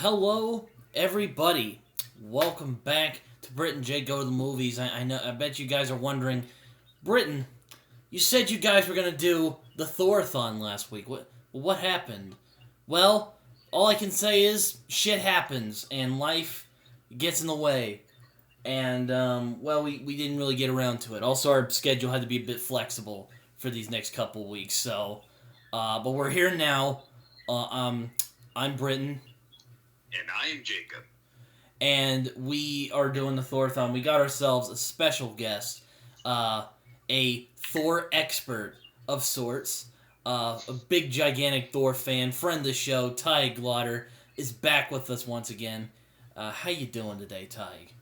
Hello, everybody. Welcome back to Brit and Jacob Go to the Movies. I know. I bet you guys are wondering, Britton, you said you guys were gonna do the Thorathon last week. What happened? Well, all I can say is shit happens and life gets in the way. And we didn't really get around to it. Also, our schedule had to be a bit flexible for these next couple weeks. So, but we're here now. I'm Britton. And I am Jacob. And we are doing the Thorathon. We got ourselves a special guest, a Thor expert of sorts, a big, gigantic Thor fan, friend of the show, Taheg Gloder, is back with us once again. How you doing today, Taheg?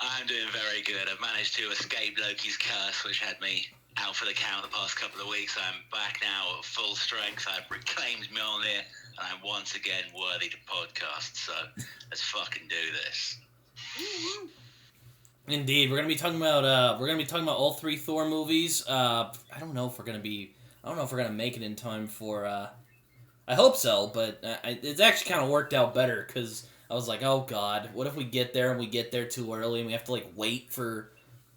I'm doing very good. I've managed to escape Loki's curse, which had me out for the count the past couple of weeks. I'm back now at full strength. I've reclaimed Mjolnir, and I'm once again worthy to podcast. So let's fucking do this. Indeed, we're gonna be talking about all three Thor movies. I don't know if we're gonna make it in time for. I hope so, but it's actually kind of worked out better because I was like, oh god, what if we get there and we get there too early and we have to wait for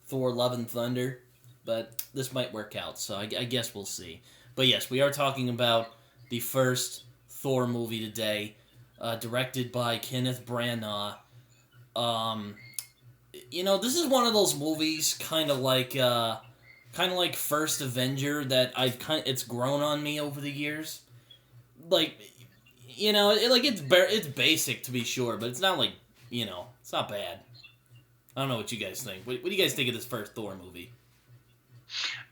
Thor: Love and Thunder? But this might work out, so I guess we'll see. But yes, we are talking about the first Thor movie today, directed by Kenneth Branagh. This is one of those movies, kind of like First Avenger, that it's grown on me over the years. It's basic to be sure, but it's not it's not bad. I don't know what you guys think. What do you guys think of this first Thor movie?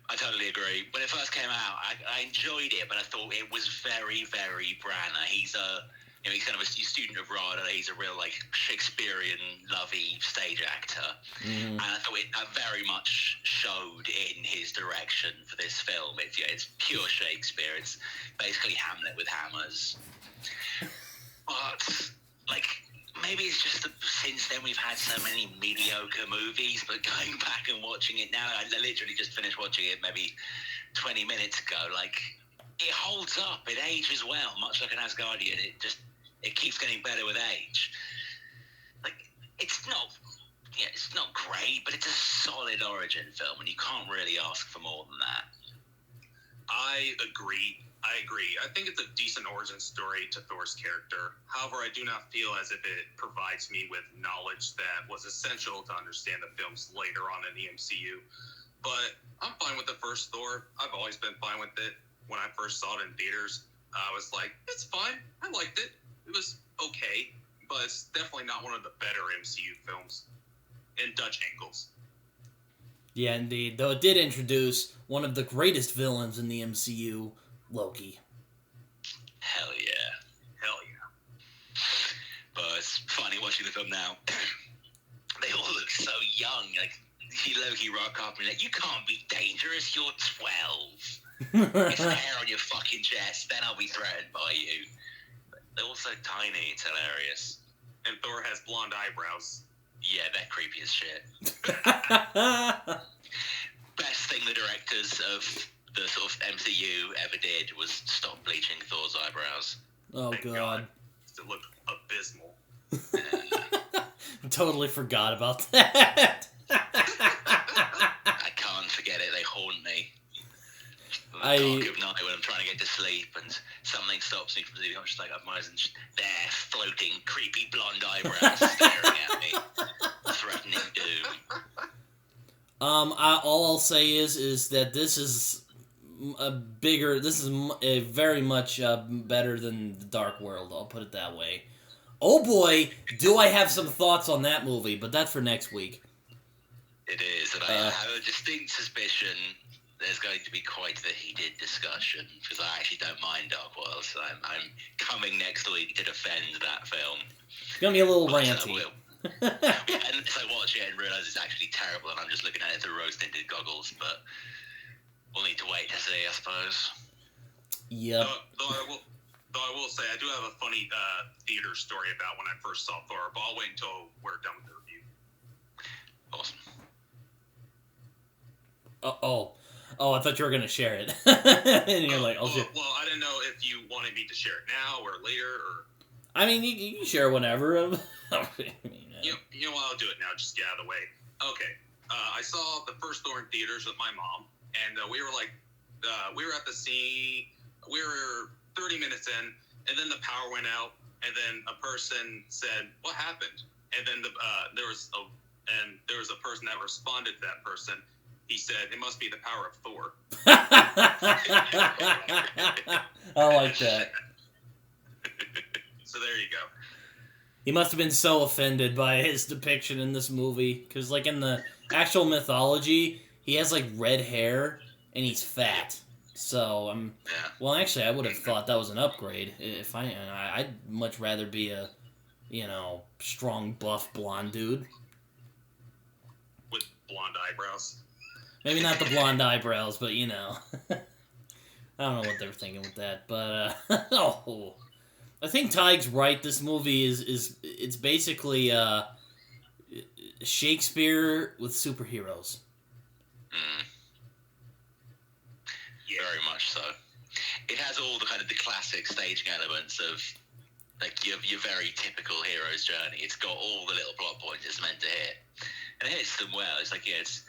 I totally agree. When it first came out, I enjoyed it, but I thought it was very, very Branagh. He's kind of a student of RADA. He's a real Shakespearean lovey stage actor, and I thought it very much showed in his direction for this film. It's pure Shakespeare. It's basically Hamlet with hammers. But maybe it's just that since then we've had so many mediocre movies, but going back and watching it now, I literally just finished watching it maybe 20 minutes ago, it holds up, it ages well, much like an Asgardian, it keeps getting better with age. It's not great, but it's a solid origin film, and you can't really ask for more than that. I agree. I think it's a decent origin story to Thor's character. However, I do not feel as if it provides me with knowledge that was essential to understand the films later on in the MCU. But I'm fine with the first Thor. I've always been fine with it. When I first saw it in theaters, I was like, it's fine. I liked it. It was okay, but it's definitely not one of the better MCU films in Dutch angles. Yeah, indeed. Though it did introduce one of the greatest villains in the MCU, Loki. Hell yeah. But it's funny watching the film now. They all look so young. You see Loki rock up and you can't be dangerous, you're 12. Get some hair on your fucking chest, then I'll be threatened by you. But they're all so tiny, it's hilarious. And Thor has blonde eyebrows. Yeah, they're creepy as shit. Best thing the directors of the sort of MCU ever did was stop bleaching Thor's eyebrows. Oh, God. It looked abysmal. I totally forgot about that. I can't forget it. They haunt me. Dark of night when I'm trying to get to sleep and something stops me from sleeping. I'm just like, I'm there, floating, creepy blonde eyebrows staring at me, threatening doom. All I'll say is that this is very much better than The Dark World, I'll put it that way. Oh boy, do I have some thoughts on that movie, but that's for next week. It is, and I have a distinct suspicion there's going to be quite the heated discussion, because I actually don't mind Dark World, so I'm coming next week to defend that film. It's going to be a little ranty. Unless I watch it and realise it's actually terrible and I'm just looking at it through rose-tinted goggles, but we'll need to wait to see, I suppose. Yep. Though I will say, I do have a funny theater story about when I first saw Thor, but I'll wait until we're done with the review. Awesome. Oh, I thought you were going to share it. And you're like, oh, shit. Well, I didn't know if you wanted me to share it now or later, or... I mean, you can share whenever. You know what? I'll do it now. Just get out of the way. Okay. I saw the first Thor in theaters with my mom, and we were at the scene. We were 30 minutes in, and then the power went out, and then a person said, "What happened?" And then there was a person that responded to that person. He said, "It must be the power of Thor." I like that. So there you go. He must have been so offended by his depiction in this movie, because like in the actual mythology, he has like red hair and he's fat. So well, actually, I would have thought that was an upgrade. If I'd much rather be a, strong, buff, blonde dude with blonde eyebrows. Maybe not the blonde eyebrows, but I don't know what they're thinking with that. But I think Taheg's right. This movie it's basically Shakespeare with superheroes. Yeah. Very much so. It has all the kind of the classic staging elements of like your very typical hero's journey. It's got all the little plot points it's meant to hit, and it hits them well. It's like it's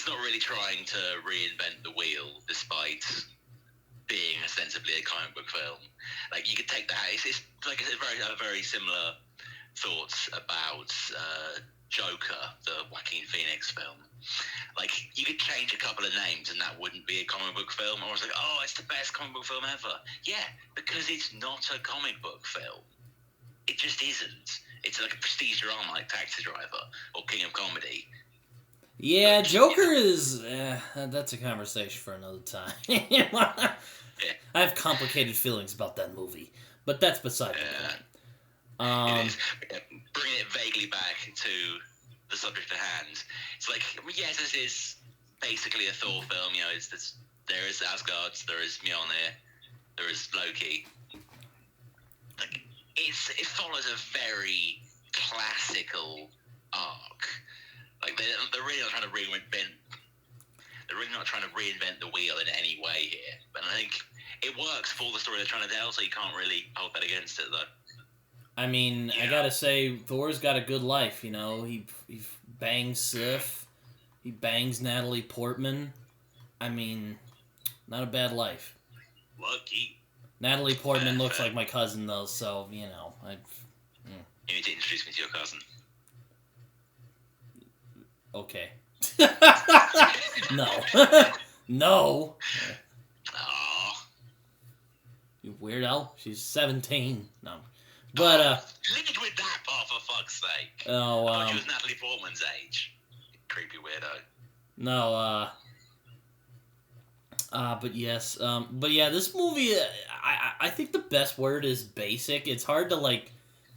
not really trying to reinvent the wheel, despite being ostensibly a comic book film. Like you could take that. It's like a very similar thoughts about Joker, the Joaquin Phoenix film. Like you could change a couple of names and that wouldn't be a comic book film. Or it's like, oh, it's the best comic book film ever. Yeah, because it's not a comic book film. It just isn't. It's like a prestige drama like Taxi Driver or King of Comedy. Yeah, Joker is... that's a conversation for another time. I have complicated feelings about that movie, but that's beside the point. It is. Bringing it vaguely back to the subject at hand, it's like, yes, this is basically a Thor film. There is Asgard, there is Mjolnir, there is Loki. Like, it follows a very classical arc. Like they're really not trying to reinvent. They're really not trying to reinvent the wheel in any way here. But I think it works for the story they're trying to tell, so you can't really hold that against it, though. I mean, I gotta say, Thor's got a good life. He bangs Sif, he bangs Natalie Portman. I mean, not a bad life. Lucky. Natalie Portman looks like my cousin, though, so You need to introduce me to your cousin. Okay. No. No. Aww. You weirdo. She's 17. No. But, Lead with that part, for fuck's sake. Oh, I thought she was Natalie Portman's age. Creepy weirdo. No, but yes. But yeah, this movie, I think the best word is basic. It's hard to,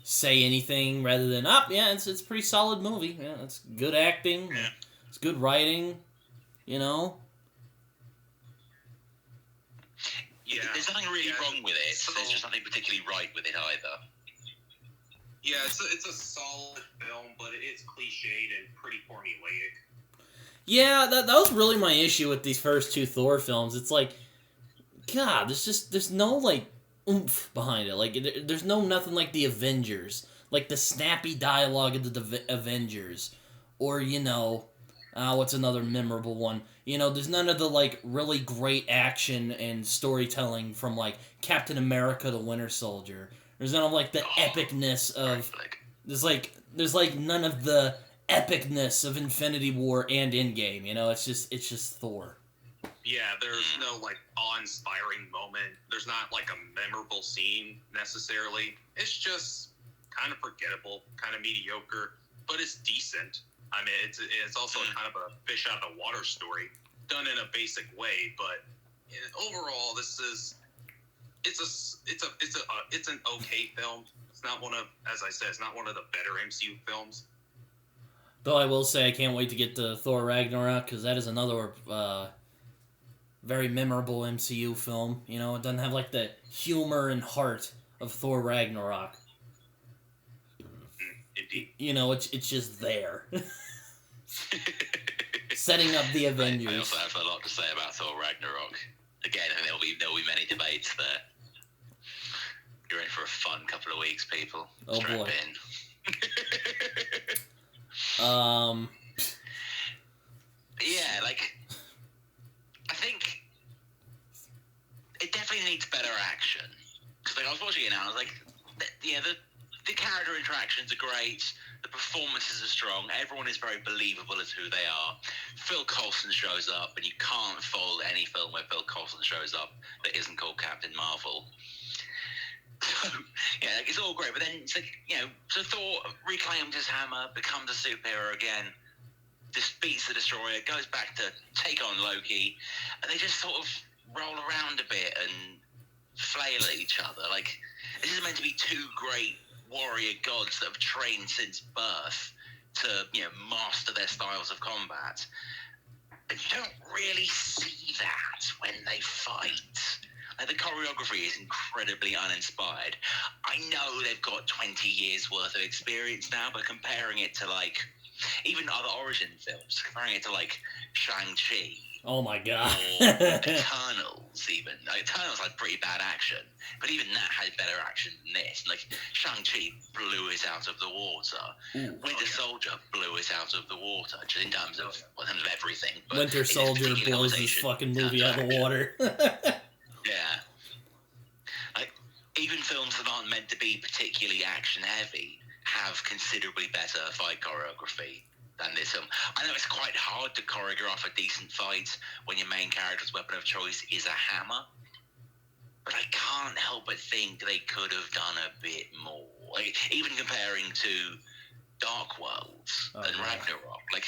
say anything rather than, it's a pretty solid movie. Yeah, it's good acting. Yeah. It's good writing, Yeah. There's nothing really wrong with it. There's just nothing particularly right with it either. Yeah, it's a solid film, but it is cliched and pretty formulaic. Yeah, that was really my issue with these first two Thor films. It's like, God, there's no, oomph behind it. There's nothing like the Avengers. Like the snappy dialogue of the Avengers. Or, what's another memorable one? There's none of the, really great action and storytelling from, Captain America to Winter Soldier. There's none of, the epicness of... There's none of the epicness of Infinity War and Endgame, It's just Thor. Yeah, there's no, awe-inspiring moment. There's not, a memorable scene, necessarily. It's just kind of forgettable, kind of mediocre, but it's decent. I mean, it's also kind of a fish out of the water story, done in a basic way, but overall, it's an okay film. It's not one of, as I said, it's not one of the better MCU films. Though I will say I can't wait to get to Thor Ragnarok, because that is another very memorable MCU film. It doesn't have the humor and heart of Thor Ragnarok. Indeed. It's just there. Setting up the Avengers. I also have a lot to say about Thor Ragnarok. Again, there'll be many debates there. You're in for a fun couple of weeks, people. Oh, Strap boy. in. Yeah, like, I think it definitely needs better action. Because like, I was watching it now, and I was like, the character interactions are great, the performances are strong, everyone is very believable as who they are. Phil Coulson shows up, and you can't fault any film where Phil Coulson shows up that isn't called Captain Marvel. So, yeah, like, it's all great, but then it's like, so Thor reclaims his hammer, becomes a superhero again, defeats the Destroyer, goes back to take on Loki, and they just sort of roll around a bit and flail at each other. Like, this is meant to be two great warrior gods that have trained since birth to, master their styles of combat. And you don't really see that when they fight. Like, the choreography is incredibly uninspired. I know they've got 20 years worth of experience now, but comparing it to, like, even other origin films, comparing it to, like, Shang-Chi. Oh my god. Or Eternals, even. Like, Eternals had pretty bad action, but even that had better action than this. Like, Shang-Chi blew it out of the water. Winter Soldier blew it out of the water, just in terms of everything. But Winter Soldier blows this fucking movie out of the water. Yeah. Like, even films that aren't meant to be particularly action-heavy have considerably better fight choreography than this film. I know it's quite hard to choreograph a decent fight when your main character's weapon of choice is a hammer, but I can't help but think they could have done a bit more. Like, even comparing to Dark Worlds and Ragnarok, like,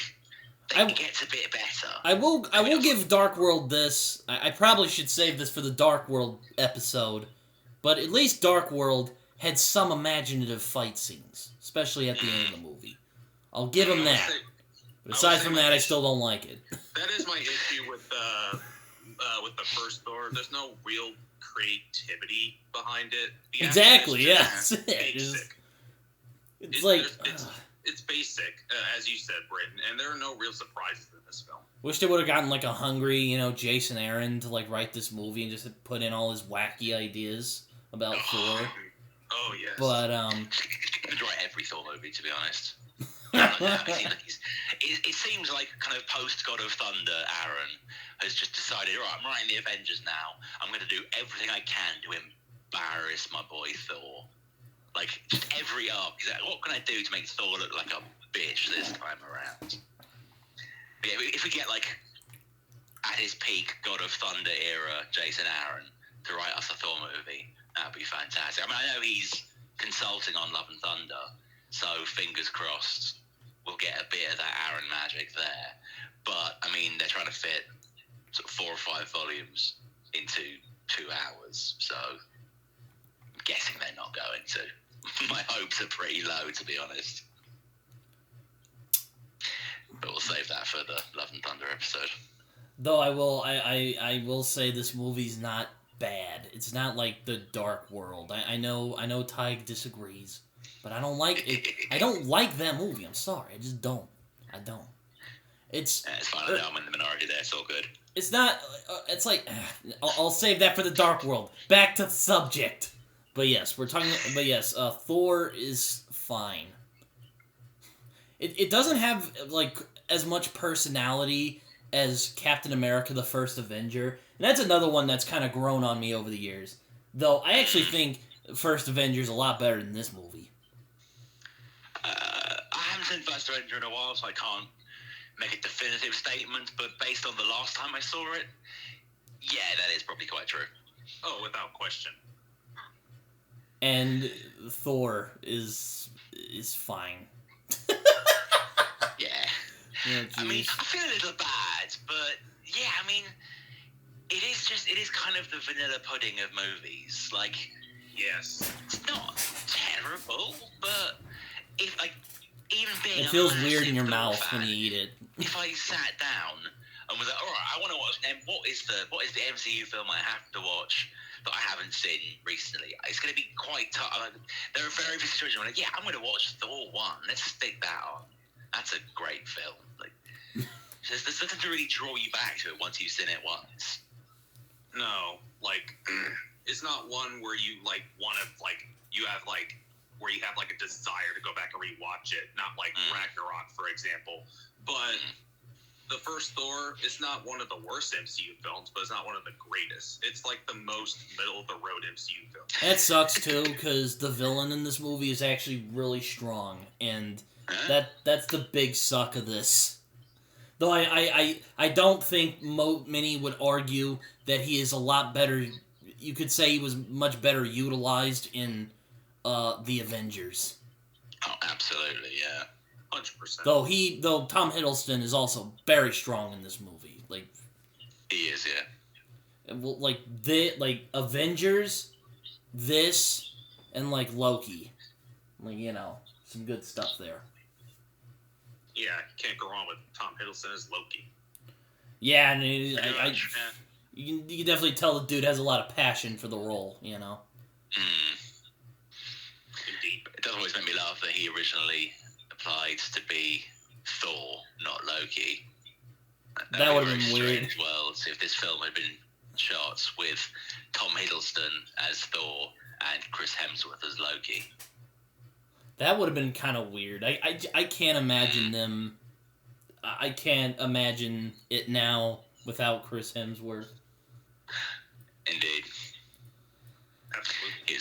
it gets a bit better. I will give Dark World this. I probably should save this for the Dark World episode, but at least Dark World had some imaginative fight scenes, especially at the end of the movie. I'll give him that. But aside from that, I still don't like it. That is my issue with the first Thor. There's no real creativity behind it. Exactly, yeah. It's like... It's basic, as you said, Britton, and there are no real surprises in this film. Wish they would have gotten, like, a hungry, Jason Aaron to, like, write this movie and just put in all his wacky ideas about Thor. Oh, yes. But, He could write every Thor movie, to be honest. It seems like kind of post-God of Thunder, Aaron has just decided, right, I'm writing the Avengers now. I'm going to do everything I can to embarrass my boy Thor. Like, just every arc. He's like, what can I do to make Thor look like a bitch this time around? But yeah, if we get, like, at his peak God of Thunder era Jason Aaron to write us a Thor movie, that'd be fantastic. I mean, I know he's consulting on Love and Thunder, so fingers crossed we'll get a bit of that Aaron magic there. But, I mean, they're trying to fit sort of 4 or 5 volumes into 2 hours, so I'm guessing they're not going to. My hopes are pretty low, to be honest. But we'll save that for the Love and Thunder episode. Though I will say this movie's not bad. It's not like the Dark World. I know Taheg disagrees, but I don't like it. I don't like that movie. I'm sorry. I just don't. I don't. It's fine. I know I'm in the minority there. It's all good. It's not. It's like I'll save that for the Dark World. Back to the subject. But yes, we're talking. But yes, Thor is fine. It doesn't have like as much personality as Captain America: The First Avenger, and that's another one that's kind of grown on me over the years. Though I actually think First Avenger is a lot better than this movie. I haven't seen First Avenger in a while, so I can't make a definitive statement. But based on the last time I saw it, yeah, that is probably quite true. Oh, without question. And Thor is fine. Yeah. Oh, I mean, I feel a little bad, but yeah, I mean, it is kind of the vanilla pudding of movies. Like, yes, it's not terrible, but if like even being it feels weird in your mouth when you eat it. If I sat down and was like, all right, I want to watch, and what is the MCU film I have to watch that I haven't seen recently? It's going to be quite tough. Like, there are very few situations where I'm like, yeah, I'm going to watch Thor 1. Let's stick that on. That's a great film. Like, there's nothing to really draw you back to it once you've seen it once. No, like, it's not one where you, like, want to, like, you have like where you have like a desire to go back and rewatch it, not like Ragnarok, for example. But the first Thor is not one of the worst MCU films, but it's not one of the greatest. It's like the most middle of the road MCU film. That sucks too, because the villain in this movie is actually really strong, and that's the big suck of this. Though I don't think many would argue that he is a lot better. You could say he was much better utilized in the Avengers. Oh, absolutely, yeah. 100%. Though Tom Hiddleston is also very strong in this movie. Like, he is, yeah. Like Avengers, this, and like Loki. Like, some good stuff there. Yeah, you can't go wrong with Tom Hiddleston as Loki. Yeah, and you can definitely tell the dude has a lot of passion for the role, Indeed. It does always make me laugh that he originally applied to be Thor, not Loki. That would have been weird. As well, so if this film had been shot with Tom Hiddleston as Thor and Chris Hemsworth as Loki. That would have been kind of weird. I can't imagine them. I can't imagine it now without Chris Hemsworth. Indeed. Absolutely.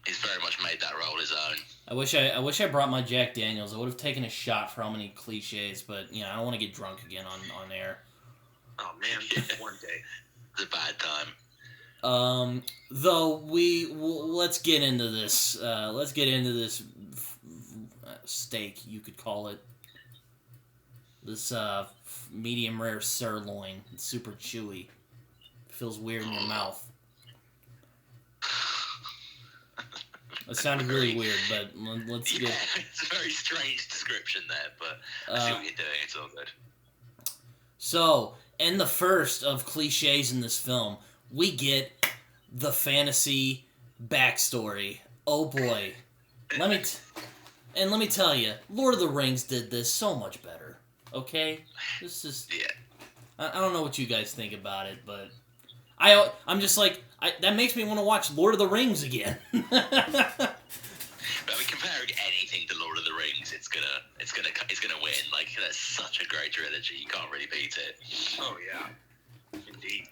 He's very much made that role his own. I wish I brought my Jack Daniels. I would have taken a shot for how many cliches, but I don't want to get drunk again on air. Oh man, one day. It's a bad time. Though let's get into this. Let's get into this steak, you could call it. This medium rare sirloin. It's super chewy. Feels weird in your mouth. That sounded really weird, but let's get... It's a very strange description there, but I see what you're doing. It's all good. So, in the first of cliches in this film, we get the fantasy backstory. Oh boy. Let me tell you, Lord of the Rings did this so much better. Okay? This is... Yeah. I don't know what you guys think about it, but... I'm just like... that makes me want to watch Lord of the Rings again. But I mean, comparing anything to Lord of the Rings, it's gonna win. Like, that's such a great trilogy. You can't really beat it. Oh yeah, indeed.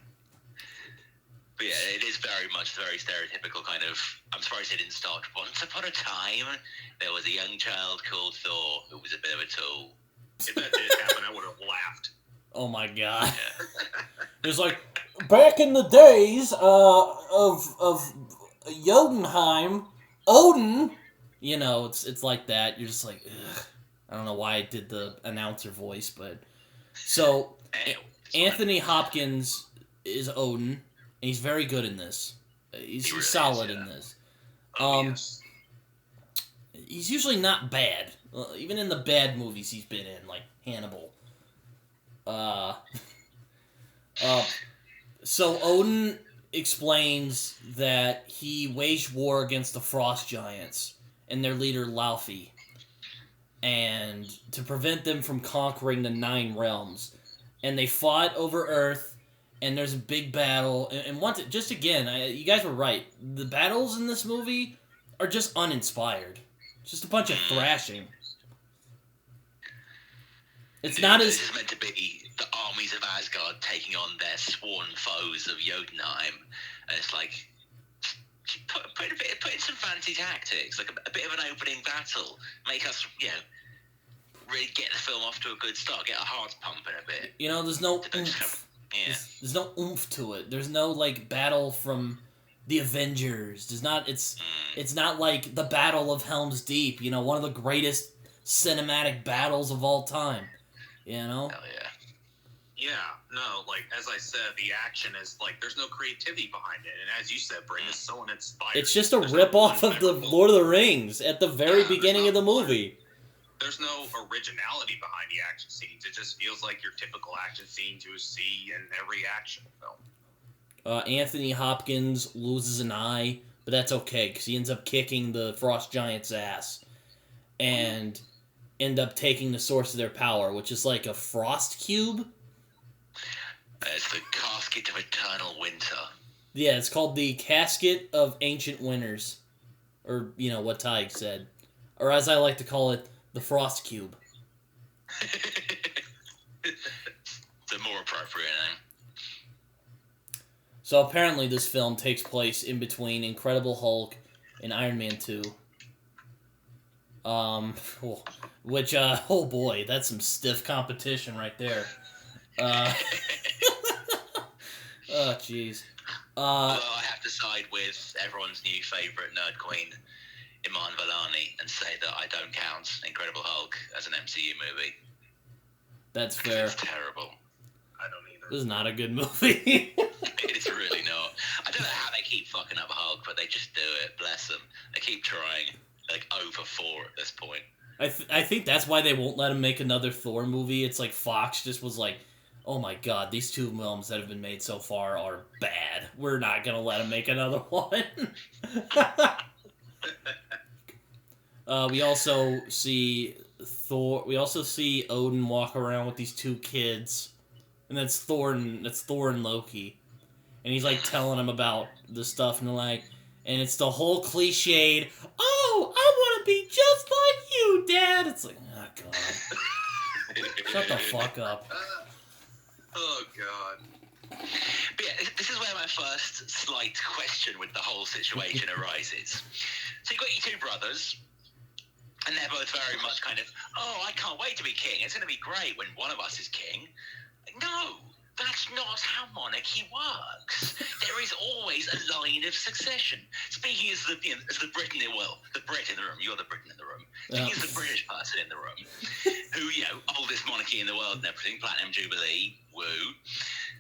But yeah, it is very much very stereotypical kind of. I'm surprised it didn't start. Once upon a time, there was a young child called Thor who was a bit of a tool. If that did happen, I would have laughed. Oh my god. Yeah. It's like, back in the days of Jotunheim, Odin, it's like that. You're just like, ugh. I don't know why I did the announcer voice, but... So, Anthony Hopkins is Odin, and he's very good in this. He's really solid is, yeah. in this. Yes. He's usually not bad. Even in the bad movies he's been in, like Hannibal. So Odin explains that he waged war against the Frost Giants and their leader Laufey, and to prevent them from conquering the 9 realms. And they fought over Earth, and there's a big battle. And once you guys were right. The battles in this movie are just uninspired. Just a bunch of thrashing. It's not as... It's meant to be the armies of Asgard taking on their sworn foes of Jotunheim, and it's like put in some fancy tactics, like a bit of an opening battle, make us really get the film off to a good start, get our hearts pumping a bit. There's no oomph. There's no oomph to it. There's no like battle from the Avengers. There's not. It's not like the Battle of Helm's Deep. One of the greatest cinematic battles of all time. Hell yeah. Yeah, no, like, as I said, the action is, like, there's no creativity behind it. And as you said, Brit, it's so uninspired. It's just a rip-off of the Lord of the Rings at the very beginning of the movie. There's no originality behind the action scenes. It just feels like your typical action scenes you see in every action film. Anthony Hopkins loses an eye, but that's okay, because he ends up kicking the Frost Giant's ass. And end up taking the source of their power, which is like a frost cube. It's the Casket of Eternal Winter. Yeah, it's called the Casket of Ancient Winters. Or, what Taheg said. Or as I like to call it, the Frost Cube. The more appropriate name. So apparently this film takes place in between Incredible Hulk and Iron Man 2. Which, oh boy, that's some stiff competition right there. Oh, jeez. Although I have to side with everyone's new favourite nerd queen, Iman Vellani, and say that I don't count Incredible Hulk as an MCU movie. That's fair. It's terrible. I don't either. This is not a good movie. It's really not. I don't know how they keep fucking up Hulk, but they just do it. Bless them. They keep trying. Like over 4 at this point. I think that's why they won't let him make another Thor movie. It's like Fox just was like, oh my god, these 2 films that have been made so far are bad. We're not gonna let him make another one. We also see Thor. We also see Odin walk around with these 2 kids, and that's Thor and Loki, and he's like telling them about the stuff, and they're like, and it's the whole cliched, oh, I want to be just like you, Dad. It's like, oh god, shut the fuck up. Oh god. But yeah, this is where my first slight question with the whole situation arises. So you've got your 2 brothers, and they're both very much kind of, oh, I can't wait to be king. It's going to be great when one of us is king. No, that's not how monarchy works. There is always a line of succession. Speaking as the Brit in the room, you're the Briton in the room. Speaking as the British person in the room, who, oldest monarchy in the world and everything, Platinum Jubilee, woo.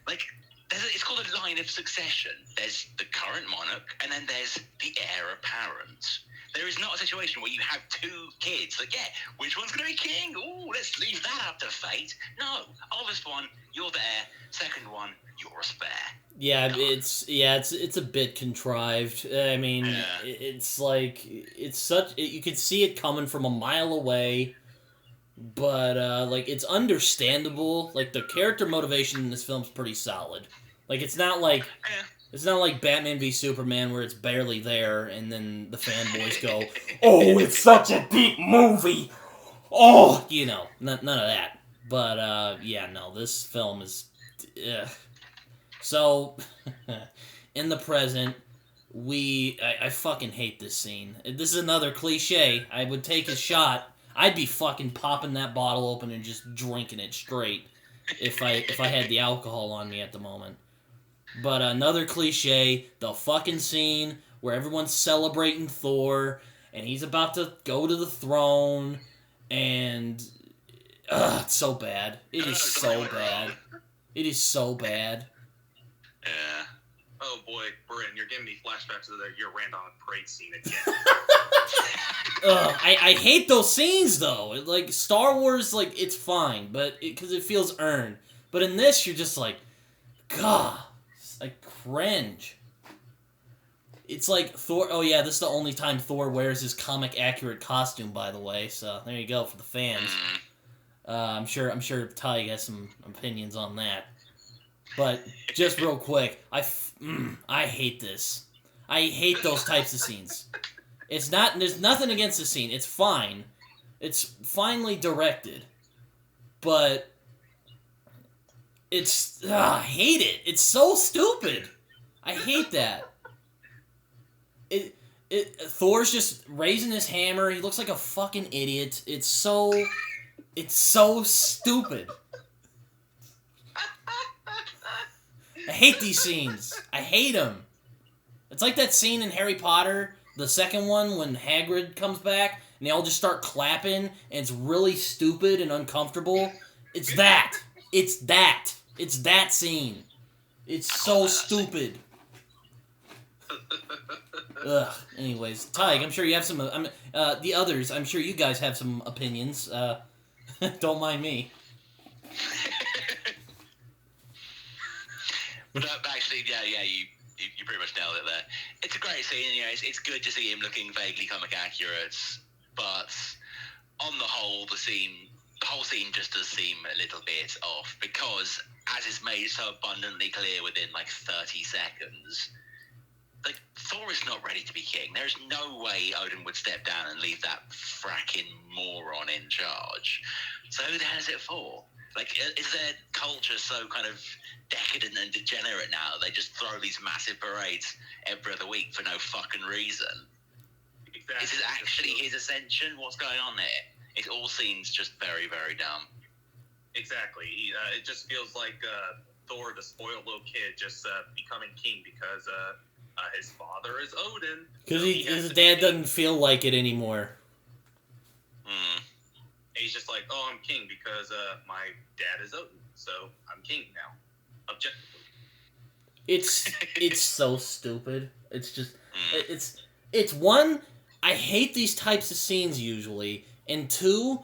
Like, it's called a line of succession. There's the current monarch, and then there's the heir apparent. There is not a situation where you have 2 kids. Like, yeah, which one's going to be king? Ooh, let's leave that up to fate. No, oldest one, you're the heir. Second one, you're a spare. Yeah, it's a bit contrived. I mean, it's like you could see it coming from a mile away, but like it's understandable. Like the character motivation in this film's pretty solid. Like it's not like Batman v Superman where it's barely there, and then the fanboys go, "Oh, it's such a deep movie." Oh, none of that. But this film is. So, in the present, I fucking hate this scene. This is another cliche. I would take a shot. I'd be fucking popping that bottle open and just drinking it straight if I had the alcohol on me at the moment. But another cliche, the fucking scene where everyone's celebrating Thor, and he's about to go to the throne, and it's so bad. It is so bad. It is so bad. Yeah. Oh boy, Britton, you're giving me flashbacks to your rant on a parade scene again. I hate those scenes though. Like Star Wars, like it's fine, but because it feels earned. But in this, you're just like, God, I cringe. It's like Thor. Oh yeah, this is the only time Thor wears his comic accurate costume, by the way. So there you go for the fans. I'm sure Taheg has some opinions on that. But just real quick, I hate this. I hate those types of scenes. There's nothing against the scene. It's fine. It's finely directed. But I hate it. It's so stupid. I hate that. Thor's just raising his hammer. He looks like a fucking idiot. It's so stupid. I hate these scenes. I hate them. It's like that scene in Harry Potter, the second one, when Hagrid comes back, and they all just start clapping, and it's really stupid and uncomfortable. It's that. It's that. It's that scene. It's so stupid. Ugh. Anyways, Taheg, I'm sure you have some. The others, I'm sure you guys have some opinions. Don't mind me. But actually, you pretty much nailed it there. It's a great scene. It's good to see him looking vaguely comic accurate, but on the whole, the whole scene just does seem a little bit off because, as is made so abundantly clear within like 30 seconds, like Thor is not ready to be king. There's no way Odin would step down and leave that fracking moron in charge. So who the hell is it for? Like, is their culture so kind of decadent and degenerate now that they just throw these massive parades every other week for no fucking reason? Exactly. Is this actually his ascension? What's going on here? It all seems just very, very dumb. Exactly. It just feels like Thor, the spoiled little kid, just becoming king because his father is Odin. Because his dad doesn't feel like it anymore. He's just like, oh, I'm king because my dad is Odin, so I'm king now. Objectively. It's so stupid. It's just it's one, I hate these types of scenes usually, and two,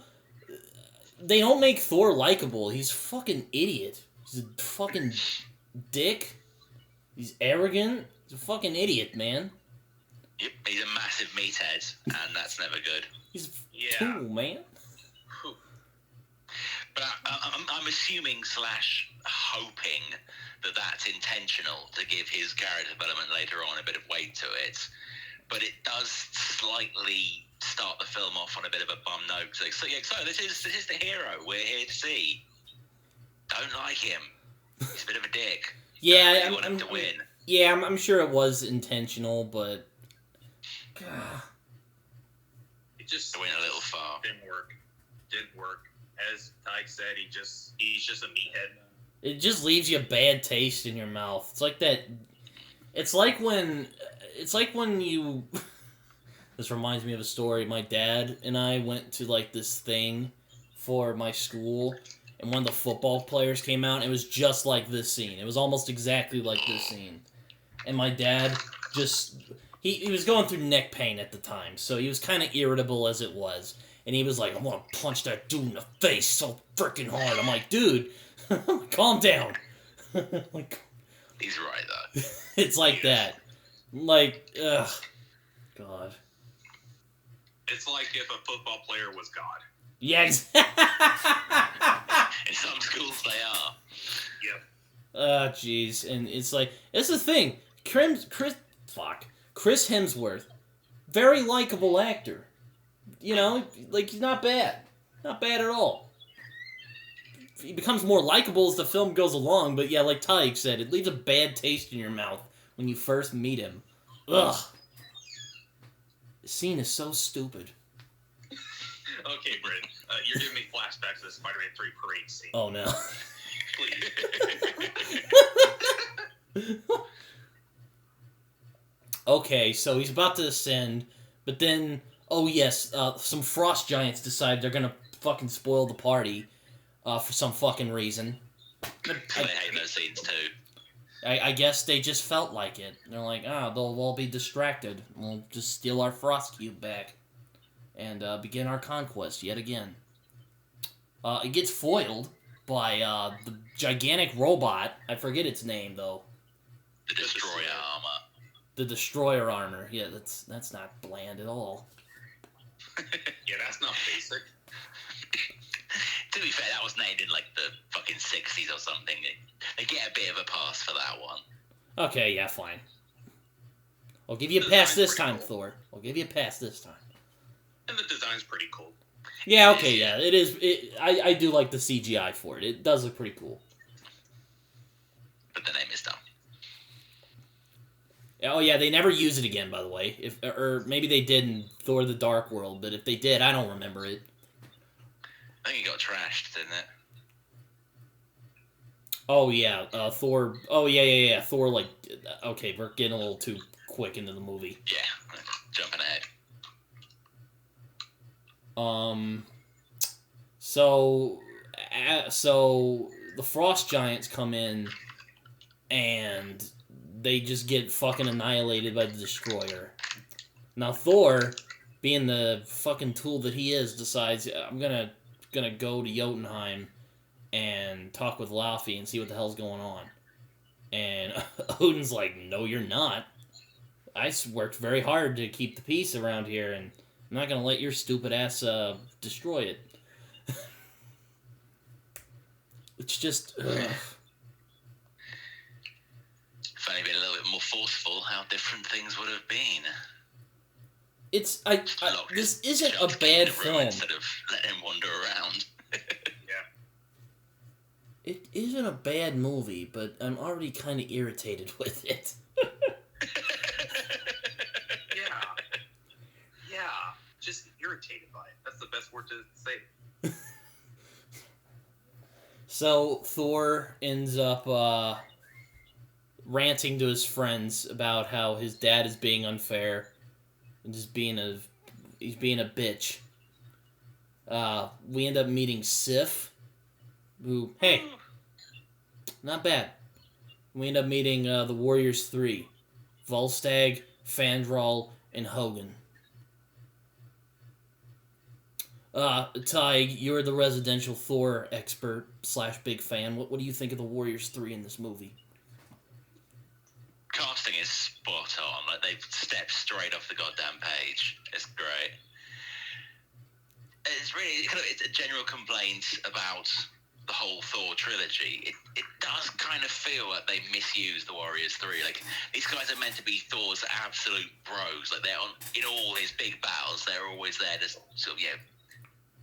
they don't make Thor likable. He's a fucking idiot. He's a fucking dick. He's arrogant. He's a fucking idiot, man. Yep, he's a massive meathead, and that's never good. He's a tool, man. But I'm assuming / hoping that that's intentional to give his character development later on a bit of weight to it. But it does slightly start the film off on a bit of a bum note. So this is the hero we're here to see. Don't like him. He's a bit of a dick. Yeah, really want him to win. Yeah, I'm sure it was intentional, but God. It just went a little far. Didn't work. As Taheg said, he's just a meathead. It just leaves you a bad taste in your mouth. It's like that. It's like when you. This reminds me of a story. My dad and I went to like this thing for my school, and one of the football players came out. And it was just like this scene. It was almost exactly like this scene. And my dad just he was going through neck pain at the time, so he was kind of irritable as it was. And he was like, I want to punch that dude in the face so freaking hard. I'm like, dude, calm down. Like, he's right, though. It's like that. Like, ugh. God. It's like if a football player was God. Yeah, In some schools, they are. Yep. Jeez. And it's like, it's the thing. Chris Hemsworth, very likable actor. You know, like, he's not bad. Not bad at all. He becomes more likable as the film goes along, but yeah, like Taheg said, it leaves a bad taste in your mouth when you first meet him. Ugh. The scene is so stupid. Okay, Brit, you're giving me flashbacks to the Spider-Man 3 parade scene. Oh, no. Please. Okay, so he's about to ascend, but then... Oh, yes, some frost giants decide they're gonna fucking spoil the party for some fucking reason. I hate those scenes, too. I guess they just felt like it. They're like, they'll all be distracted. We'll just steal our frost cube back and begin our conquest yet again. It gets foiled by the gigantic robot. I forget its name, though. The Destroyer armor. The Destroyer armor. Yeah, that's not bland at all. Yeah, that's not basic. To be fair, that was named in like the fucking 60s or something. They get a bit of a pass for that one. Okay, yeah, fine. I'll give you a pass this time, Thor. I'll give you a pass this time. And the design's pretty cool. Yeah, okay, yeah, it is. I do like the CGI for it. It does look pretty cool. But the name is dumb. Oh yeah, they never use it again, by the way. Or maybe they did in Thor: The Dark World, but if they did, I don't remember it. I think it got trashed, didn't it? Oh yeah, Thor. Oh yeah. Thor. Like, okay, we're getting a little too quick into the movie. Yeah, jumping ahead. So the frost giants come in, and they just get fucking annihilated by the Destroyer. Now Thor, being the fucking tool that he is, decides, I'm gonna go to Jotunheim and talk with Laufey and see what the hell's going on. And Odin's like, no, you're not. I worked very hard to keep the peace around here, and I'm not gonna let your stupid ass destroy it. It's just... If only been a little bit more forceful how different things would have been. This isn't a bad film. Instead of letting him wander around. Yeah. It isn't a bad movie, but I'm already kind of irritated with it. Yeah. Just irritated by it. That's the best word to say. So Thor ends up ranting to his friends about how his dad is being unfair and just he's being a bitch. We end up meeting Sif, who, hey, not bad. We end up meeting the Warriors 3, Volstagg, Fandral, and Hogan. Taheg, you're the residential Thor expert / big fan. What do you think of the Warriors 3 in this movie? Casting is spot on. Like, they've stepped straight off the goddamn page. It's great. It's really it's a general complaint about the whole Thor trilogy. It does kind of feel like they misuse the Warriors 3. Like, these guys are meant to be Thor's absolute bros. Like, they're in all his big battles. They're always there to sort of,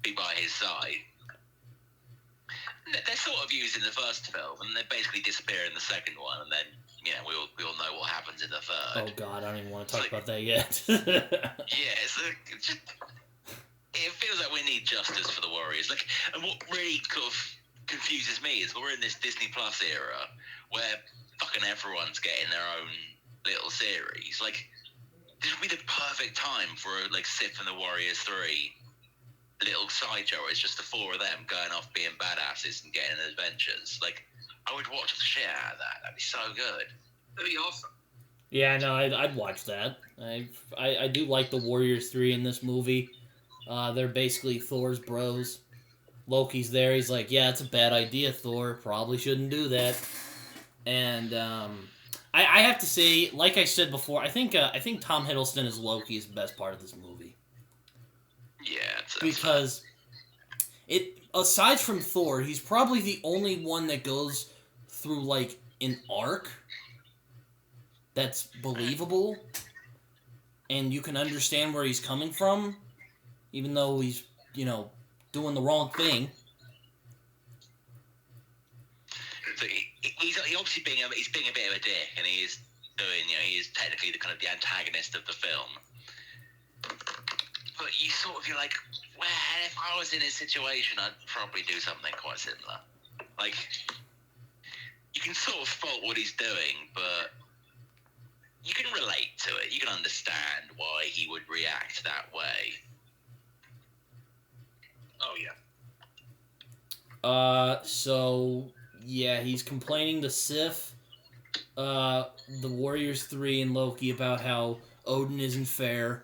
be by his side. They're sort of used in the first film, and they basically disappear in the second one, and then, we all know what happens in the third. Oh god, I don't even want to talk about that yet. It feels like we need justice for the Warriors. Like, and what really kind of confuses me is we're in this Disney Plus era where fucking everyone's getting their own little series. Like, this would be the perfect time for Sif and the Warriors 3 little side show. It's just the four of them going off being badasses and getting adventures. Like, I would watch the shit out of that. That'd be so good. That'd be awesome. Yeah, no, I'd watch that. I do like the Warriors 3 in this movie. They're basically Thor's bros. Loki's there. He's like, yeah, it's a bad idea, Thor. Probably shouldn't do that. And I have to say, like I said before, I think Tom Hiddleston as Loki is the best part of this movie. Yeah, because aside from Thor, he's probably the only one that goes through an arc that's believable, and you can understand where he's coming from, even though he's doing the wrong thing. So he's obviously being a bit of a dick, and he is technically the kind of the antagonist of the film. But you're like, well, if I was in his situation, I'd probably do something quite similar. Like, you can sort of fault what he's doing, but you can relate to it. You can understand why he would react that way. Oh, yeah. So, yeah, he's complaining to Sif, the Warriors 3 and Loki about how Odin isn't fair,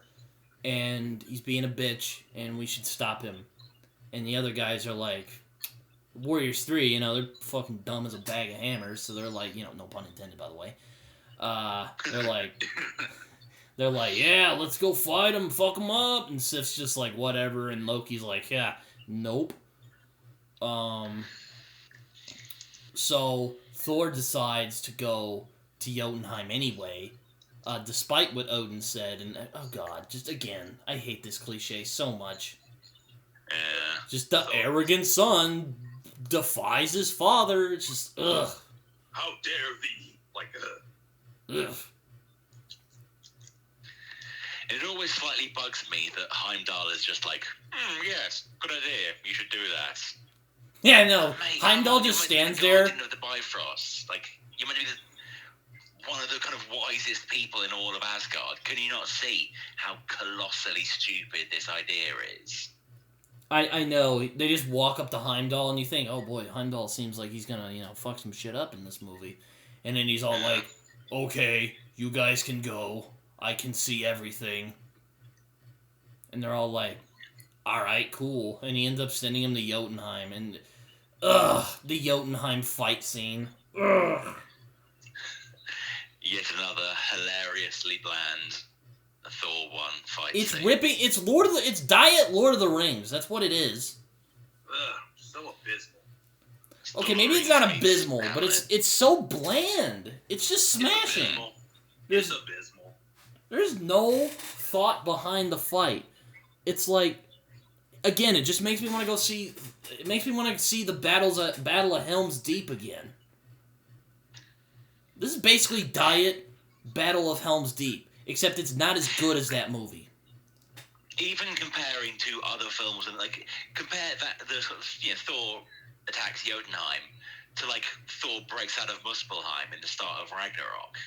and he's being a bitch, and we should stop him. And the other guys are like, Warriors 3, they're fucking dumb as a bag of hammers, so they're like, no pun intended, by the way. They're like, yeah, let's go fight him, fuck him up, and Sif's just like, whatever, and Loki's like, yeah, nope. So Thor decides to go to Jotunheim anyway, despite what Odin said, and oh god, just again, I hate this cliche so much. Yeah. Just the arrogant son defies his father. It's just ugh. How dare thee? Ugh. It always slightly bugs me that Heimdall is just like, yes, good idea. You should do that. Yeah, no. Mate, Heimdall just stands there. Of the Bifrost. Like, you're meant to be one of the kind of wisest people in all of Asgard. Can you not see how colossally stupid this idea is? I know. They just walk up to Heimdall and you think, oh boy, Heimdall seems like he's gonna, fuck some shit up in this movie. And then he's all like, okay, you guys can go. I can see everything. And they're all like, alright, cool. And he ends up sending him to Jotunheim. And, the Jotunheim fight scene. Ugh. Yet another hilariously bland Thor 1 fight It's scene. ripping. It's it's Diet Lord of the Rings. That's what it is. Ugh, so abysmal. Okay, maybe it's not abysmal, but it's so bland. It's just smashing. It's abysmal. There's no thought behind the fight. It's like, again, it just makes me want to go see. It makes me want to see the Battle of Helm's Deep again. This is basically Diet Battle of Helm's Deep, except it's not as good as that movie. Even comparing to other films, and like compare the sort of, Thor attacks Jotunheim to like Thor breaks out of Muspelheim in the start of Ragnarok.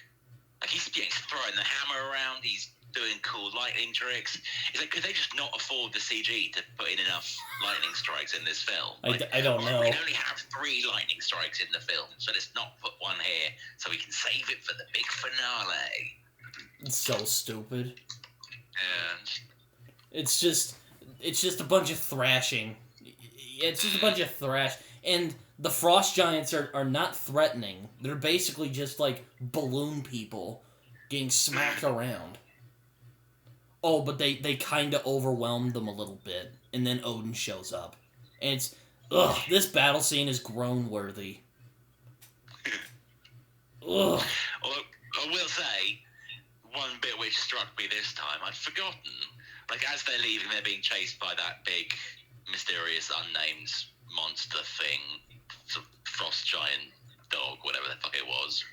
Like he's throwing the hammer around, he's doing cool lightning tricks. It's like, could they just not afford the CG to put in enough lightning strikes in this film? Like, I don't know. We can only have 3 lightning strikes in the film, so let's not put one here so we can save it for the big finale. It's so stupid. And it's just a bunch of thrashing. It's just a bunch of thrash. And the frost giants are not threatening. They're basically just like balloon people getting smacked around. Oh, but they kind of overwhelmed them a little bit. And then Odin shows up. And it's... Ugh, this battle scene is groan-worthy. Ugh. Although, I will say, one bit which struck me this time, I'd forgotten. Like, as they're leaving, they're being chased by that big, mysterious, unnamed monster thing. Sort of frost giant dog, whatever the fuck it was.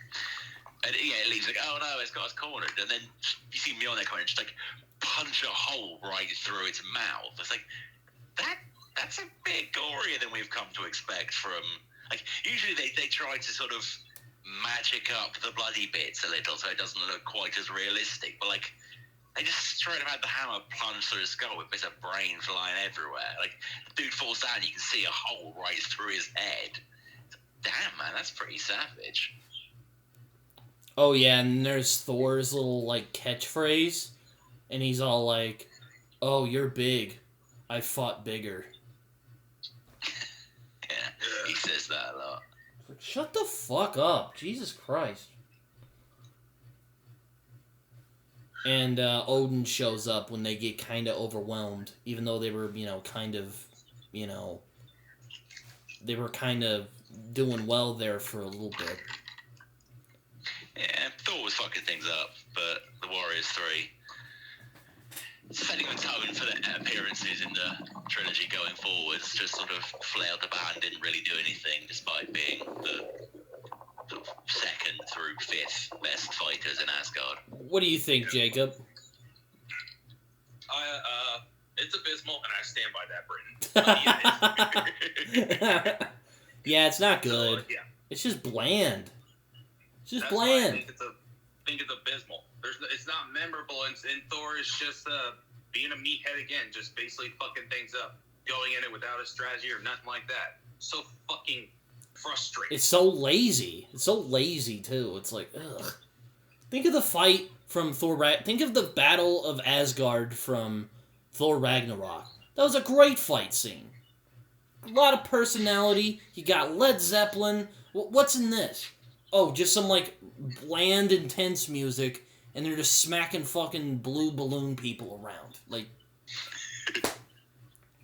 And it leaves like, oh no, it's got us cornered. And then you see Mjolnir come in and just like punch a hole right through its mouth. It's like, that's a bit gorier than we've come to expect from... Like, usually they try to sort of magic up the bloody bits a little so it doesn't look quite as realistic. But, like, they just straight up had the hammer plunge through his skull with bits of brain flying everywhere. Like, the dude falls down, you can see a hole right through his head. Damn, man, that's pretty savage. Oh, yeah, and there's Thor's little, like, catchphrase. And he's all like, oh, you're big. I fought bigger. Yeah, he says that a lot. Shut the fuck up. Jesus Christ. And Odin shows up when they get kind of overwhelmed. Even though they were, they were kind of doing well there for a little bit. Yeah, Thor was fucking things up, but the Warriors 3... setting the tone for their appearances in the trilogy going forwards, just sort of flailed about and didn't really do anything, despite being the sort of 2nd through 5th best fighters in Asgard. What do you think, Jacob? It's abysmal, and I stand by that, Britton. Yeah, it's not good. So, yeah. It's just bland. It's just That's bland. why I think it's abysmal. It's not memorable, and Thor is just being a meathead again, just basically fucking things up, going in it without a strategy or nothing like that. So fucking frustrating. It's so lazy. It's so lazy, too. It's like, ugh. Think of the fight from Thor... Think of the Battle of Asgard from Thor Ragnarok. That was a great fight scene. A lot of personality. You got Led Zeppelin. What's in this? Oh, just some, like, bland, intense music, and they're just smacking fucking blue balloon people around. Like,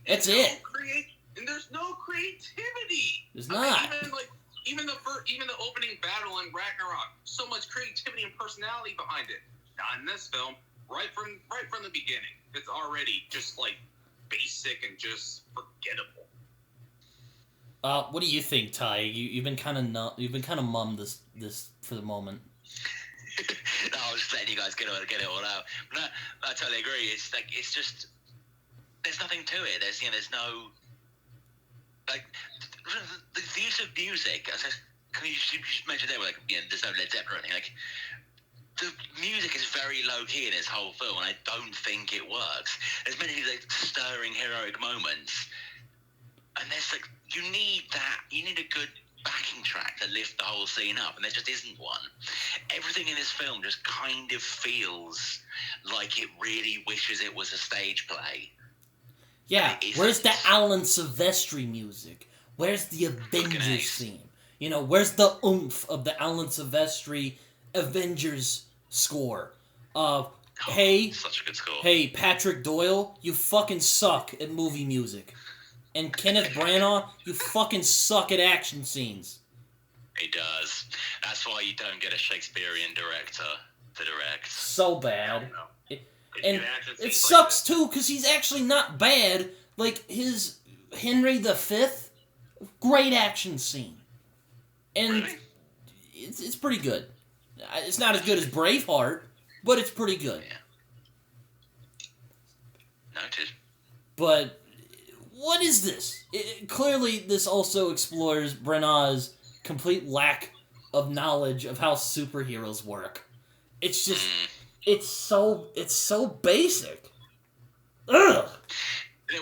that's it. And there's no creativity. There's not. Even the opening battle in Ragnarok, so much creativity and personality behind it. Not in this film. Right from the beginning, it's already just like basic and just forgettable. What do you think, Ty? You've been kind of mum this for the moment. No, I was just letting you guys get it all out. No, I totally agree. It's like it's just there's nothing to it. There's no like the use of music. You just mentioned there, like there's no Led Zeppelin or anything. Like the music is very low key in this whole film, and I don't think it works. There's many like stirring heroic moments, and there's like you need a good backing track to lift the whole scene up, and there just isn't one. Everything in this film just kind of feels like it really wishes it was a stage play. Yeah, where's the Alan Silvestri music? Where's the Avengers theme? Where's the oomph of the Alan Silvestri Avengers score? Hey, such a good score. Hey, Patrick Doyle, you fucking suck at movie music. And Kenneth Branagh, you fucking suck at action scenes. He does. That's why you don't get a Shakespearean director to direct. So bad. And Action it scenes sucks like too, because he's actually not bad. Like, his Henry V, great action scene. And Really? it's pretty good. It's not as good as Braveheart, but it's pretty good. Yeah. Noted. But what is this? Clearly, this also explores Branagh's complete lack of knowledge of how superheroes work. It's just, it's so basic. Ugh.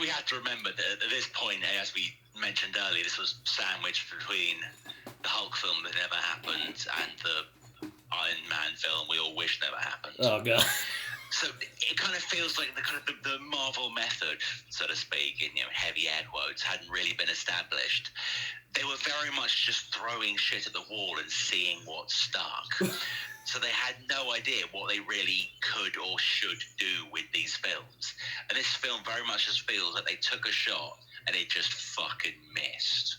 We have to remember that at this point, as we mentioned earlier, this was sandwiched between the Hulk film that never happened and the Iron Man film we all wish never happened. Oh god. So it kind of feels like the Marvel method, so to speak, in heavy air quotes, hadn't really been established. They were very much just throwing shit at the wall and seeing what stuck. So they had no idea what they really could or should do with these films. And this film very much just feels like they took a shot and it just fucking missed.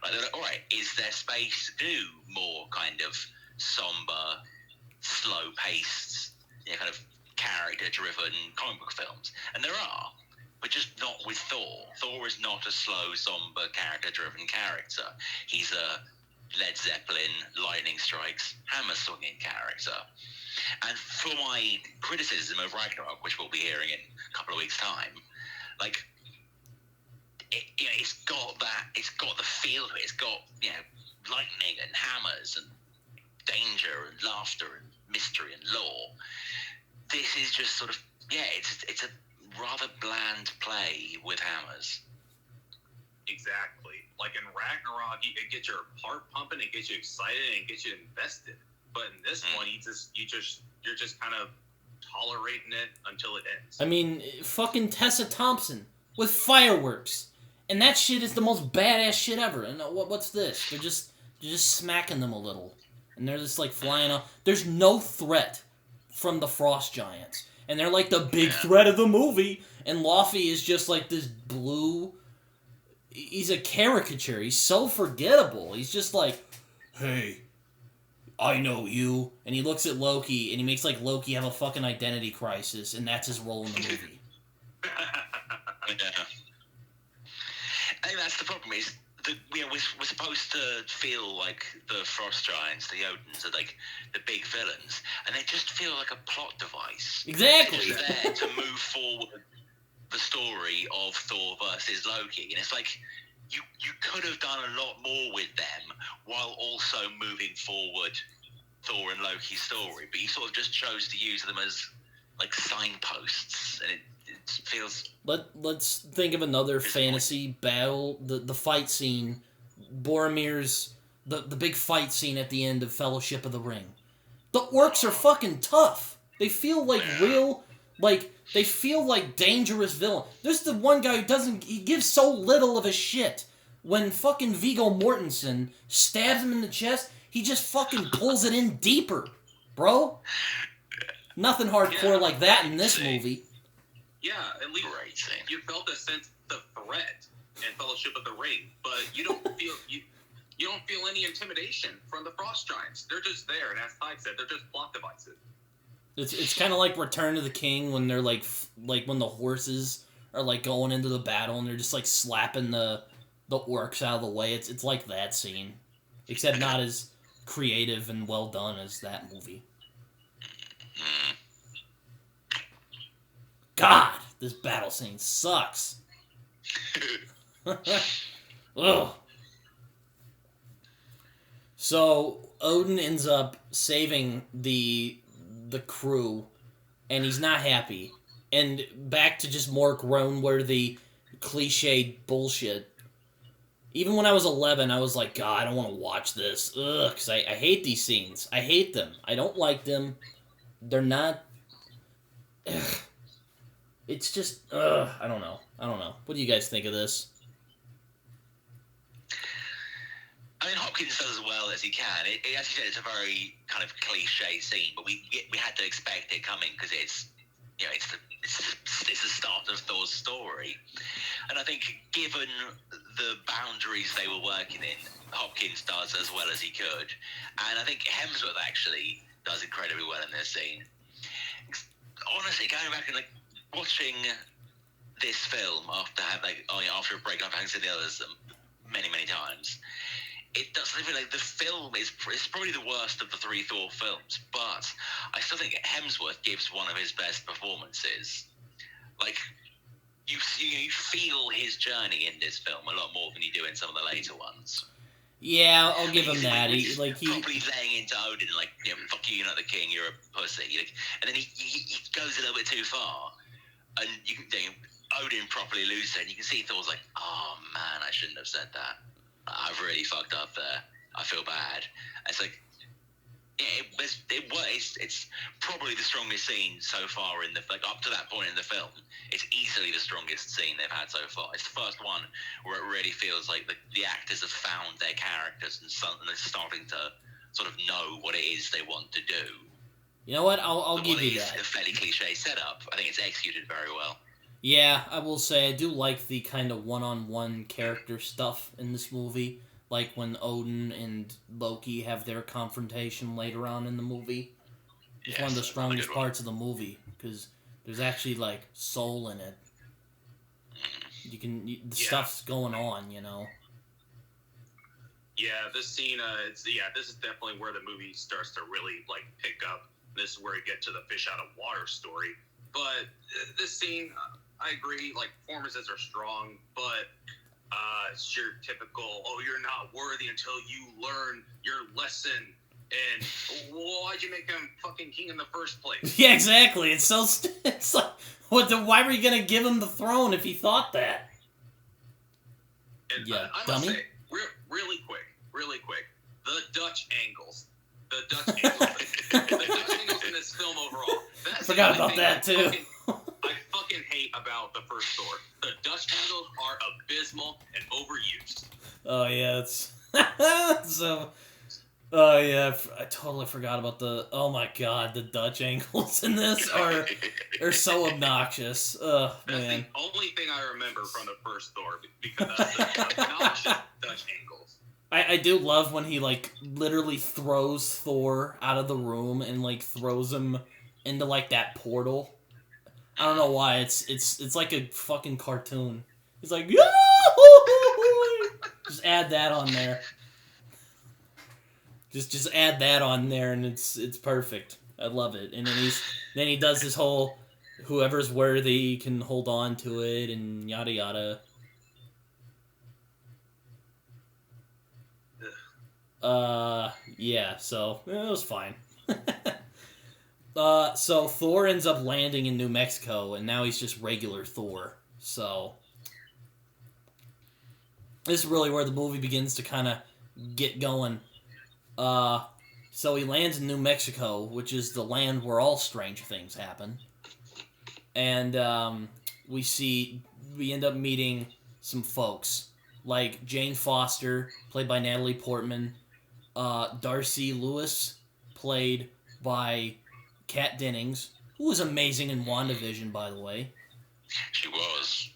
Like they're like, all right, is there space to do more kind of somber, slow-paced, kind of character-driven comic book films? And there are, but just not with Thor. Thor is not a slow, somber, character-driven character. He's a Led Zeppelin, lightning strikes, hammer swinging character. And for my criticism of Ragnarok, which we'll be hearing in a couple of weeks' time, like, it's got the feel to it. It's got, lightning and hammers and danger and laughter and mystery and lore. This is just sort of, it's a rather bland play with hammers. Exactly. Like in Ragnarok, it gets your heart pumping, it gets you excited, and it gets you invested. But in this one, you're just kind of tolerating it until it ends. I mean, fucking Tessa Thompson with fireworks, and that shit is the most badass shit ever. And what's this? They're just smacking them a little, and they're just like flying off. There's no threat from the Frost Giants, and they're like the big threat of the movie. And Laufey is just like this blue. He's a caricature. He's so forgettable. He's just like, hey, I know you. And he looks at Loki, and he makes like Loki have a fucking identity crisis, and that's his role in the movie. Yeah. I think that's the problem. Is that we're supposed to feel like the Frost Giants, the Odins, are like the big villains, and they just feel like a plot device. Exactly. They're just there to move forward the story of Thor versus Loki, and it's like you could have done a lot more with them while also moving forward Thor and Loki's story, but you sort of just chose to use them as like signposts, and it feels. Let's think of another fantasy battle. The fight scene, Boromir's the big fight scene at the end of Fellowship of the Ring. The orcs are fucking tough. They feel like real. They feel like dangerous villain. There's the one guy who he gives so little of a shit. When fucking Viggo Mortensen stabs him in the chest, he just fucking pulls it in deeper, bro. Nothing hardcore like that in this movie. Yeah, at least you felt a sense of threat in Fellowship of the Ring, but you don't feel you don't feel any intimidation from the Frost Giants. They're just there, and as Taheg said, they're just plot devices. It's kind of like Return of the King when they're like when the horses are like going into the battle and they're just like slapping the orcs out of the way. It's like that scene, except not as creative and well done as that movie. God, this battle scene sucks. Ugh. So Odin ends up saving the crew, and he's not happy. And back to just more grown-worthy, cliched bullshit. Even when I was 11, I was like, God, I don't want to watch this. Ugh, because I hate these scenes. I hate them. I don't like them. They're not. Ugh. It's just. Ugh, I don't know. What do you guys think of this? I mean, Hopkins does as well as he can. As you said, it's a very kind of cliche scene, but we had to expect it coming because it's the start of Thor's story. And I think given the boundaries they were working in, Hopkins does as well as he could. And I think Hemsworth actually does incredibly well in this scene. Honestly, going back and watching this film after a break, after having seen the others many times, it does feel like the film is probably the worst of the 3 Thor films, but I still think Hemsworth gives one of his best performances. You feel his journey in this film a lot more than you do in some of the later ones. Yeah, I'll give him that. He's properly laying into Odin, fuck you, you're not the king, you're a pussy. And then he goes a little bit too far, and Odin properly loses it, and you can see Thor's like, oh man, I shouldn't have said that. I've really fucked up there. I feel bad. And it's like, yeah, it's probably the strongest scene so far up to that point in the film. It's easily the strongest scene they've had so far. It's the first one where it really feels like the actors have found their characters and they're starting to sort of know what it is they want to do. You know what? I'll give you that. It's a fairly cliche setup. I think it's executed very well. Yeah, I will say I do like the kind of one-on-one character stuff in this movie. Like when Odin and Loki have their confrontation later on in the movie. It's one of the strongest parts of the movie, because there's actually, soul in it. The stuff's going on, Yeah, this scene, this is definitely where the movie starts to really, pick up. This is where you get to the fish out of water story. But this scene, I agree, performances are strong, but it's your typical, you're not worthy until you learn your lesson. And why'd you make him fucking king in the first place? Yeah, exactly. It's like, why were you gonna give him the throne if he thought that? And I must say, really quick, the Dutch angles. The Dutch angles in this film overall. That's forgot about that too. I fucking hate about the first Thor. The Dutch angles are abysmal and overused. Oh yeah, it's so. Oh yeah, I totally forgot about oh my god, the Dutch angles in this are so obnoxious. Oh man. That's the only thing I remember from the first Thor, because the obnoxious Dutch angles. I do love when he literally throws Thor out of the room and throws him into that portal. I don't know why it's like a fucking cartoon. He's like, just add that on there. Just add that on there, and it's perfect. I love it. And then he does this whole whoever's worthy can hold on to it and yada yada. Yeah. So it was fine. So Thor ends up landing in New Mexico, and now he's just regular Thor. So this is really where the movie begins to kind of get going. So he lands in New Mexico, which is the land where all strange things happen. And we end up meeting some folks, like Jane Foster, played by Natalie Portman, Darcy Lewis, played by Kat Dennings, who was amazing in WandaVision, by the way. She was.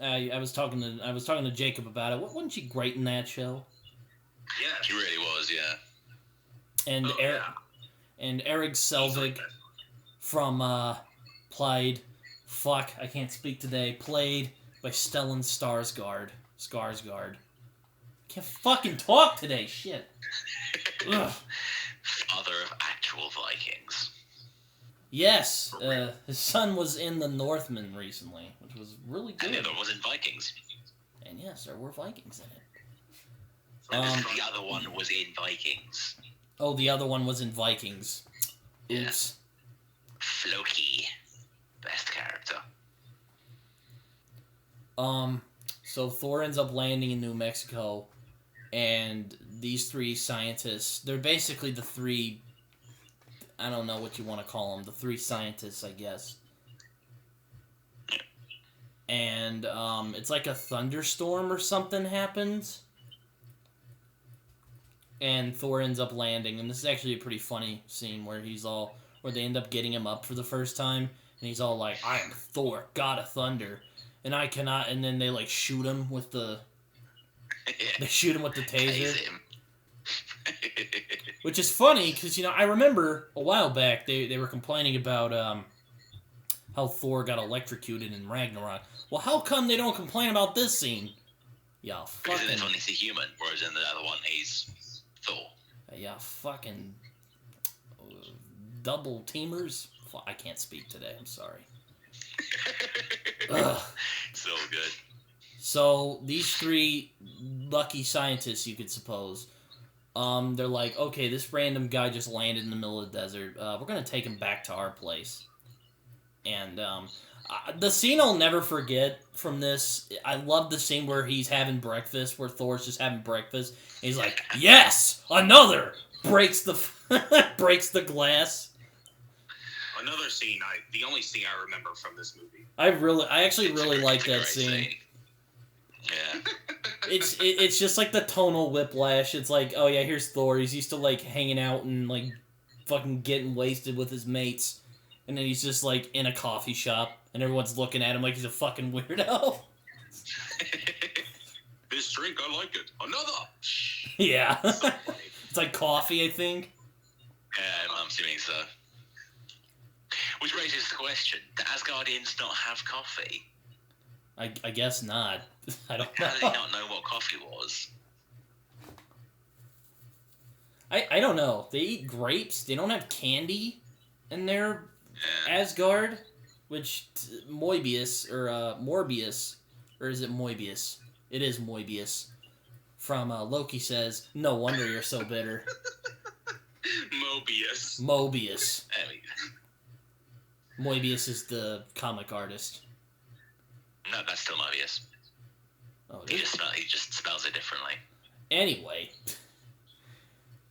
I was talking to Jacob about it. Wasn't she great in that show? Yeah, she really was. Yeah. And and Eric Selvig from played by Stellan Skarsgard. Can't fucking talk today. Shit. Ugh. Father of actual Vikings. Yes, his son was in The Northman recently, which was really good. And the other was in Vikings. And yes, there were Vikings in it. The other one was in Vikings. Oh, the other one was in Vikings. Yeah. Oops. Floki. Best character. So Thor ends up landing in New Mexico, and these three scientists, they're basically the three, I don't know what you want to call them, the three scientists, I guess. And, it's like a thunderstorm or something happens. And Thor ends up landing, and this is actually a pretty funny scene where they end up getting him up for the first time, and he's all like, I am Thor, god of thunder, and I cannot, and then they shoot him with the taser. Which is funny, because, I remember a while back, they were complaining about how Thor got electrocuted in Ragnarok. Well, how come they don't complain about this scene? Yeah, fucking... Because in this one he's a human, whereas in the other one he's Thor. Yeah, fucking... double teamers? I can't speak today, I'm sorry. Ugh. So good. So, these three lucky scientists, you could suppose, they're like, okay, this random guy just landed in the middle of the desert. We're going to take him back to our place. And the scene I'll never forget from this, I love the scene where he's having breakfast, where Thor's just having breakfast. And he's like, yes, another! Breaks the glass. Another scene, the only scene I remember from this movie. I actually really like that scene. Yeah. It's just like the tonal whiplash. It's like, oh yeah, here's Thor. He's used to like hanging out and like fucking getting wasted with his mates. And then he's just like in a coffee shop and everyone's looking at him like he's a fucking weirdo. This drink, I like it. Another! Yeah. It's like coffee, I think. Yeah, I'm assuming so. Which raises the question, do Asgardians not have coffee? I guess not. I don't know. How do they not know what coffee was? I don't know. They eat grapes. They don't have candy in their Asgard, which Morbius, or is it Moebius? It is Moebius. From Loki says, no wonder you're so bitter. Mobius. Moebius is the comic artist. No, that's still Mobius. Oh, he just spells it differently. Anyway.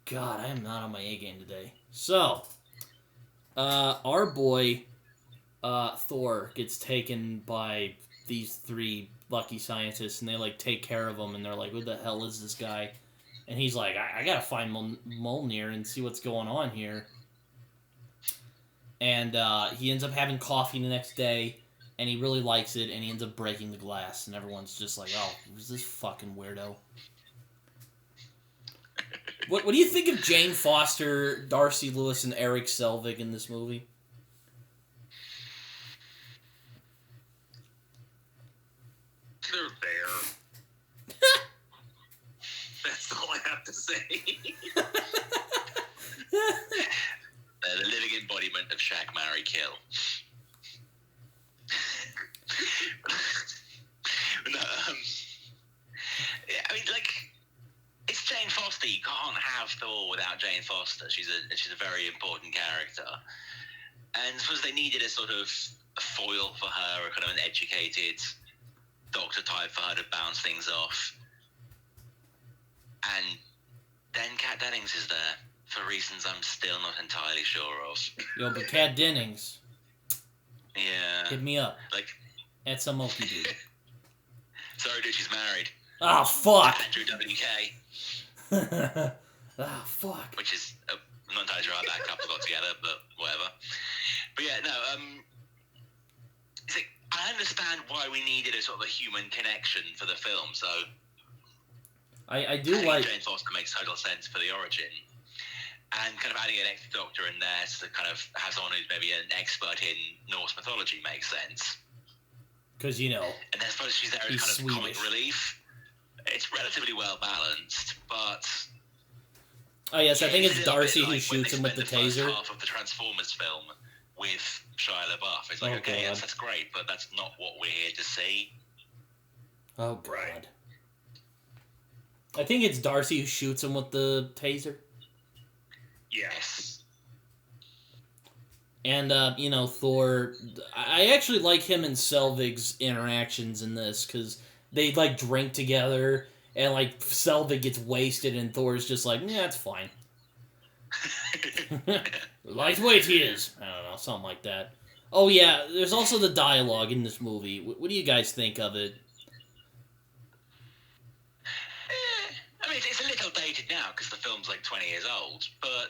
God, I am not on my A game today. So, our boy, Thor, gets taken by these three lucky scientists, and they, like, take care of him, and they're like, who the hell is this guy? And he's like, I gotta find Mjolnir and see what's going on here. And he ends up having coffee the next day, and he really likes it, and he ends up breaking the glass, and everyone's just like, oh, who's this fucking weirdo? What do you think of Jane Foster, Darcy Lewis, and Eric Selvig in this movie? They're there. That's all I have to say. The living embodiment of Shag, Marry, Kill. No, I mean, like, it's Jane Foster. You can't have Thor without Jane Foster. She's a very important character, and I suppose they needed a sort of a foil for her, a kind of an educated doctor type for her to bounce things off. And then Kat Dennings is there for reasons I'm still not entirely sure of. Yo, but Kat Dennings. Yeah. Hit me up. Like, at some Okie dude. Sorry, dude, she's married. Ah, fuck! Andrew WK. Ah, fuck. Which is, I'm not entirely sure how that couple got together, but whatever. But yeah, no, it's like, I understand why we needed a sort of a human connection for the film, so... I do like... Jane Foster makes total sense for the origin. And kind of adding an extra doctor in there to kind of have someone who's maybe an expert in Norse mythology makes sense. Because, you know, and then I suppose she's there as kind of comic relief. It's relatively well balanced, but... Oh, yes, I think it's Darcy who like shoots him with the taser. First half of the Transformers film with Shia LaBeouf. It's like, okay, yes, that's great, but that's not what we're here to see. Oh, God. I think it's Darcy who shoots him with the taser. Yes. And, you know, Thor... I actually like him and Selvig's interactions in this, because they, like, drink together, and, like, Selvig gets wasted, and Thor's just like, yeah, it's fine. Lightweight he is. I don't know, something like that. Oh, yeah, there's also the dialogue in this movie. What do you guys think of it? I mean, it's a little dated now, because the film's, like, 20 years old, but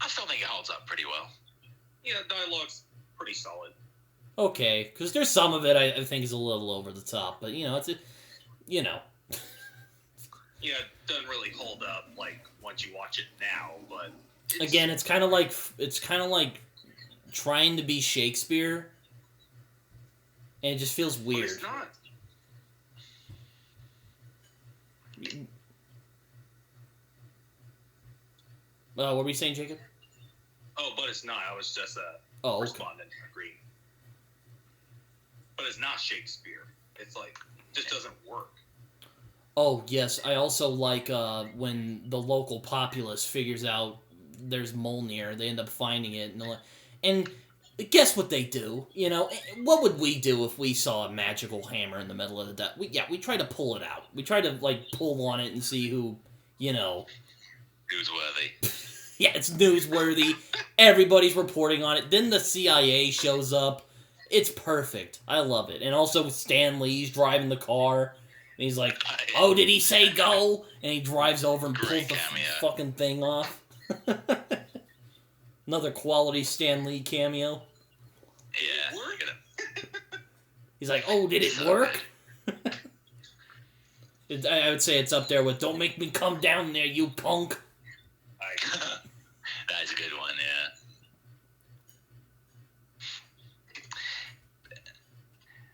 I still think it holds up pretty well. Yeah, dialogue's pretty solid. Okay, because there's some of it I think is a little over the top, but, you know, it's a... You know. it doesn't really hold up like once you watch it now. But again, it's kind of like trying to be Shakespeare, and it just feels weird. But it's not. What were you saying, Jacob? Oh, but it's not. I was just responding. Agreeing. But it's not Shakespeare. It's like just doesn't work. Oh yes, I also like when the local populace figures out there's Mjolnir. They end up finding it, and guess what they do? You know, what would we do if we saw a magical hammer in the middle of the desert? We try to pull it out. We try to like pull on it and see who, you know. Newsworthy. Yeah, it's newsworthy. Everybody's reporting on it. Then the CIA shows up. It's perfect. I love it. And also Stan Lee's driving the car. And he's like, oh, did he say go? And he drives over and pulls the fucking thing off. Another quality Stan Lee cameo. Yeah. He's like, oh, did it work? I would say it's up there with, don't make me come down there, you punk. That's a good one, yeah.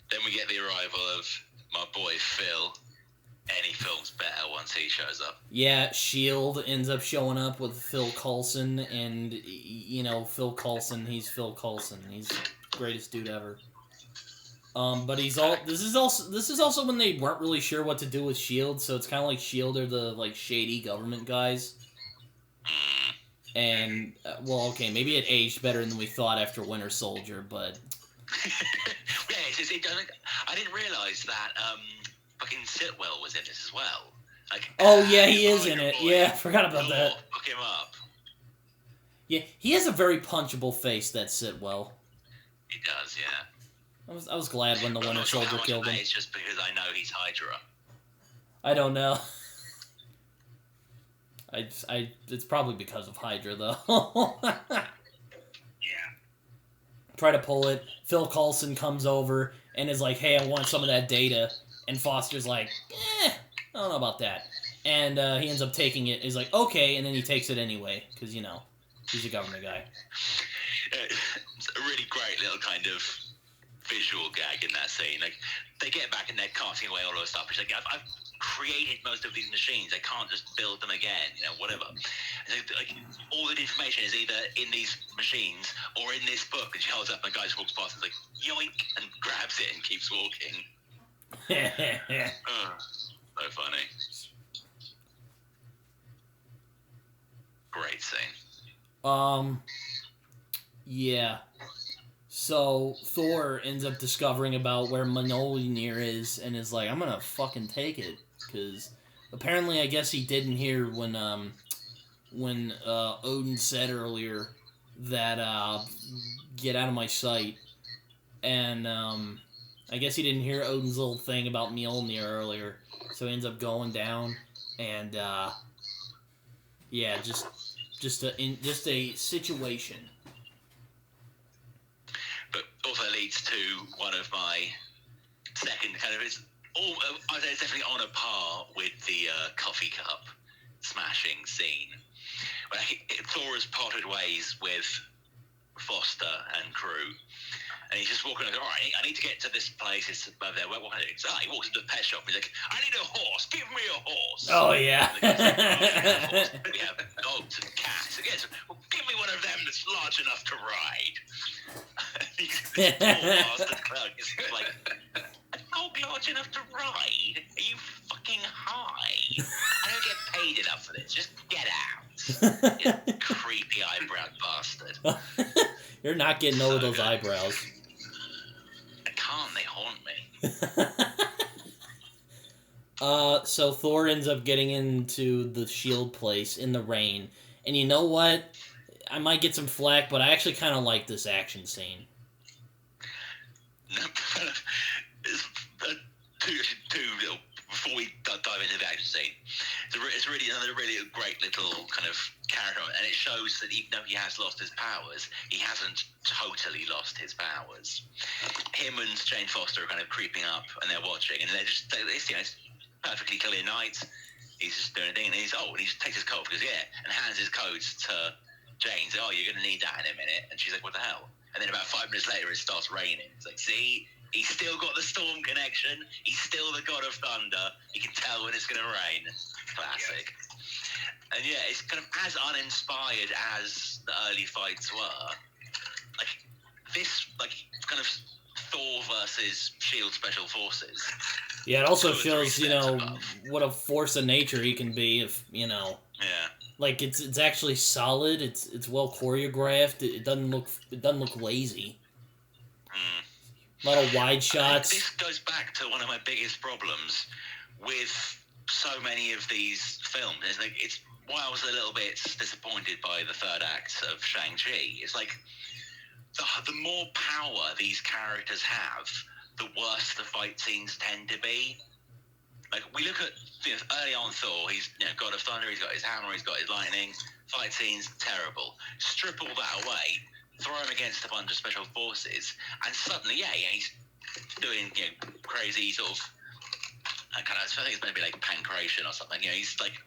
Then we get the arrival of my boy Phil. Any film's better once he shows up. Yeah, S.H.I.E.L.D. ends up showing up with Phil Coulson, and, you know, Phil Coulson, he's Phil Coulson. He's the greatest dude ever. But this is also when they weren't really sure what to do with S.H.I.E.L.D., so it's kind of like S.H.I.E.L.D. are the, like, shady government guys. And, well, okay, maybe it aged better than we thought after Winter Soldier, but... Yeah, it doesn't... I didn't realise that, fucking Sitwell was in this as well. Like, oh, yeah, he is in it. Yeah, I forgot about that. Hook him up. Yeah, he has a very punchable face, that Sitwell. He does, yeah. I was glad when the Winter Soldier killed him. It's just because I know he's Hydra. I don't know. It's probably because of Hydra, though. Yeah. Try to pull it. Phil Coulson comes over and is like, hey, I want some of that data. And Foster's like, I don't know about that. And he ends up taking it. He's like, okay, and then he takes it anyway, because, you know, he's a government guy. It's a really great little kind of visual gag in that scene. Like, they get back and they're carting away all of the stuff. She's like, I've created most of these machines. I can't just build them again, you know, whatever. Like, all the information is either in these machines or in this book. And she holds up and the guy just walks past and is like, yoink, and grabs it and keeps walking. So funny. Great scene. Yeah. So Thor ends up discovering about where Mjolnir is and is like, I'm gonna fucking take it, because apparently I guess he didn't hear when Odin said earlier that get out of my sight, and I guess he didn't hear Odin's little thing about Mjolnir earlier, so he ends up going down, and yeah, just a situation. But also leads to one of my second kind of, I'd say it's definitely on a par with the coffee cup smashing scene. Where Thor has parted ways with Foster and crew. And he's just walking like, all right, I need to get to this place. It's above there. What can I do? So he walks into the pet shop. He's like, I need a horse. Give me a horse. Oh, yeah. We have dogs and cats. And yes, well, give me one of them that's large enough to ride. This poor bastard clown is like, a dog large enough to ride? Are you fucking high? I don't get paid enough for this. Just get out. You creepy eyebrowed bastard. You're not getting over those eyebrows. They haunt me. So Thor ends up getting into the S.H.I.E.L.D. place in the rain. And you know what? I might get some flack, but I actually kind of like this action scene. Before we dive into the action scene, it's really another really great little kind of character, and it shows that even though he has lost his powers, he hasn't totally lost his powers. Him and Jane Foster are kind of creeping up, and they're watching, and it's perfectly clear night. He's just doing a thing, and he takes his coat because and hands his coat to Jane. He's like, oh, you're going to need that in a minute. And she's like, what the hell? And then about 5 minutes later, it starts raining. It's like, see, he's still got the storm connection. He's still the god of thunder. He can tell when it's going to rain. Classic. And it's kind of as uninspired as the early fights were. Like, this, like, kind of Thor versus S.H.I.E.L.D. Special Forces. Yeah, it also shows, what a force of nature he can be if, Yeah. Like, it's actually solid. It's well choreographed. It doesn't look lazy. A lot of wide shots. This goes back to one of my biggest problems with so many of these films. It's why I was a little bit disappointed by the third act of Shang-Chi. It's like the more power these characters have, the worse the fight scenes tend to be. Like, we look at early on Thor, he's God of Thunder, he's got his hammer, he's got his lightning. Fight scenes, terrible. Strip all that away, throw him against a bunch of special forces, and suddenly, he's doing crazy sort of, I think it's maybe like pancreation or something. He's like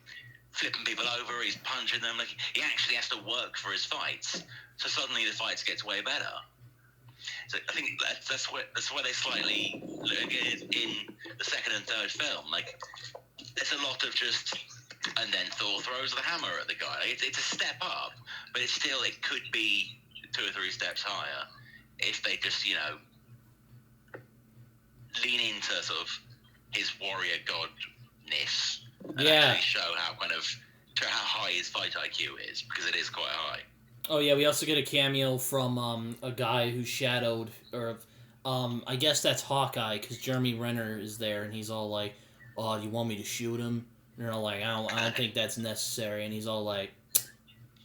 flipping people over, he's punching them. Like, he actually has to work for his fights. So suddenly the fights gets way better. So I think that's where they slightly in the second and third film. Like, there's a lot of just, and then Thor throws the hammer at the guy. It's a step up, but it could be 2 or 3 steps higher if they just lean into sort of his warrior godness and actually show how high his fight IQ is, because it is quite high. Oh yeah, we also get a cameo from a guy who shadowed, or I guess that's Hawkeye, because Jeremy Renner is there, and he's all like, "Oh, do you want me to shoot him?" And they're all like, "I don't think that's necessary," and he's all like,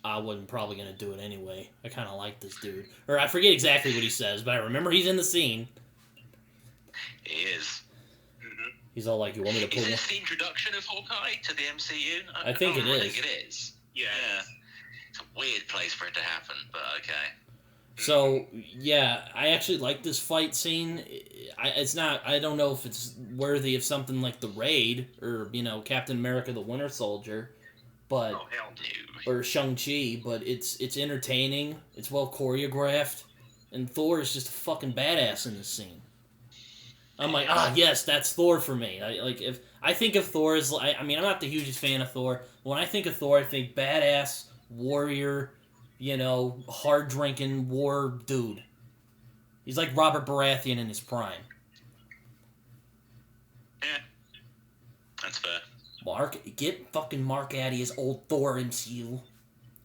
"I wasn't probably gonna do it anyway. I kind of like this dude," or I forget exactly what he says, but I remember he's in the scene. He is. He's all like, "You want me to pull?" Is this the introduction of Hawkeye to the MCU? I think it is. I think it is. Yeah. It's a weird place for it to happen, but okay. So, I actually like this fight scene. I don't know if it's worthy of something like The Raid, or, Captain America the Winter Soldier, but... Oh, hell no. Or Shang-Chi, but it's entertaining, it's well choreographed, and Thor is just a fucking badass in this scene. I'm like, yes, that's Thor for me. If I think of Thor as... I'm not the hugest fan of Thor. When I think of Thor, I think badass, warrior, hard-drinking war dude. He's like Robert Baratheon in his prime. Yeah, that's fair. Get fucking Mark out of his old Thor MCU.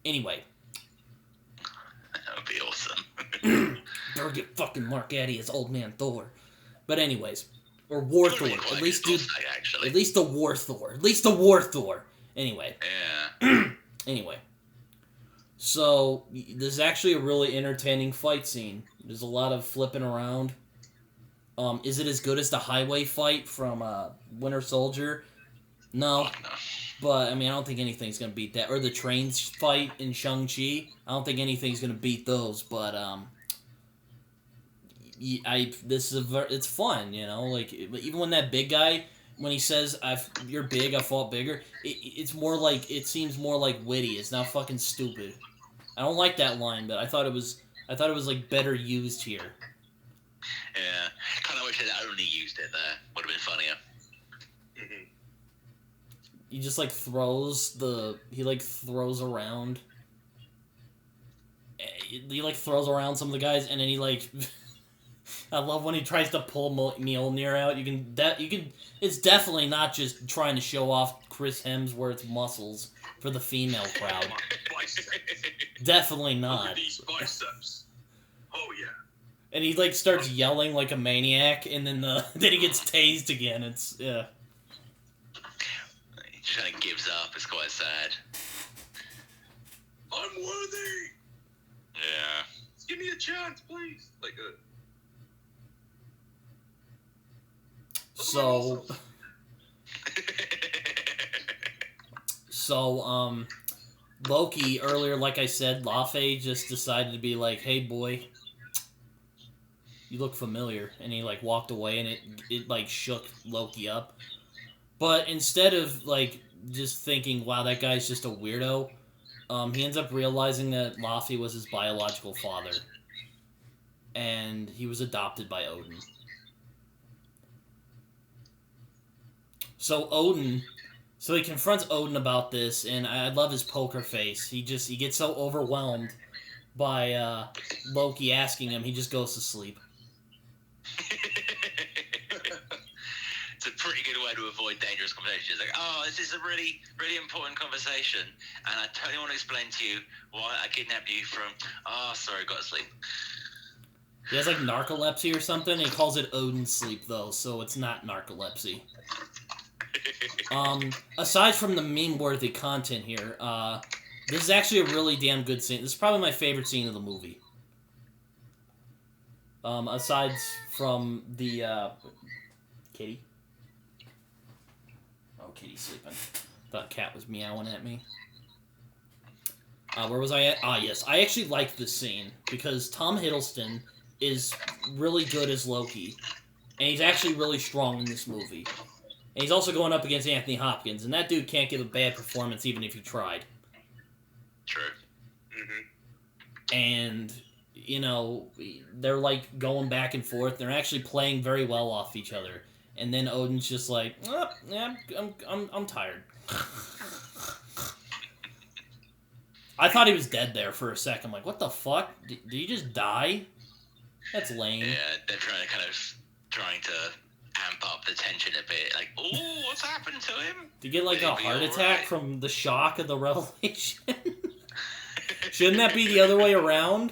Anyway. That would be awesome. Better get fucking Mark out of his old man Thor. But anyways. Or War Thor. At least the War Thor. At least the War Thor. Anyway. Yeah. Anyway. So, this is actually a really entertaining fight scene. There's a lot of flipping around. Is it as good as the highway fight from Winter Soldier? No. But, I don't think anything's going to beat that. Or the trains fight in Shang-Chi. I don't think anything's going to beat those. But, it's fun, Like, even when that big guy... When he says, "You're big, I fought bigger," it seems more like witty. It's not fucking stupid. I don't like that line, but I thought it was like better used here. Yeah, kind of wish they'd only used it there. Would have been funnier. Mm-hmm. He just throws around. He throws around some of the guys, and then he I love when he tries to pull Mjolnir out. You can. It's definitely not just trying to show off Chris Hemsworth's muscles for the female crowd. Definitely not. Look at these biceps. Oh yeah. And he starts yelling like a maniac, and then then he gets tased again. It's He just kind of gives up. It's quite sad. I'm worthy. Yeah. Just give me a chance, please. So, Loki, earlier, like I said, Laufey just decided to be like, "Hey, boy, you look familiar." And he, walked away, and it shook Loki up. But instead of, like, just thinking, wow, that guy's just a weirdo, he ends up realizing that Laufey was his biological father. And he was adopted by Odin. So he confronts Odin about this, and I love his poker face. He gets so overwhelmed by Loki asking him, he just goes to sleep. It's a pretty good way to avoid dangerous conversations. Like, oh, this is a really, really important conversation, and I totally want to explain to you why I kidnapped you from... Oh, sorry, got to sleep. He has, like, narcolepsy or something. He calls it Odin sleep, though, so it's not narcolepsy. Aside from the meme-worthy content here, this is actually a really damn good scene. This is probably my favorite scene of the movie. Aside from the, kitty? Oh, kitty's sleeping. Thought cat was meowing at me. Where was I at? Ah, yes. I actually like this scene, because Tom Hiddleston is really good as Loki. And he's actually really strong in this movie. And he's also going up against Anthony Hopkins, and that dude can't give a bad performance even if he tried. True. Mm-hmm. And, you know, they're, like, going back and forth. They're actually playing very well off each other. And then Odin's just like, oh, yeah, I'm tired. I thought he was dead there for a second. I'm like, what the fuck? Did he just die? That's lame. Yeah, they're trying to amp up the tension a bit. Like, oh, what's happened to him? To get, like, a heart attack from the shock of the revelation? Shouldn't that be the other way around?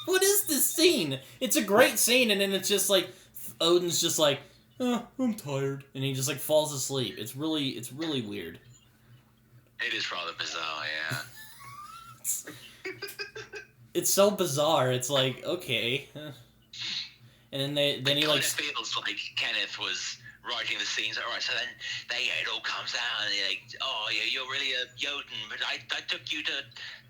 What is this scene? It's a great scene, and then it's just like Odin's just like, oh, I'm tired, and he just like falls asleep. It's really weird. It is rather bizarre, yeah. It's so bizarre. It's like, okay, and then he like feels like Kenneth was writing the scenes. All right, so then it all comes out, and they're like, oh, yeah, you're really a Jotun, but I took you to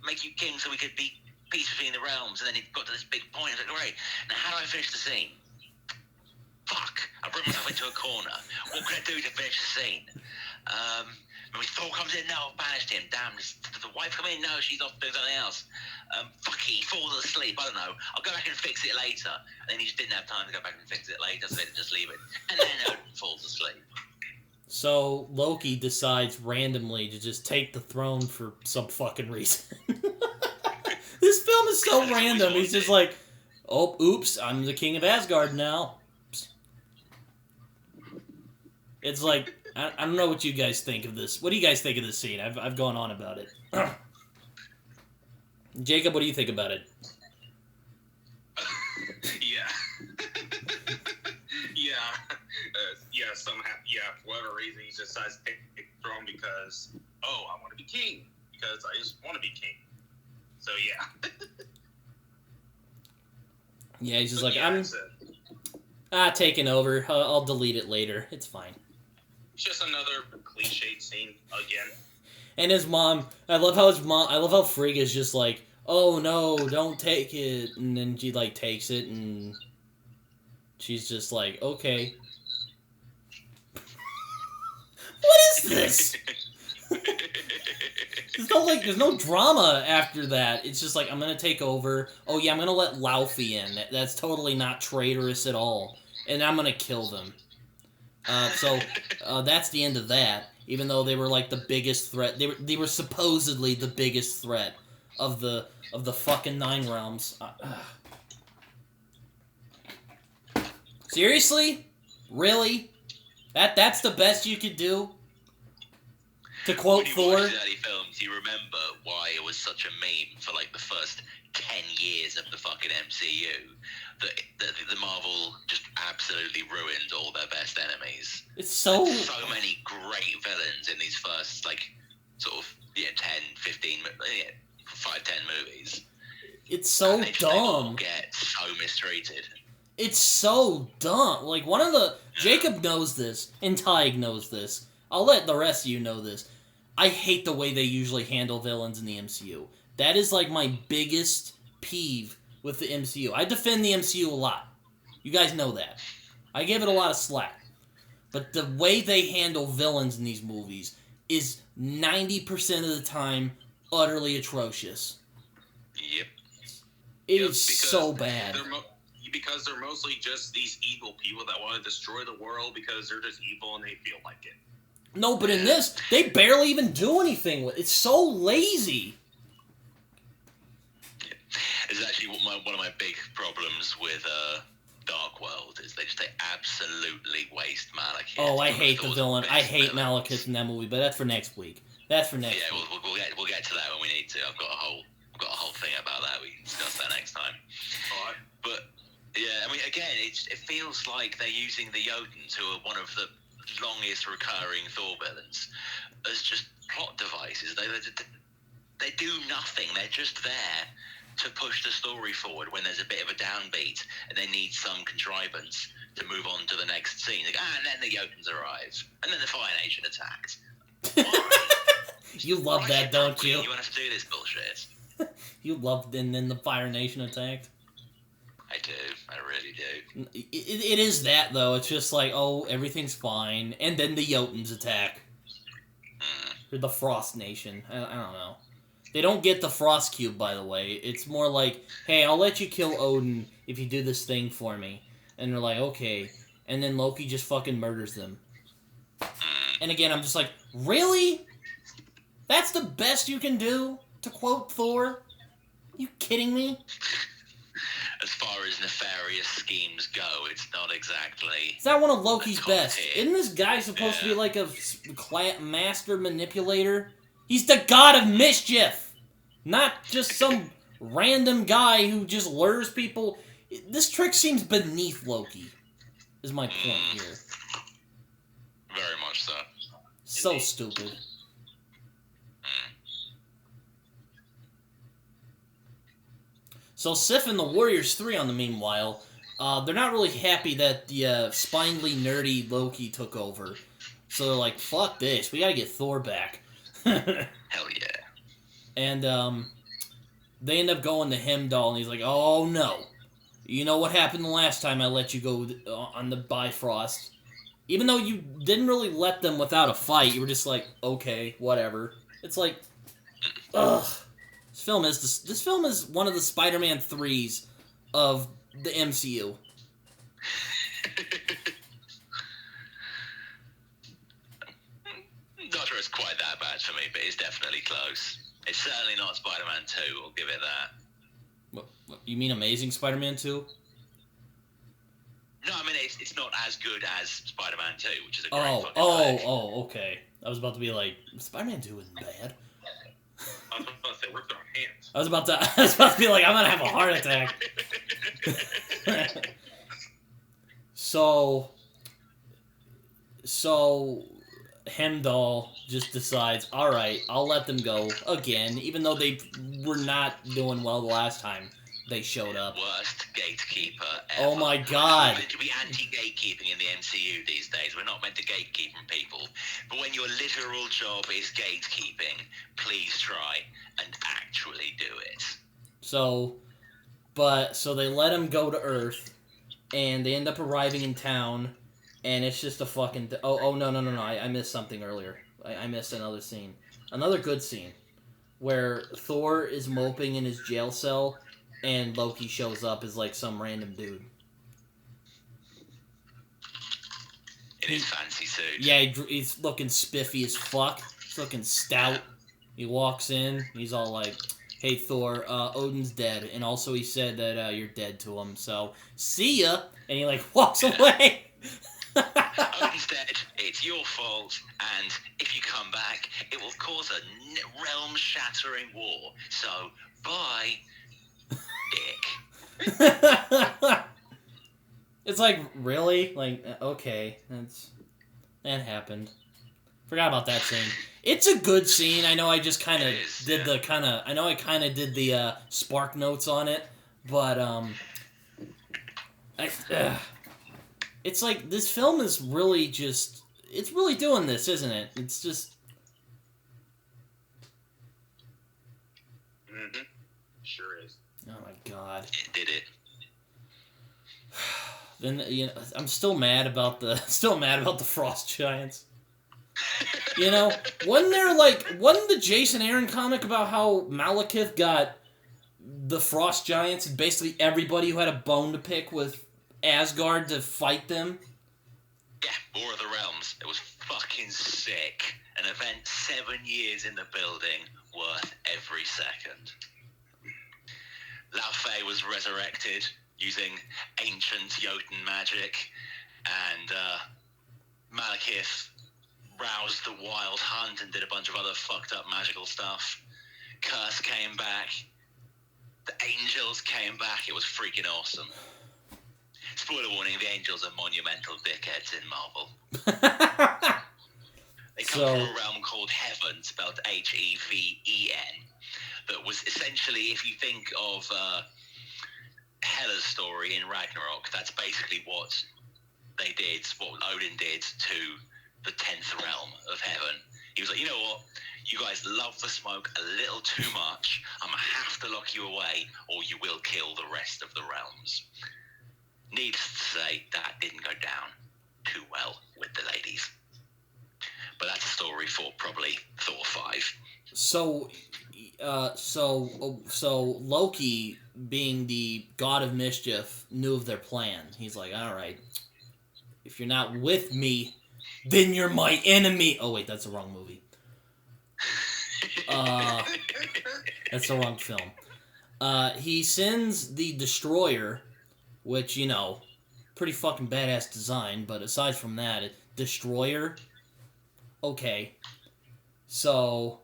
make you king so we could be peace between the realms, and then it got to this big point. I was like, great, now how do I finish the scene? Fuck, I brought myself into a corner. What can I do to finish the scene? When Thor comes in, no, I've banished him. Damn, does the wife come in? No, she's off doing something else. Fuck, he falls asleep. I don't know. I'll go back and fix it later. And then he just didn't have time to go back and fix it later, so they just leave it. And then Odin falls asleep. So Loki decides randomly to just take the throne for some fucking reason. This film is so random. He's just like, oh, oops, I'm the king of Asgard now. It's like, I don't know what you guys think of this. What do you guys think of this scene? I've gone on about it. Jacob, what do you think about it? Yeah. For whatever reason, he decides to take the throne because, oh, I want to be king. Because I just want to be king. So, yeah. Yeah, he's just I'm taking over. I'll delete it later. It's fine. It's just another cliched scene again. And his mom, I love how Frigg is just like, oh no, don't take it. And then she like takes it and she's just like, okay. What is this? There's no drama after that. It's just like, I'm gonna take over. Oh yeah, I'm gonna let Laufey in. That's totally not traitorous at all. And I'm gonna kill them. So that's the end of that. Even though they were like the biggest threat, they were supposedly the biggest threat of the fucking Nine Realms. Seriously? Really? That's the best you could do? To quote Thor? When you watch the films, you remember why it was such a meme for like the first 10 years of the fucking MCU. That the Marvel just absolutely ruined all their best enemies. It's so many great villains in these first, like, sort of, 10, 15, 5, 10 movies. It's so dumb. They all get so mistreated. It's so dumb. Like, one of the... Jacob knows this, and Taheg knows this. I'll let the rest of you know this. I hate the way they usually handle villains in the MCU. That is, like, my biggest peeve with the MCU. I defend the MCU a lot. You guys know that. I give it a lot of slack. But the way they handle villains in these movies is 90% of the time utterly atrocious. Yep. It is so bad. Because they're mostly just these evil people that want to destroy the world because they're just evil and they feel like it. No, but in this, they barely even do anything with it. It's so lazy. It's actually one of my big problems with Dark World is they absolutely waste Malekith. Oh, I hate the villain. I hate Malekith in that movie, but that's for next week. That's for next week. Yeah, we'll get to that when we need to. I've got a whole thing about that. We can discuss that next time. All right. But yeah, I mean, again, it feels like they're using the Jotuns, who are one of the longest recurring Thor villains, as just plot devices. They do nothing. They're just there to push the story forward when there's a bit of a downbeat and they need some contrivance to move on to the next scene. Like, and then the Jotuns arrive, and then the Fire Nation attacked. You love that, don't you? You want to do this bullshit. You love, and then the Fire Nation attacked. I do. I really do. It is that, though. It's just like, oh, everything's fine, and then the Jotuns attack. Or the Frost Nation. I don't know. They don't get the Frost Cube, by the way. It's more like, hey, I'll let you kill Odin if you do this thing for me. And they're like, okay. And then Loki just fucking murders them. And again, I'm just like, really? That's the best you can do? To quote Thor? You kidding me? As far as nefarious schemes go, it's not exactly... Is that one of Loki's best? Isn't this guy supposed to be like a master manipulator? He's the god of mischief! Not just some random guy who just lures people. This trick seems beneath Loki, is my point here. Very much so. So stupid. So Sif and the Warriors 3 on the meanwhile, they're not really happy that the spindly, nerdy Loki took over. So they're like, fuck this, we gotta get Thor back. Hell yeah. And they end up going to Heimdall, and he's like, oh no. You know what happened the last time I let you go on the Bifrost? Even though you didn't really let them without a fight, you were just like, okay, whatever. It's like, ugh. This film is one of the Spider-Man 3s of the MCU. Not sure it's quite that bad for me, but it's definitely close. It's certainly not Spider-Man 2, I'll give it that. What, you mean Amazing Spider-Man 2? No, I mean, it's not as good as Spider-Man 2, which is a great fucking flick. Okay. I was about to be like, Spider-Man 2 isn't bad. I was about to say, work their own hands. I was about to be like, I'm gonna have a heart attack. So Heimdall just decides, alright, I'll let them go again, even though they were not doing well the last time they showed up. Worst gatekeeper ever. Oh my god. We're meant to be anti-gatekeeping in the MCU these days. We're not meant to gatekeep from people. But when your literal job is gatekeeping, please try and actually do it. So they let him go to Earth, and they end up arriving in town, and it's just a fucking... No, I missed something earlier. I missed another scene. Another good scene, where Thor is moping in his jail cell, and Loki shows up as, like, some random dude. In his fancy suit. Yeah, he's looking spiffy as fuck. He's looking stout. He walks in, he's all like, hey, Thor, Odin's dead, and also he said that you're dead to him, so see ya! And he, like, walks away. Odin's dead, it's your fault, and if you come back, it will cause a realm-shattering war, so bye... dick. It's like, really? Like, okay, that happened. Forgot about that scene. It's a good scene. I know I just kind of did the Spark Notes on it, but it's like this film is really just, it's really doing this, isn't it? It's just. Mm-hmm. Sure is. Oh my God. It did it. Then I'm still mad about the frost giants. Wasn't the Jason Aaron comic about how Malekith got the frost giants and basically everybody who had a bone to pick with Asgard to fight them? Yeah, War of the Realms. It was fucking sick. An event 7 years in the building, worth every second. Lao Fei was resurrected using ancient Jotun magic, and Malekith roused the Wild Hunt and did a bunch of other fucked up magical stuff. Curse came back. The Angels came back. It was freaking awesome. Spoiler warning, the Angels are monumental dickheads in Marvel. They come from a realm called Heaven, spelled Heven, that was essentially, if you think of Hela's story in Ragnarok, that's basically what they did, what Odin did to the 10th realm of Heaven. He was like, you know what? You guys love the smoke a little too much. I'm going to have to lock you away, or you will kill the rest of the realms. Needless to say, that didn't go down too well with the ladies. But that's a story for probably Thor 5. So Loki, being the god of mischief, knew of their plan. He's like, all right, if you're not with me, then you're my enemy. Oh wait, that's the wrong movie. That's the wrong film. He sends the Destroyer, which, pretty fucking badass design, but aside from that, Destroyer, okay. So,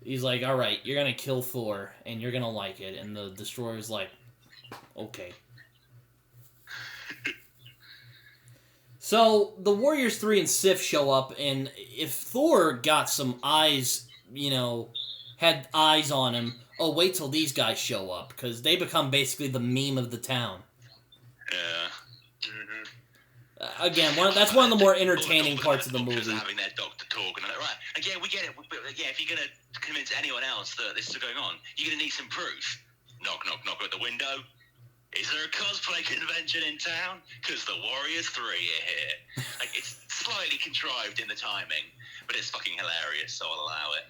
he's like, alright, you're gonna kill Thor, and you're gonna like it, and the Destroyer's like, okay. So, the Warriors 3 and Sif show up, and if Thor got some eyes, had eyes on him, oh, wait till these guys show up, because they become basically the meme of the town. Yeah. Again, that's one of the more entertaining parts of the movie. Having their doctor talk, and they're like, right, again, we get it, but yeah, if you're going to convince anyone else that this is going on, you're going to need some proof. Knock, knock, knock at the window. Is there a cosplay convention in town? Because the Warriors 3 are here. It's slightly contrived in the timing, but it's fucking hilarious, so I'll allow it.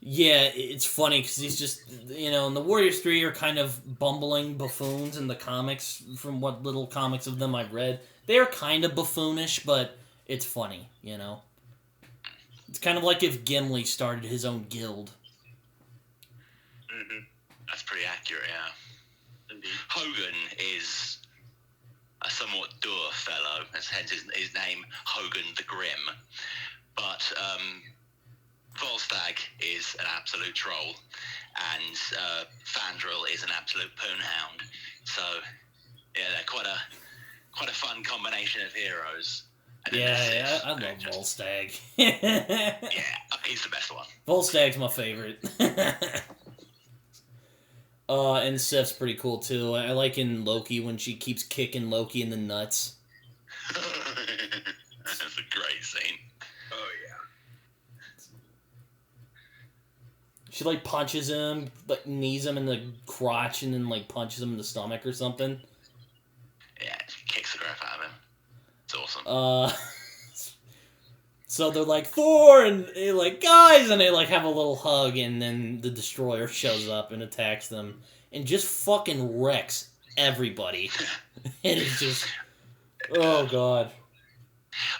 Yeah, it's funny because he's just, and the Warriors 3 are kind of bumbling buffoons in the comics, from what little comics of them I've read. They're kind of buffoonish, but it's funny, It's kind of like if Gimli started his own guild. Mm-hmm. That's pretty accurate, yeah. Indeed. Hogan is a somewhat dour fellow, hence his name, Hogan the Grim. But Volstagg is an absolute troll, and Fandral is an absolute poonhound. So, yeah, they're quite a fun combination of heroes. And yeah, I love Volstagg. Yeah, he's the best one. Volstagg's my favorite. And Sif's pretty cool too. I like in Loki when she keeps kicking Loki in the nuts. That's a great scene. Oh, yeah. She, punches him, knees him in the crotch, and then, punches him in the stomach or something. Yeah, she kicks the crap out of him. It's awesome. So they're like, Thor, and they guys, and they have a little hug, and then the Destroyer shows up and attacks them, and just fucking wrecks everybody. And it's just, oh god.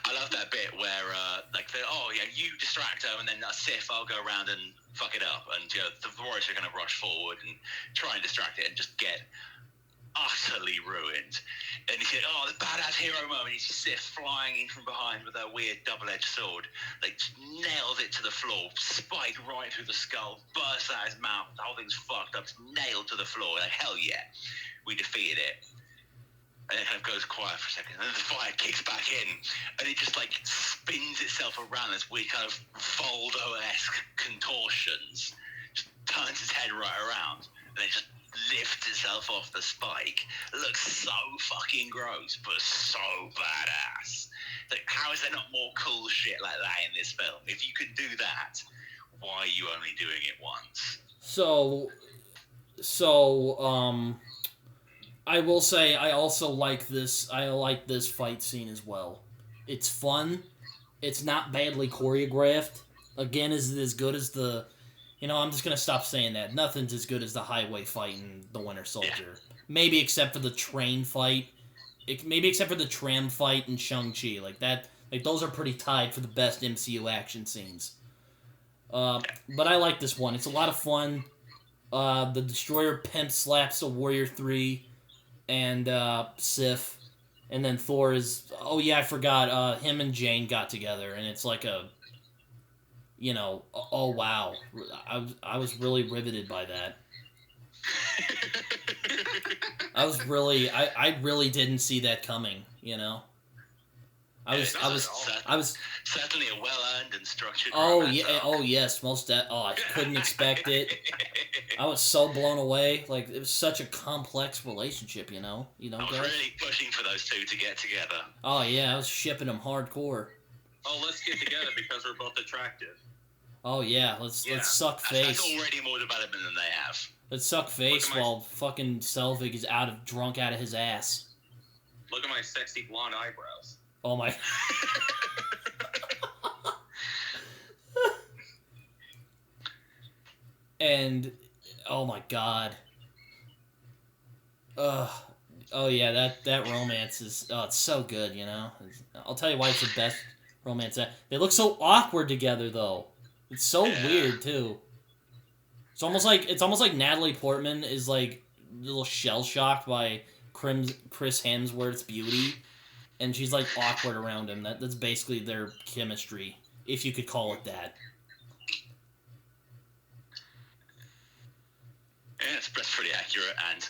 I love that bit where, you distract her, and then Sif, I'll go around and fuck it up, and the Warriors are going to rush forward and try and distract it and just get utterly ruined. And he said, the badass hero moment is Sif flying in from behind with her weird double-edged sword, nails it to the floor, spike right through the skull, bursts out his mouth, the whole thing's fucked up, it's nailed to the floor. Hell yeah, we defeated it. And it kind of goes quiet for a second, and then the fire kicks back in, and it just spins itself around this weird kind of Voldo-esque contortions, just turns its head right around, and it just lifts itself off the spike. It looks so fucking gross, but so badass. How is there not more cool shit like that in this film? If you can do that, why are you only doing it once? I will say I also like this. I like this fight scene as well. It's fun. It's not badly choreographed. Again, is it as good as the... I'm just going to stop saying that. Nothing's as good as the highway fight in The Winter Soldier. Yeah. Maybe except for the train fight. Maybe except for the tram fight in Shang-Chi. Those are pretty tied for the best MCU action scenes. But I like this one. It's a lot of fun. The Destroyer pimp slaps a Warrior 3 and Sif. And then Thor is... Oh, yeah, I forgot. Him and Jane got together. And it's like a... oh, wow. I was really riveted by that. I really didn't see that coming, I was certainly a well-earned and structured. Oh yeah, oh yes, I couldn't expect it. I was so blown away. Like, it was such a complex relationship, I was really pushing for those two to get together. Oh yeah, I was shipping them hardcore. Oh, let's get together because we're both attractive. Oh yeah, let's suck face. That's already more development than they have. Let's suck face while fucking Selvig is drunk out of his ass. Look at my sexy blonde eyebrows. Oh my. And oh my god. Oh yeah, that romance is it's so good, I'll tell you why it's the best romance. They look so awkward together though. It's so weird too. It's almost like Natalie Portman is like a little shell shocked by Chris Hemsworth's beauty, and she's like awkward around him. That's basically their chemistry, if you could call it that. Yeah, that's pretty accurate and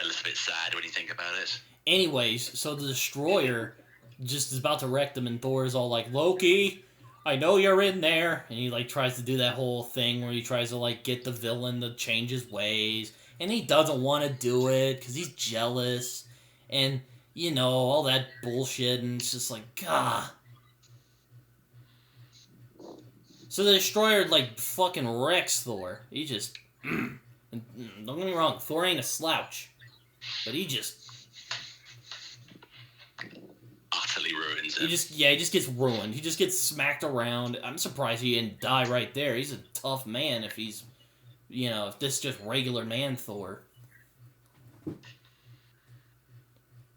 a little bit sad when you think about it. Anyways, so the Destroyer just is about to wreck them, and Thor is all like, Loki, I know you're in there. And he tries to do that whole thing where he tries to get the villain to change his ways. And he doesn't want to do it because he's jealous. And, all that bullshit. And it's just like, gah. So the Destroyer, fucking wrecks Thor. He just... don't get me wrong, Thor ain't a slouch. But he just... utterly ruins him. He just gets ruined. He just gets smacked around. I'm surprised he didn't die right there. He's a tough man if he's... if this is just regular man Thor.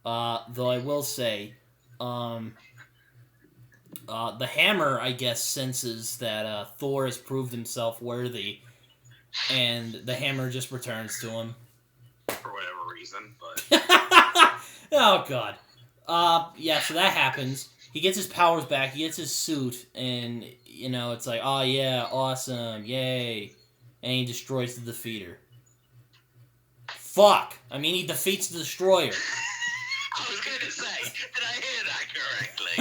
Though I will say... the Hammer, I guess, senses that Thor has proved himself worthy, and the Hammer just returns to him. For whatever reason, but... Oh, God. Yeah, so that happens. He gets his powers back, he gets his suit, and, it's like, oh, yeah, awesome, yay. And he destroys the Defeater. Fuck! I mean, he defeats the Destroyer. I was going to say, did I hear that correctly?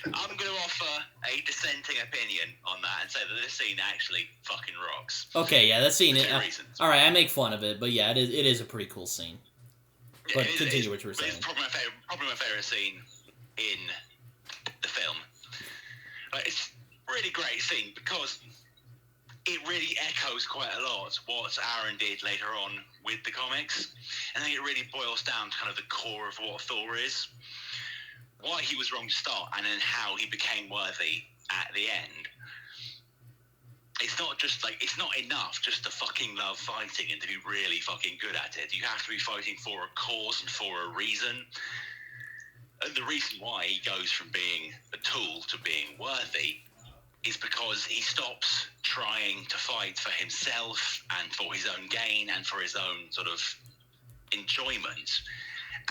I'm going to offer a dissenting opinion on that and say that this scene actually fucking rocks. Okay, yeah, that scene... For 2 reasons. Alright, I make fun of it, but yeah, it is a pretty cool scene. But continue what you were saying. It's probably my favourite scene in the film. It's a really great scene because it really echoes quite a lot what Aaron did later on with the comics. And I think it really boils down to kind of the core of what Thor is. Why he was wrong to start and then how he became worthy at the end. It's not just it's not enough just to fucking love fighting and to be really fucking good at it. You have to be fighting for a cause and for a reason. And the reason why he goes from being a tool to being worthy is because he stops trying to fight for himself and for his own gain and for his own sort of enjoyment.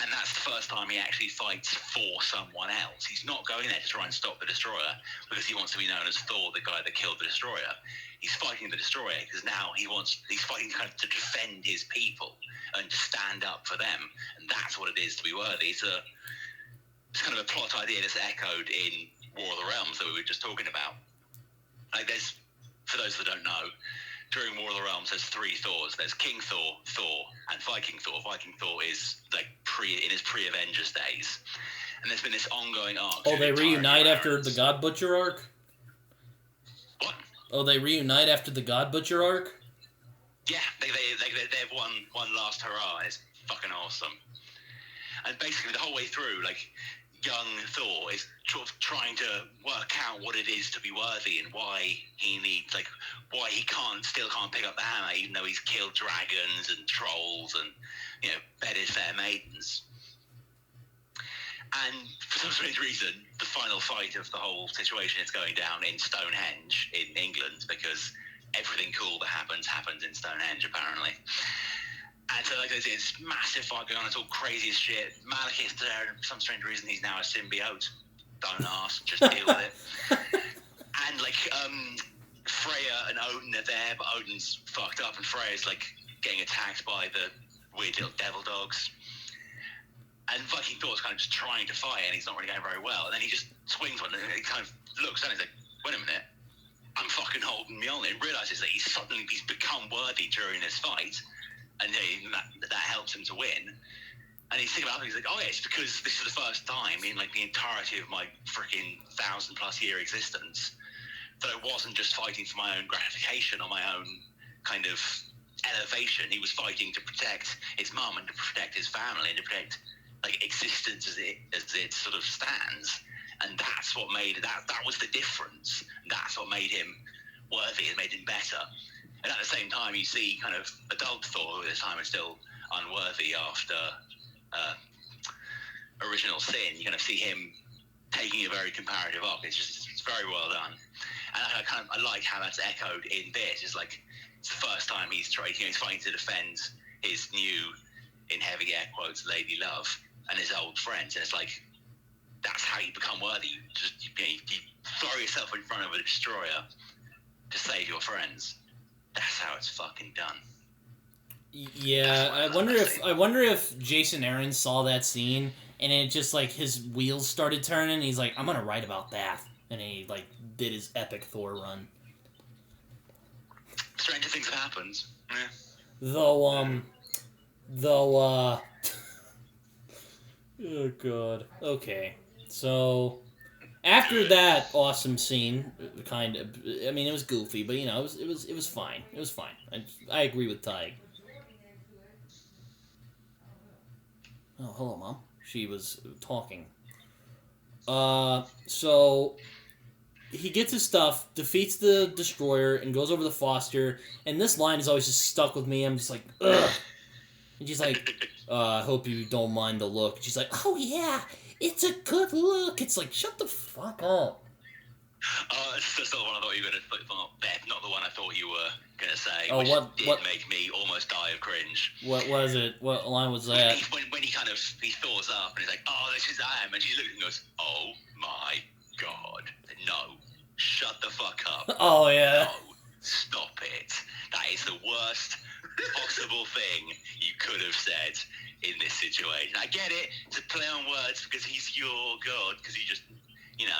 And that's the first time he actually fights for someone else. He's not going there to try and stop the Destroyer because he wants to be known as Thor, the guy that killed the Destroyer. He's fighting the Destroyer because now he's fighting kind of to defend his people and to stand up for them. And that's what it is to be worthy. It's kind of a plot idea that's echoed in War of the Realms that we were just talking about. There's, for those that don't know, during War of the Realms, there's 3 Thors. There's King Thor, Thor, and Viking Thor. Viking Thor is in his pre-Avengers days, and there's been this ongoing arc. Oh, they reunite after the God Butcher arc? What? Oh, they reunite after the God Butcher arc? Yeah, they've won one last hurrah, and it's fucking awesome. And basically, the whole way through, like, young Thor is sort of trying to work out what it is to be worthy and why he needs, like, why he still can't pick up the hammer, even though he's killed dragons and trolls and, you know, bedded fair maidens. And for some strange reason, the final fight of the whole situation is going down in Stonehenge in England, because everything cool that happens in Stonehenge, apparently. And so, like, there's this massive fight going on. It's all crazy as shit. Malekith's there, and for some strange reason, he's now a symbiote. Don't ask, just deal with it. And, like, Freya and Odin are there, but Odin's fucked up, and Freya's, like, getting attacked by the weird little devil dogs. And Viking Thor's kind of just trying to fight, and he's not really going very well. And then he just swings one, and he kind of looks down, and he's like, wait a minute, I'm fucking holding Mjolnir, and realises that he's become worthy during this fight. And that helps him to win. And he's thinking about it, he's like, oh yeah, it's because this is the first time in, like, the entirety of my freaking 1,000+ year existence that I wasn't just fighting for my own gratification or my own kind of elevation. He was fighting to protect his mum and to protect his family and to protect, like, existence as it sort of stands. And that's what made that was the difference. That's what made him worthy and made him better. And at the same time, you see kind of adult Thor, who at this time is still unworthy after Original Sin. You kind of see him taking a very comparative arc. It's very well done. And I like how that's echoed in this. It's like, it's the first time he's fighting to defend his new, in heavy air quotes, lady love and his old friends. And it's like, that's how you become worthy. You throw yourself in front of a destroyer to save your friends. That's how it's fucking done. Yeah, I wonder if Jason Aaron saw that scene and it just, like, his wheels started turning. And he's like, I'm gonna write about that, and he, like, did his epic Thor run. Stranger things have happened. Yeah. Though, oh god. Okay, so after that awesome scene, kind of, I mean, it was goofy, but, you know, it was fine. It was fine. I agree with Taheg. Oh, hello, Mom. She was talking. So he gets his stuff, defeats the destroyer, and goes over the Foster. And this line is always just stuck with me. I'm just like, ugh. And she's like, I hope you don't mind the look. And she's like, oh yeah, it's a good look. It's like, shut the fuck up. It's just the one I thought you were going to, not the one I thought you were going to say. Oh, which what make me almost die of cringe. What was it? What line was that? When he thaws up and he's like, oh, this is Am, and she looks and goes, oh my god, no, shut the fuck up. Oh yeah. No, stop it. That is the worst possible thing you could have said in this situation. I get it, it's a play on words because he's your god, because he just, you know,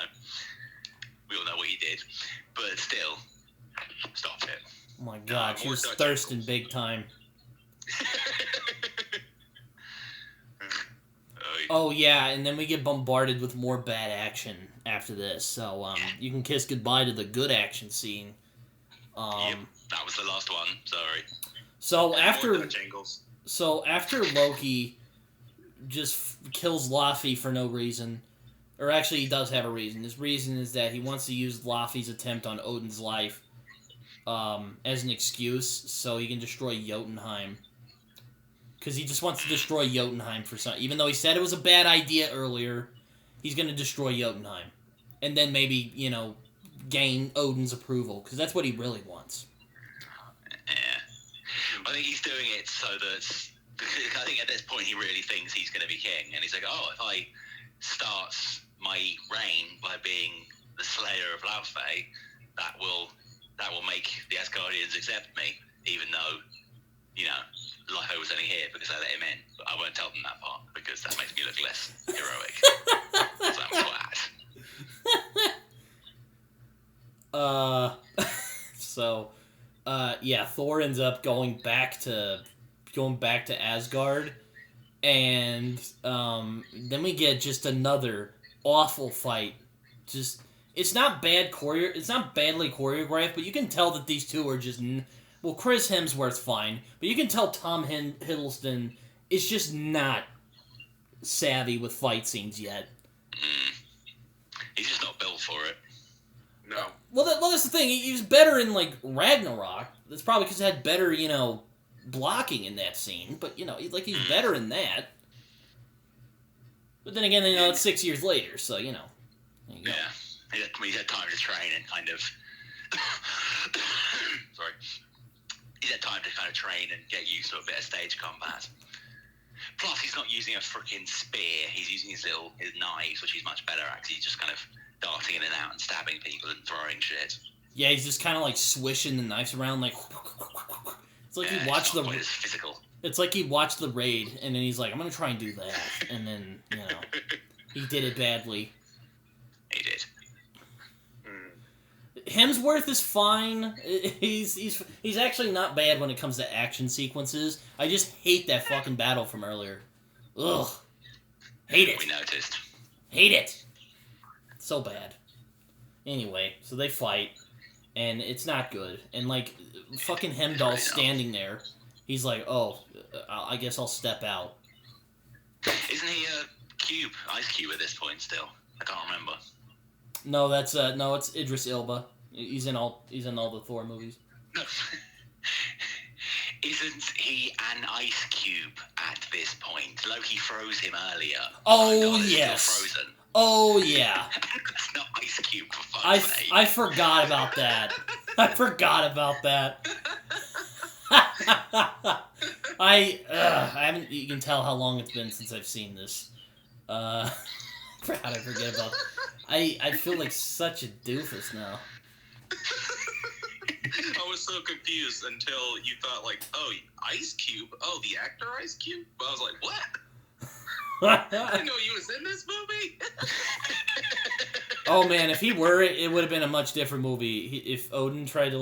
we all know what he did, but still, stop it. Oh my god, she was thirsting big time. Oh yeah, and then we get bombarded with more bad action after this. So you can kiss goodbye to the good action scene. Yep, that was the last one. Sorry. So after Loki just kills Laufey for no reason, or actually he does have a reason. His reason is that he wants to use Laufey's attempt on Odin's life as an excuse so he can destroy Jotunheim. Because he just wants to destroy Jotunheim for some... Even though he said it was a bad idea earlier, he's going to destroy Jotunheim. And then maybe, you know, gain Odin's approval. Because that's what he really wants. Yeah. I think he's doing it so that... I think at this point he really thinks he's going to be king. And he's like, oh, if I start my reign by being the slayer of Laufey, that will make the Asgardians accept me. Even though, you know... Laufey was only here because I let him in, but I won't tell them that part because that makes me look less heroic. So I'm flat. Yeah, Thor ends up going back to Asgard, and then we get just another awful fight. It's not badly choreographed, but you can tell that these two are just well, Chris Hemsworth's fine, but you can tell Tom Hiddleston is just not savvy with fight scenes yet. He's just not built for it. No. Well, that's the thing. He was better in, like, Ragnarok. That's probably because he had better, blocking in that scene. But, he's better in that. But then again, it's 6 years later, so, there you go. Yeah. He's had time to train and kind of... Sorry. He's had time to kind of train and get used to a bit of stage combat. Plus, he's not using a freaking spear. He's using his knives, which he's much better at, 'cause he's just kind of darting in and out and stabbing people and throwing shit. Yeah, he's just kind of, like, swishing the knives around, like... It's like he watched the... It's physical. It's like he watched the raid, and then he's like, I'm gonna try and do that. And then, he did it badly. He did. Hemsworth is fine. He's actually not bad when it comes to action sequences. I just hate that fucking battle from earlier. Ugh. Hate it. We noticed. Hate it. So bad. Anyway, so they fight, and it's not good. And, like, fucking Hemdall's standing there. He's like, oh, I guess I'll step out. Isn't he a ice cube at this point still? I can't remember. No, it's Idris Elba. He's in all the Thor movies. No. Isn't he an ice cube at this point? Loki froze him earlier. Oh, God, yes. Still frozen. Oh, yeah. It's not ice cube, for fuck's sake. I forgot about that. I forgot about that. I haven't. You can tell how long it's been since I've seen this. How did I forget about? I feel like such a doofus now. I was so confused until you thought, like, oh, Ice Cube? Oh, the actor Ice Cube? But I was like, what? I didn't know he was in this movie. Oh man, if he were, it would have been a much different movie. If Odin tried to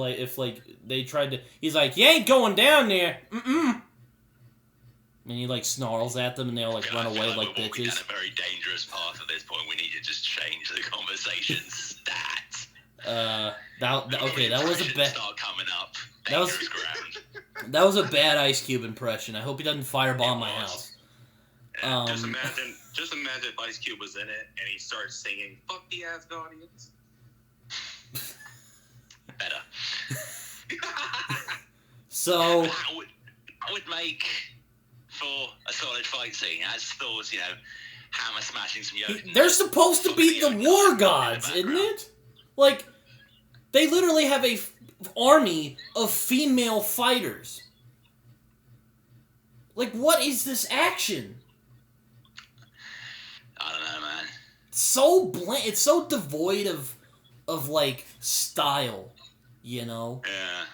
they tried to, he's like, you ain't going down there. And he snarls at them, and they all run away like bitches. We're at a very dangerous path at this point. We need to just change the conversation stat. That was a bad. Start coming up. That was a bad Ice Cube impression. I hope he doesn't fireball my house. Yeah, just imagine if Ice Cube was in it and he starts singing "Fuck the Asgardians." Better. So that would make for a solid fight scene, as Thor's, hammer smashing some Jotun. They're supposed to be the war gods, isn't it? They literally have a army of female fighters. What is this action? I don't know, man. So bland. It's so devoid of style, Yeah.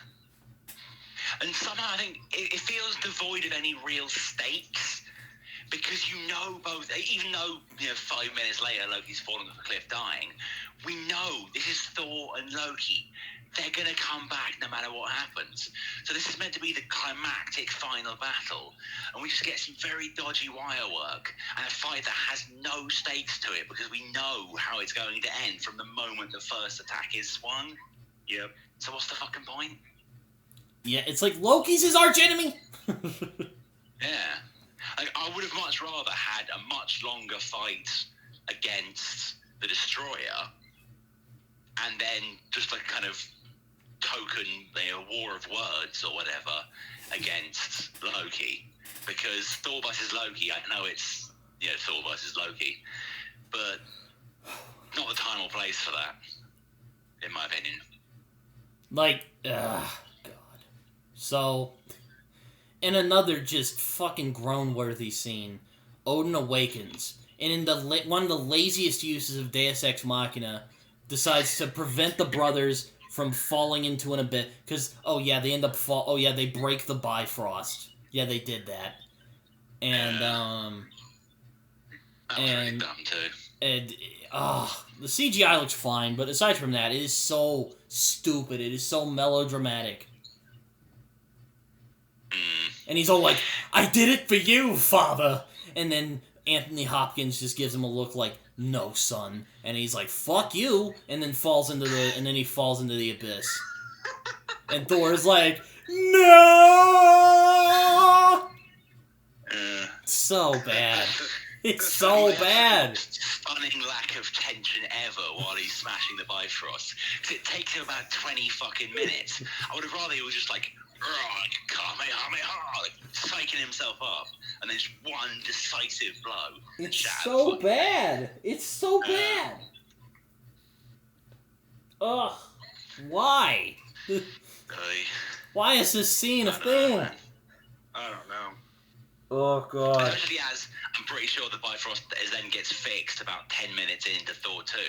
And somehow I think it feels devoid of any real stakes, because both, even though 5 minutes later Loki's falling off a cliff dying, we know this is Thor and Loki. They're going to come back no matter what happens. So this is meant to be the climactic final battle, and we just get some very dodgy wire work and a fight that has no stakes to it, because we know how it's going to end from the moment the first attack is swung. Yep. So what's the fucking point? Yeah, it's like Loki's his archenemy. Yeah. I would have much rather had a much longer fight against the Destroyer, and then just a kind of token, war of words or whatever against Loki. Because Thor versus Loki, I know it's Thor versus Loki, but not the time or place for that, in my opinion. God. So, in another just fucking groan-worthy scene, Odin awakens, and in one of the laziest uses of Deus Ex Machina, decides to prevent the brothers from falling into an abyss. Because, they end up they break the Bifrost. Yeah, they did that. And, that was really dumb too. And, the CGI looks fine, but aside from that, it is so stupid. It is so melodramatic. And he's all like, I did it for you, father! And then Anthony Hopkins just gives him a look like, no, son. And he's like, fuck you! And then he falls into the abyss. And Thor is like, No! So bad. It's so bad. Stunning lack of tension ever while he's smashing the Bifrost. Because it takes him about 20 fucking minutes. I would have rather he was just like, Kamehameha, like psyching himself up, and then just one decisive blow. It's so bad. It's so bad. Ugh. Why? Why is this scene a thing? I don't know. Oh, God. Especially as I'm pretty sure the Bifrost then gets fixed about 10 minutes into Thor 2.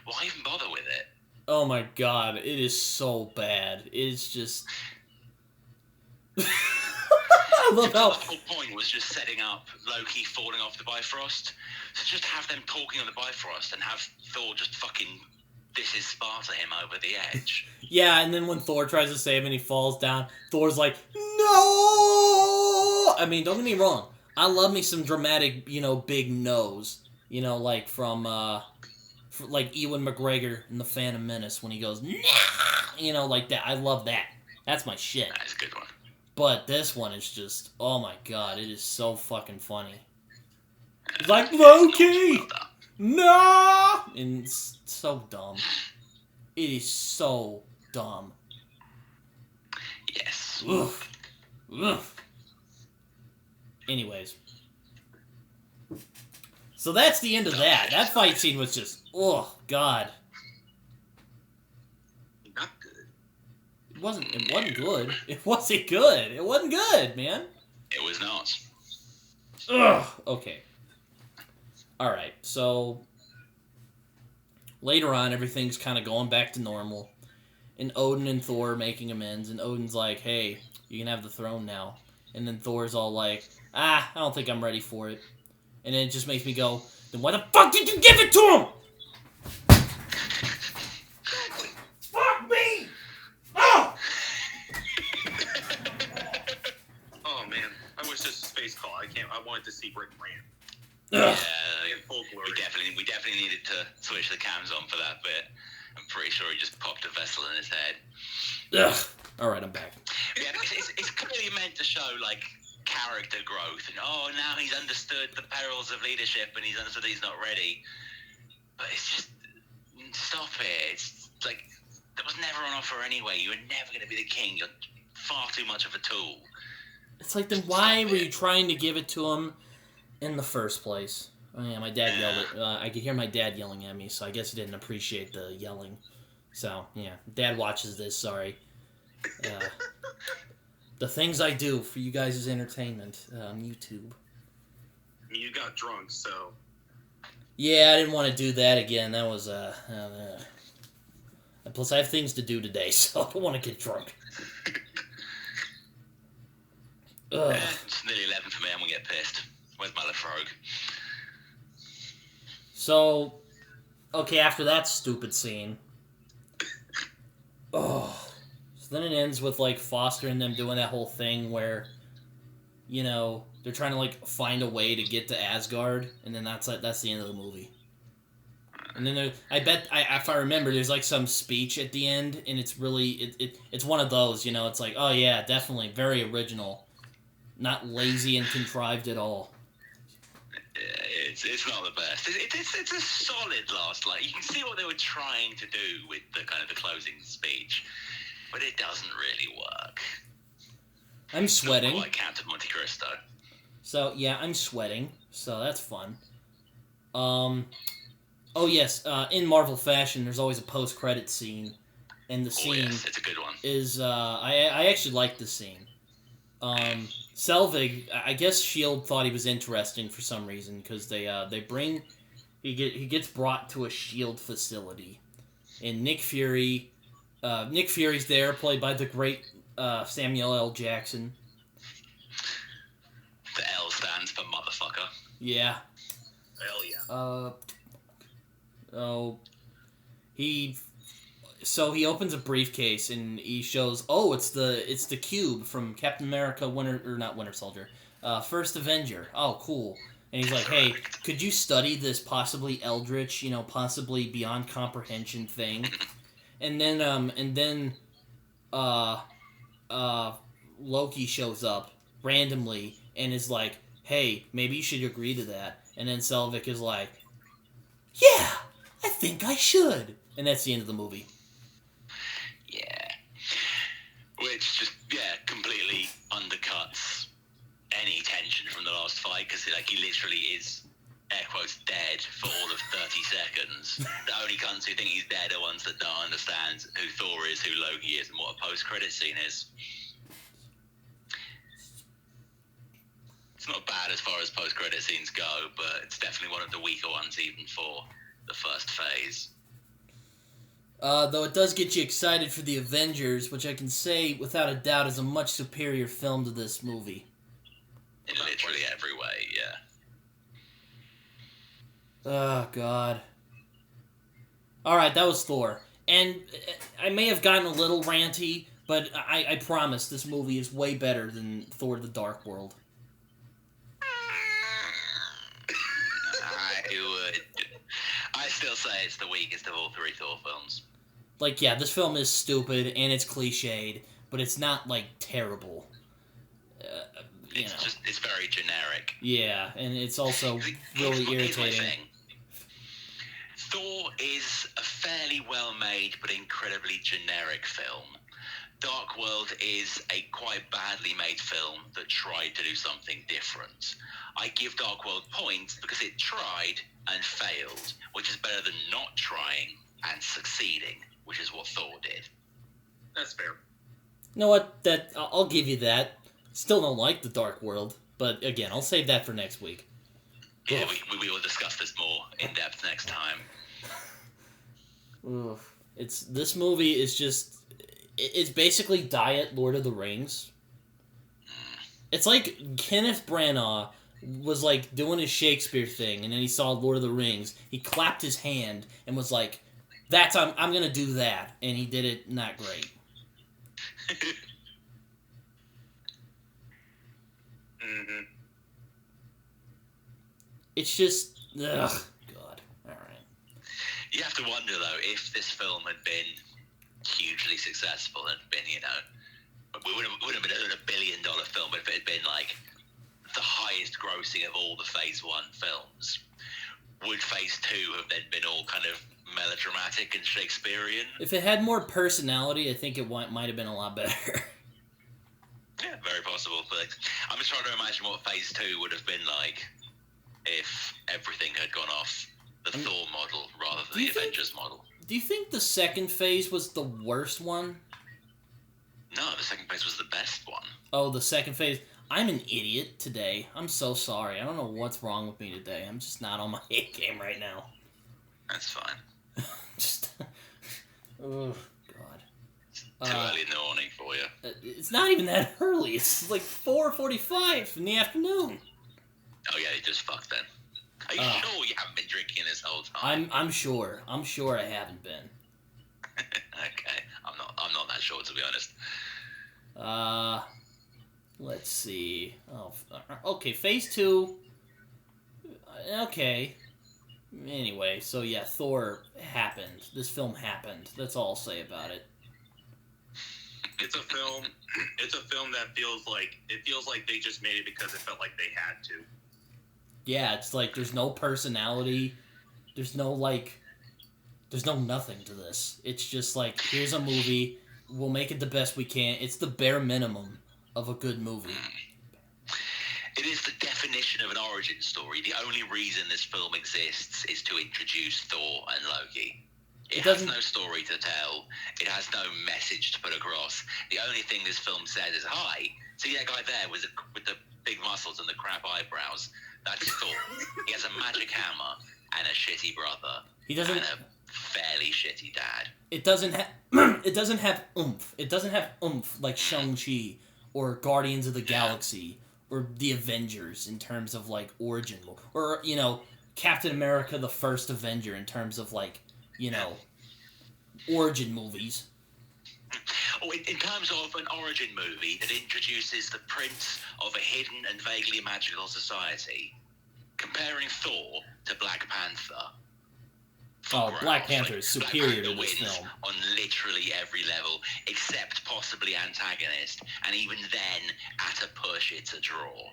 Why even bother with it? Oh, my God. It is so bad. It's just... I love how... The whole point was just setting up Loki falling off the Bifrost. So just have them talking on the Bifrost and have Thor just fucking... This is Sparta him over the edge. Yeah, and then when Thor tries to save him and he falls down, Thor's like, no! I mean, don't get me wrong. I love me some dramatic, big no's. Like from, like Ewan McGregor in The Phantom Menace when he goes, nah! Like that. I love that. That's my shit. That's a good one. But this one is just, oh my God, it is so fucking funny. It's like, Loki! No! And it's so dumb. It is so dumb. Yes. Oof. Oof. Anyways. So that's the end of that. That fight scene was just, oh, God. Not good. It wasn't good. It wasn't good. It wasn't good, man. It was not. Ugh. Okay. Alright, so later on, everything's kind of going back to normal. And Odin and Thor are making amends, and Odin's like, hey, you can have the throne now. And then Thor's all like, I don't think I'm ready for it. And then it just makes me go, then why the fuck did you give it to him? Fuck me! Oh! Oh man, I wish this was Space Call. I wanted to see Brit rant. Ugh. Yeah, we definitely needed to switch the cams on for that bit. I'm pretty sure he just popped a vessel in his head. Ugh. Alright, I'm back. Yeah, it's clearly meant to show, like, character growth. And, now he's understood the perils of leadership and he's understood that he's not ready. But it's just, stop it. It's like, that was never on offer anyway. You were never going to be the king. You're far too much of a tool. It's like, then why were you trying to give it to him in the first place? Oh yeah, my dad yelled it. I could hear my dad yelling at me, so I guess he didn't appreciate the yelling. So, yeah. Dad watches this, sorry. The things I do for you guys' entertainment on YouTube. You got drunk, so... Yeah, I didn't want to do that again. That was, plus, I have things to do today, so I don't want to get drunk. Ugh. It's nearly 11 for me. I'm going to get pissed. Where's my Lefrogue? So, okay, after that stupid scene... Oh... So then it ends with, like, Foster and them doing that whole thing where, they're trying to, like, find a way to get to Asgard, and then that's the end of the movie. And then if I remember, there's, like, some speech at the end, and it's really, it's one of those, it's like, oh yeah, definitely, very original. Not lazy and contrived at all. It's not the best. It's a solid last, like, you can see what they were trying to do with the kind of the closing speech. But it doesn't really work. I'm sweating. Not quite Count of Monte Cristo. So, yeah, I'm sweating. So, that's fun. Oh, yes. In Marvel fashion, there's always a post-credit scene. And the scene... yes, it's a good one. Is, I actually like this scene. Selvig, I guess S.H.I.E.L.D. thought he was interesting for some reason. Because they bring... He gets brought to a S.H.I.E.L.D. facility. And Nick Fury's there, played by the great Samuel L. Jackson. The L stands for motherfucker. Yeah. Hell yeah. He opens a briefcase and he shows, it's the cube from Captain America Winter Soldier, First Avenger. Oh, cool. And he's like, hey, could you study this possibly eldritch, possibly beyond comprehension thing? And then Loki shows up randomly and is like, hey, maybe you should agree to that. And then Selvig is like, yeah, I think I should. And that's the end of the movie. Yeah. Which just, completely undercuts any tension from the last fight, because he literally is, air quotes, dead for all of 30 seconds. The only cunts who think he's dead are ones that don't understand who Thor is, who Loki is, and what a post-credit scene is. It's not bad as far as post-credit scenes go, but it's definitely one of the weaker ones even for the first phase. Though it does get you excited for the Avengers, which I can say without a doubt is a much superior film to this movie. In literally every way, yeah. Oh, God. Alright, that was Thor. And I may have gotten a little ranty, but I promise this movie is way better than Thor the Dark World. I still say it's the weakest of all three Thor films. Like, yeah, this film is stupid and it's cliched, but it's not, like, terrible. It's very generic. Yeah, and it's also really irritating. Here's my thing. Thor is a fairly well-made but incredibly generic film. Dark World is a quite badly made film that tried to do something different. I give Dark World points because it tried and failed, which is better than not trying and succeeding, which is what Thor did. That's fair. You know what? I'll give you that. Still don't like the Dark World, but again, I'll save that for next week. Yeah, we will discuss this more in depth next time. Oof. This movie is just, it's basically Diet Lord of the Rings. It's like Kenneth Branagh was like doing his Shakespeare thing, and then he saw Lord of the Rings. He clapped his hand and was like, I'm gonna do that, and he did it not great. Mm-hmm. It's just, ugh, God. All right. You have to wonder though, if this film had been hugely successful and been, we would have been a $1 billion film, but if it had been like the highest grossing of all the Phase 1 films, would Phase 2 have then been all kind of melodramatic and Shakespearean? If it had more personality, I think it might have been a lot better. Yeah, very possible. But I'm just trying to imagine what Phase 2 would have been like if everything had gone off the Thor model rather than the Avengers model. Do you think the second phase was the worst one? No, the second phase was the best one. Oh, the second phase. I'm an idiot today. I'm so sorry. I don't know what's wrong with me today. I'm just not on my A game right now. That's fine. Just... oh, God. Too early in the morning for you. It's not even that early. It's like 4:45 in the afternoon. Oh yeah, you just fucked then. Are you sure you haven't been drinking this whole time? I'm sure. I'm sure I haven't been. Okay, I'm not that sure, to be honest. Let's see. Oh, okay, Phase 2. Okay. Anyway, so yeah, Thor happened. This film happened. That's all I'll say about it. It's a film that feels like they just made it because it felt like they had to. Yeah, it's like there's no personality. There's no nothing to this. It's just like, here's a movie. We'll make it the best we can. It's the bare minimum of a good movie. It is the definition of an origin story. The only reason this film exists is to introduce Thor and Loki. It has no story to tell. It has no message to put across. The only thing this film says is, hi, see that guy there with the big muscles and the crap eyebrows? That's Thor. He has a magic hammer and a shitty brother. And a fairly shitty dad. It doesn't have oomph. It doesn't have oomph like Shang-Chi or Guardians of the Galaxy or the Avengers in terms of like origin, or Captain America the First Avenger in terms of like origin movies. In terms of an origin movie that introduces the prince of a hidden and vaguely magical society, comparing Thor to Black Panther, Oh, Black Panther is superior to this wins film. on literally every level, except possibly antagonist, and even then, at a push, it's a draw.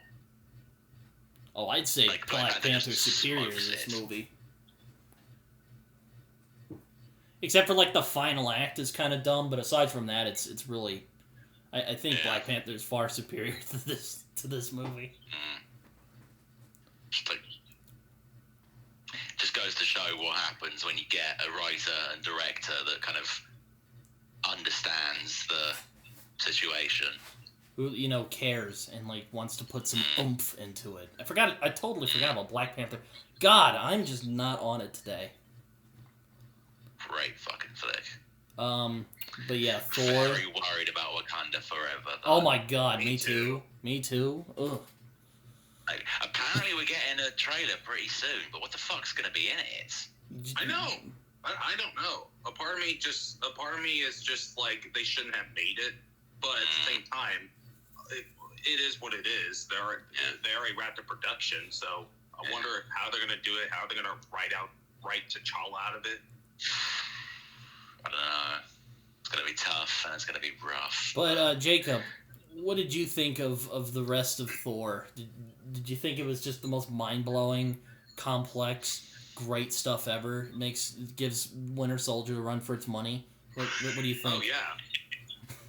Oh, I'd say Black Panther is superior to this movie. Except for, like, the final act is kind of dumb, but aside from that, it's really... I think Black Panther is far superior to this movie. Just goes to show what happens when you get a writer and director that kind of understands the situation. Who, cares and, like, wants to put some oomph into it. I totally forgot about Black Panther. God, I'm just not on it today. Great fucking flick. But yeah, Thor. Very worried about Wakanda Forever, though. Oh my god, me too. Me too. Ugh. Like, apparently we're getting a trailer pretty soon, but what the fuck's gonna be in it? I know. I don't know. A part of me is just like they shouldn't have made it, but at the same time, it is what it is. They already wrapped the production, so I wonder how they're gonna do it. How they're gonna write T'Challa out of it. I don't know. It's gonna be tough and it's gonna be rough. But Jacob, what did you think of the rest of Thor? Did you think it was just the most mind-blowing, complex, great stuff ever? Gives Winter Soldier a run for its money? What do you think?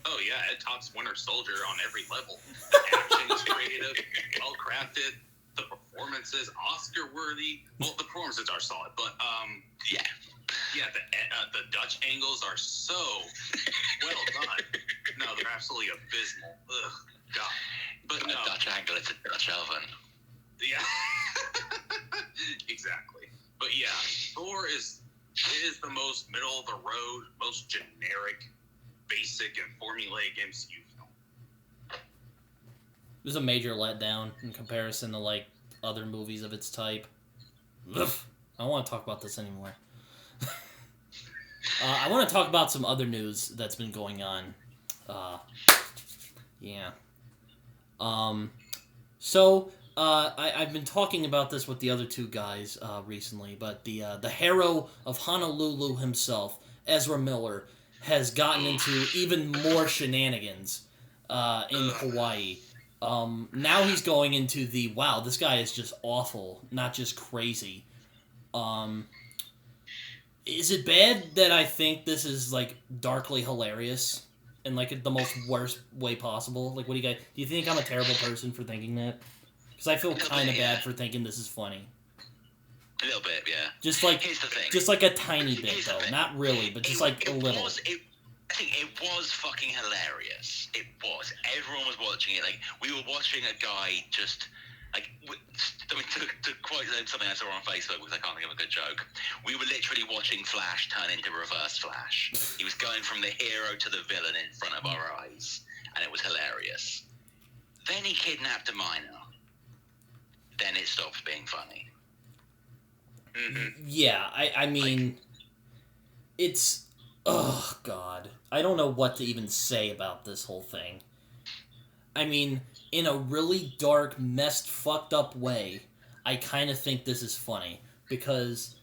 Oh yeah, it tops Winter Soldier on every level. The action is creative, well crafted. The performances, Oscar-worthy. Well, the performances are solid, but the Dutch angles are so well done. No, they're absolutely abysmal. Ugh, God. But no, Dutch angle, it's a Dutch oven. Yeah, exactly. But yeah, Thor is the most middle of the road, most generic, basic, and formulaic MCU film. It was a major letdown in comparison to, like, other movies of its type. Ugh. I don't want to talk about this anymore. I want to talk about some other news that's been going on. I've been talking about this with the other two guys recently, but the hero of Honolulu himself, Ezra Miller, has gotten into even more shenanigans in Hawaii. Now he's going into the, wow, this guy is just awful, not just crazy. Is it bad that I think this is, like, darkly hilarious in, like, the most worst way possible? Like, what do you think I'm a terrible person for thinking that? Because I feel kind of bad for thinking this is funny. A little bit, yeah. Just like, here's the thing. Just like a tiny bit, though. Not really, but just like a little. I think it was fucking hilarious. It was. Everyone was watching it. Like, we were watching a guy just, like, to quote something I saw on Facebook, because I can't think of a good joke, we were literally watching Flash turn into Reverse Flash. He was going from the hero to the villain in front of our eyes, and it was hilarious. Then he kidnapped a minor. Then it stopped being funny. Mm-hmm. Yeah, I mean, like, it's... Oh, God. I don't know what to even say about this whole thing. I mean, in a really dark, messed, fucked up way, I kind of think this is funny. Because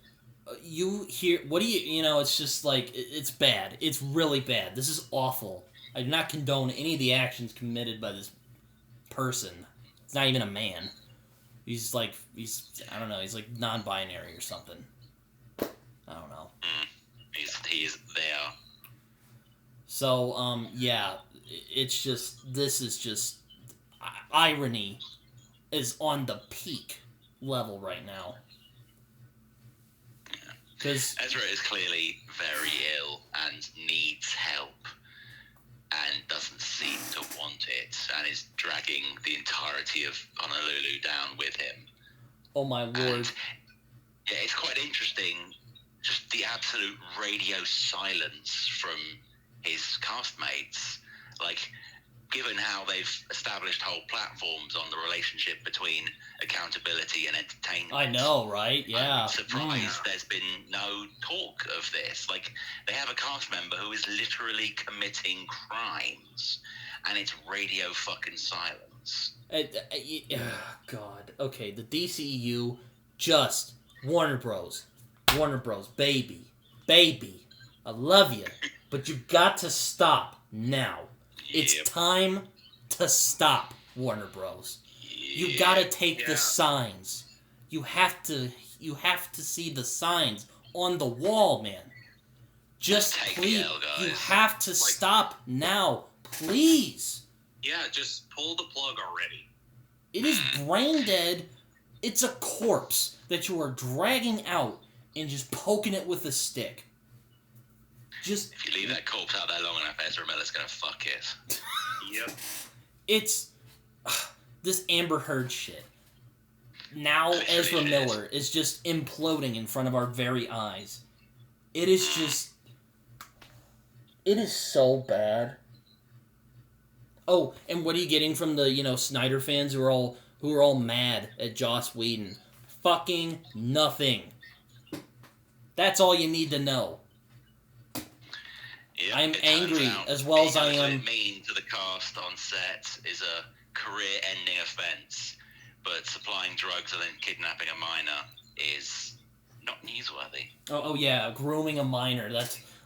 you hear... it's just like, it's bad. It's really bad. This is awful. I do not condone any of the actions committed by this person. It's not even a man. He's like non-binary or something. I don't know. He's there. So, it's just, this is just, irony is on the peak level right now. Because Ezra is clearly very ill and needs help and doesn't seem to want it and is dragging the entirety of Honolulu down with him. Oh my lord. And, yeah, it's quite interesting, just the absolute radio silence from his castmates. Like, given how they've established whole platforms on the relationship between accountability and entertainment. I know, right? Yeah. I'm surprised there's been no talk of this. Like, they have a cast member who is literally committing crimes, and it's radio fucking silence. God. Okay, the DCEU, just Warner Bros. Warner Bros. Baby, I love you, but you got to stop now. It's time to stop, Warner Bros. You gotta take the signs. You have to see the signs on the wall, man. Just please, you have to stop now, please. Yeah, just pull the plug already. It is brain dead. It's a corpse that you are dragging out and just poking it with a stick. Just if you leave that corpse out there long enough, Ezra Miller's gonna fuck it. Yep. It's this Amber Heard shit. Now Ezra Miller is just imploding in front of our very eyes. It is just... It is so bad. Oh, and what are you getting from the, Snyder fans who are all mad at Joss Whedon? Fucking nothing. That's all you need to know. Yep, I'm angry as well as I am... What it means to the cast on set is a career-ending offence, but supplying drugs and then kidnapping a minor is not newsworthy. Oh yeah, grooming a minor.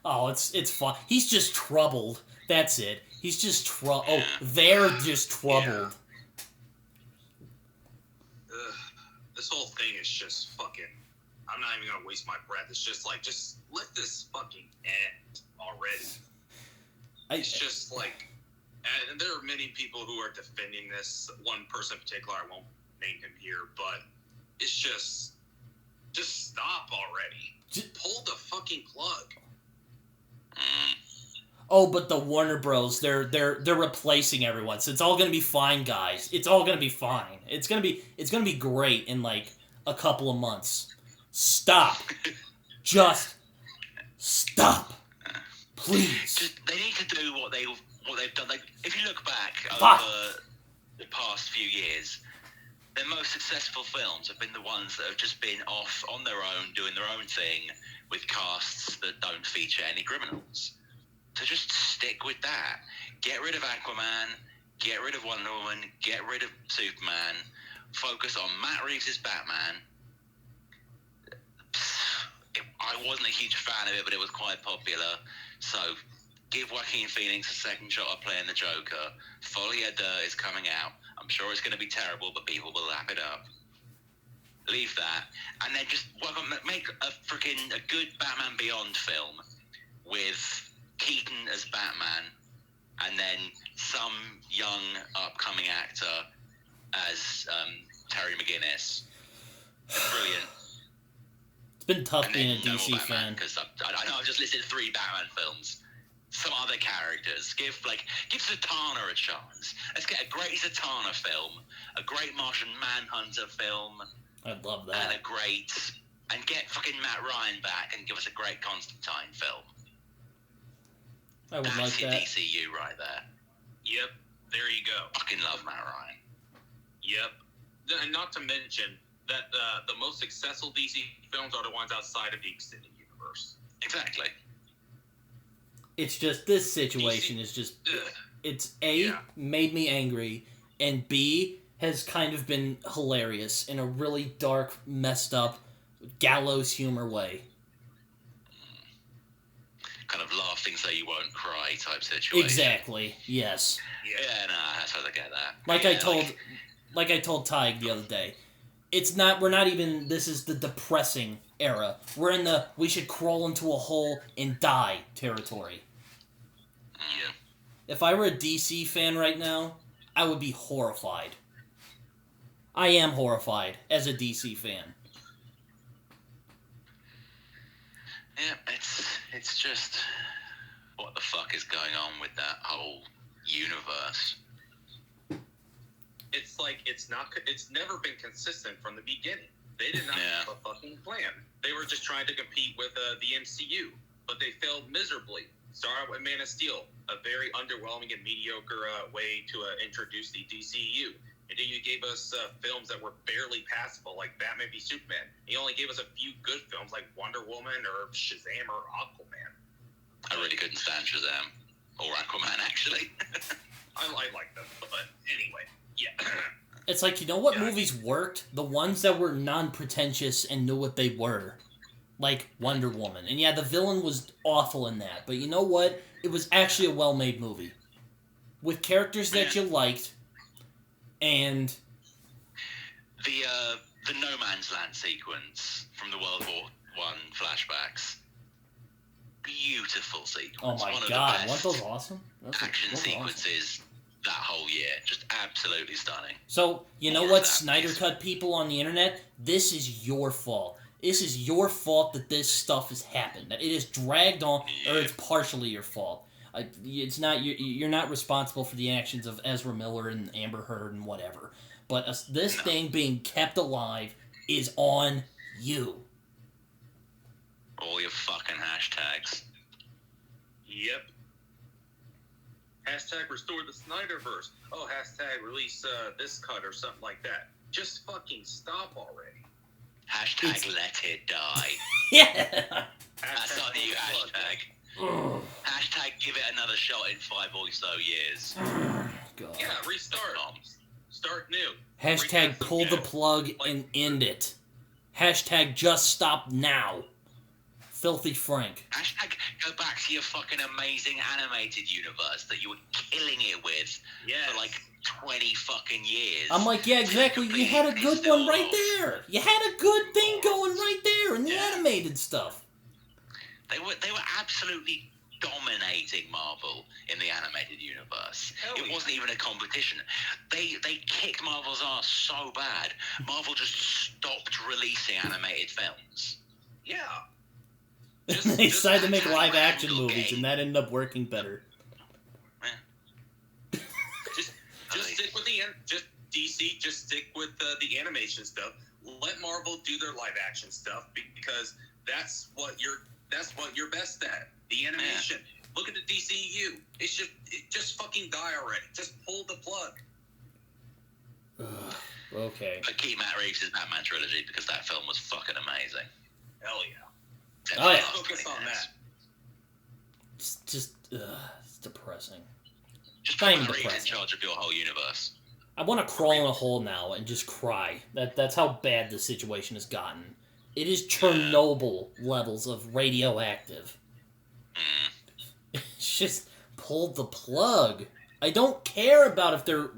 It's fun. He's just troubled. That's it. He's just troubled. Yeah. Oh, they're just troubled. Yeah. This whole thing is just fucking... I'm not even gonna waste my breath. It's just like, just let this fucking end already. It's just like... And there are many people who are defending this. One person in particular, I won't name him here, but it's just stop already. Just pull the fucking plug. Oh, but the Warner Bros. They're replacing everyone, so it's all gonna be fine, guys. It's all gonna be fine. It's gonna be great in like a couple of months. Stop. Just stop, please. They need to do what they've done. Like, if you look back over the past few years, their most successful films have been the ones that have just been off on their own, doing their own thing, with casts that don't feature any criminals. So just stick with that. Get rid of Aquaman, get rid of Wonder Woman, get rid of Superman, focus on Matt Reeves' Batman. I wasn't a huge fan of it, but it was quite popular. So give Joaquin Phoenix a second shot at playing the Joker. Folie à Deux is coming out. I'm sure it's going to be terrible, but people will lap it up. Leave that. And then just make a good Batman Beyond film with Keaton as Batman and then some young upcoming actor as Terry McGinnis. It's brilliant. It's been tough being a DC fan. Because I know I've just listed 3 Batman films. Some other characters. Give Zatanna a chance. Let's get a great Zatanna film, a great Martian Manhunter film. I'd love that. And get fucking Matt Ryan back and give us a great Constantine film. I would That's like that. That's DCU right there. Yep, there you go. Fucking love Matt Ryan. Yep. And not to mention that the most successful DC films are the ones outside of the extended universe. Exactly. It's just, this situation is just, it's made me angry, and B, has kind of been hilarious in a really dark, messed up, gallows humor way. Kind of laughing so you won't cry type situation. Exactly, yes. Yeah, I suppose I get that. Like I told Taheg the other day, we're not even, this is the depressing era. We're in the, we should crawl into a hole and die territory. Yeah. If I were a DC fan right now, I would be horrified. I am horrified as a DC fan. Yeah, it's just, what the fuck is going on with that whole universe? It's like, it's never been consistent from the beginning. They did not have a fucking plan. They were just trying to compete with the MCU, but they failed miserably. Started with Man of Steel, a very underwhelming and mediocre way to introduce the DCU. And then you gave us films that were barely passable, like Batman v Superman. You only gave us a few good films, like Wonder Woman or Shazam or Aquaman. I really couldn't stand Shazam. Or Aquaman, actually. I like them, but anyway, yeah. It's like, you know what movies worked? The ones that were non-pretentious and knew what they were. like Wonder Woman. And yeah, the villain was awful in that, but you know what? It was actually a well-made movie. With characters that you liked, and... The No Man's Land sequence from the World War I flashbacks. Beautiful sequence. Oh my god, weren't those awesome? Action sequences that whole year. Just absolutely stunning. So, you know what, Snyder Cut people on the internet? This is your fault. This is your fault that this stuff has happened. That it is dragged on, or it's partially your fault. It's not you're not responsible for the actions of Ezra Miller and Amber Heard and whatever. But this thing being kept alive is on you. All your fucking hashtags. Yep. Hashtag restore the Snyderverse. Oh, hashtag release this cut or something like that. Just fucking stop already. Hashtag let it die. Yeah. That's not the new hashtag. Hashtag give it another shot in 5 or so years. God. Yeah, restart. Start new. Hashtag pull the plug and end it. Hashtag just stop now. Filthy Frank. Hashtag go back to your fucking amazing animated universe that you were killing it with for like 20 fucking years. I'm like, yeah, exactly. You had a good one right there. You had a good thing going right there in the animated stuff. They were absolutely dominating Marvel in the animated universe. It wasn't even a competition. They kicked Marvel's ass so bad, Marvel just stopped releasing animated films. Yeah. They decided to make live action movies, and that ended up working better. Just stick with just stick with the animation stuff. Let Marvel do their live action stuff because that's what you're best at. The animation. Look at the DCU. It just fucking die already. Just pull the plug. Okay. But keep Matt Reeves' Batman trilogy because that film was fucking amazing. Hell yeah. Oh, yeah. Focus on that. It's just, it's depressing. Just put Matt Reeves in charge of your whole universe. I want to crawl in a hole now and just cry. That's how bad the situation has gotten. It is Chernobyl levels of radioactive. It's just pull the plug. I don't care about if they're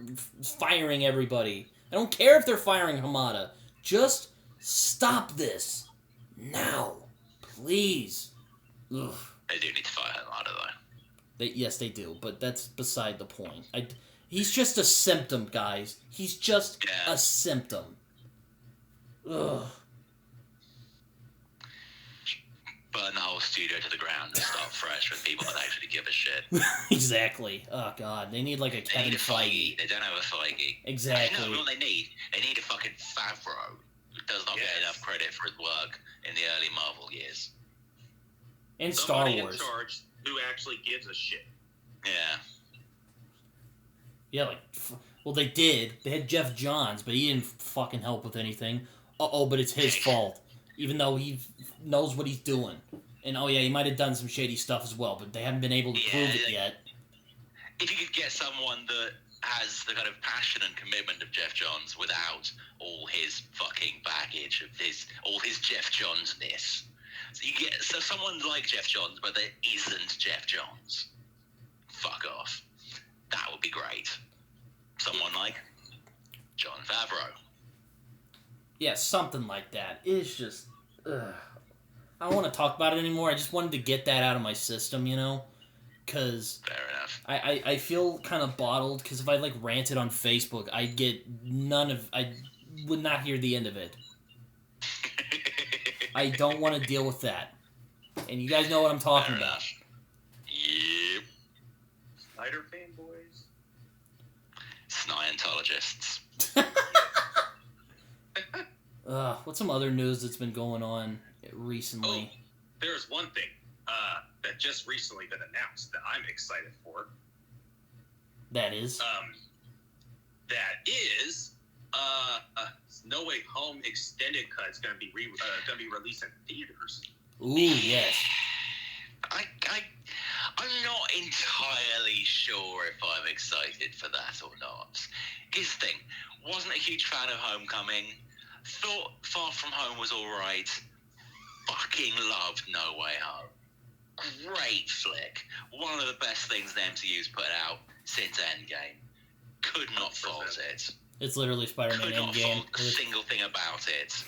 firing everybody. I don't care if they're firing Hamada. Just stop this now. Please. Ugh. They do need to fire Hamada, though. Yes, they do, but that's beside the point. He's just a symptom, guys. He's just a symptom. Ugh. Burn the whole studio to the ground and start fresh with people that actually give a shit. Exactly. Oh, God. They need, like, a Kevin Feige. They don't have a Feige. Exactly. No, what they need? They need a fucking Favreau who does not get enough credit for his work in the early Marvel years. And Star Wars. Somebody in charge who actually gives a shit. Yeah. Yeah, like, well, they did. They had Jeff Johns, but he didn't fucking help with anything. But it's his fault. Even though he knows what he's doing. And, he might have done some shady stuff as well, but they haven't been able to prove it yet. If you could get someone that has the kind of passion and commitment of Jeff Johns without all his fucking baggage of all his Jeff Johns-ness. So someone like Jeff Johns, but there isn't Jeff Johns. Fuck off. That would be great. Someone like Jon Favreau. Yeah, something like that. It's just... I don't want to talk about it anymore. I just wanted to get that out of my system, Because... Fair enough. I feel kind of bottled, because if I, ranted on Facebook, I'd get I would not hear the end of it. I don't want to deal with that. And you guys know what I'm talking about. Yep. Snyder fanboys. Scientologists. What's some other news that's been going on recently? Oh, there's one thing that just recently been announced that I'm excited for. That is? That is No Way Home extended cut is going to be released in theaters. Ooh, yes. I'm not entirely sure if I'm excited for that or not. Here's the thing. Wasn't a huge fan of Homecoming. Thought Far From Home was alright. fucking loved No Way Home. Great flick. One of the best things the MCU's put out since Endgame. Could not fault it. It's literally Spider-Man Could not Endgame. fault a single thing about it.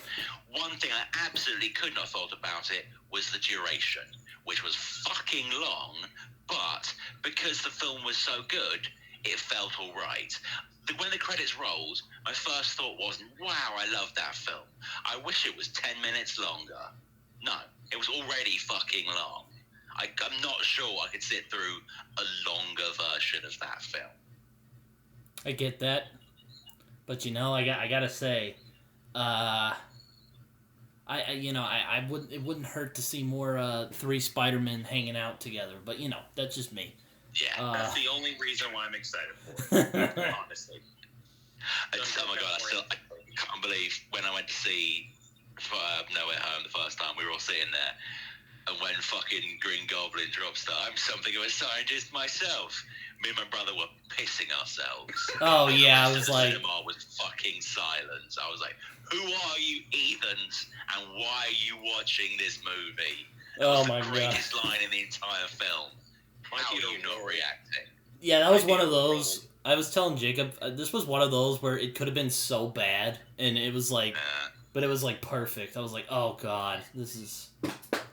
One thing I absolutely could not fault about it was the duration, which was fucking long, but because the film was so good, it felt all right. When the credits rolled, my first thought wasn't, wow, I love that film. I wish it was 10 minutes longer. No, it was already fucking long. I'm not sure I could sit through a longer version of that film. I get that, but I gotta say, I wouldn't. It wouldn't hurt to see more 3 Spider-Men hanging out together. But that's just me. Yeah, that's the only reason why I'm excited for it. Honestly. Oh my god, I can't believe when I went to see No Way Home the first time, we were all sitting there, and when fucking Green Goblin drops that, I'm something of a scientist myself. Me and my brother were pissing ourselves. Oh yeah, I was the like, cinema was fucking silence. I was like, "Who are you, heathens? And why are you watching this movie?" That was the greatest line in the entire film. How are you not reacting? Yeah, that was one of those. I was telling Jacob, this was one of those where it could have been so bad, and it was like, but it was like perfect. I was like, oh god,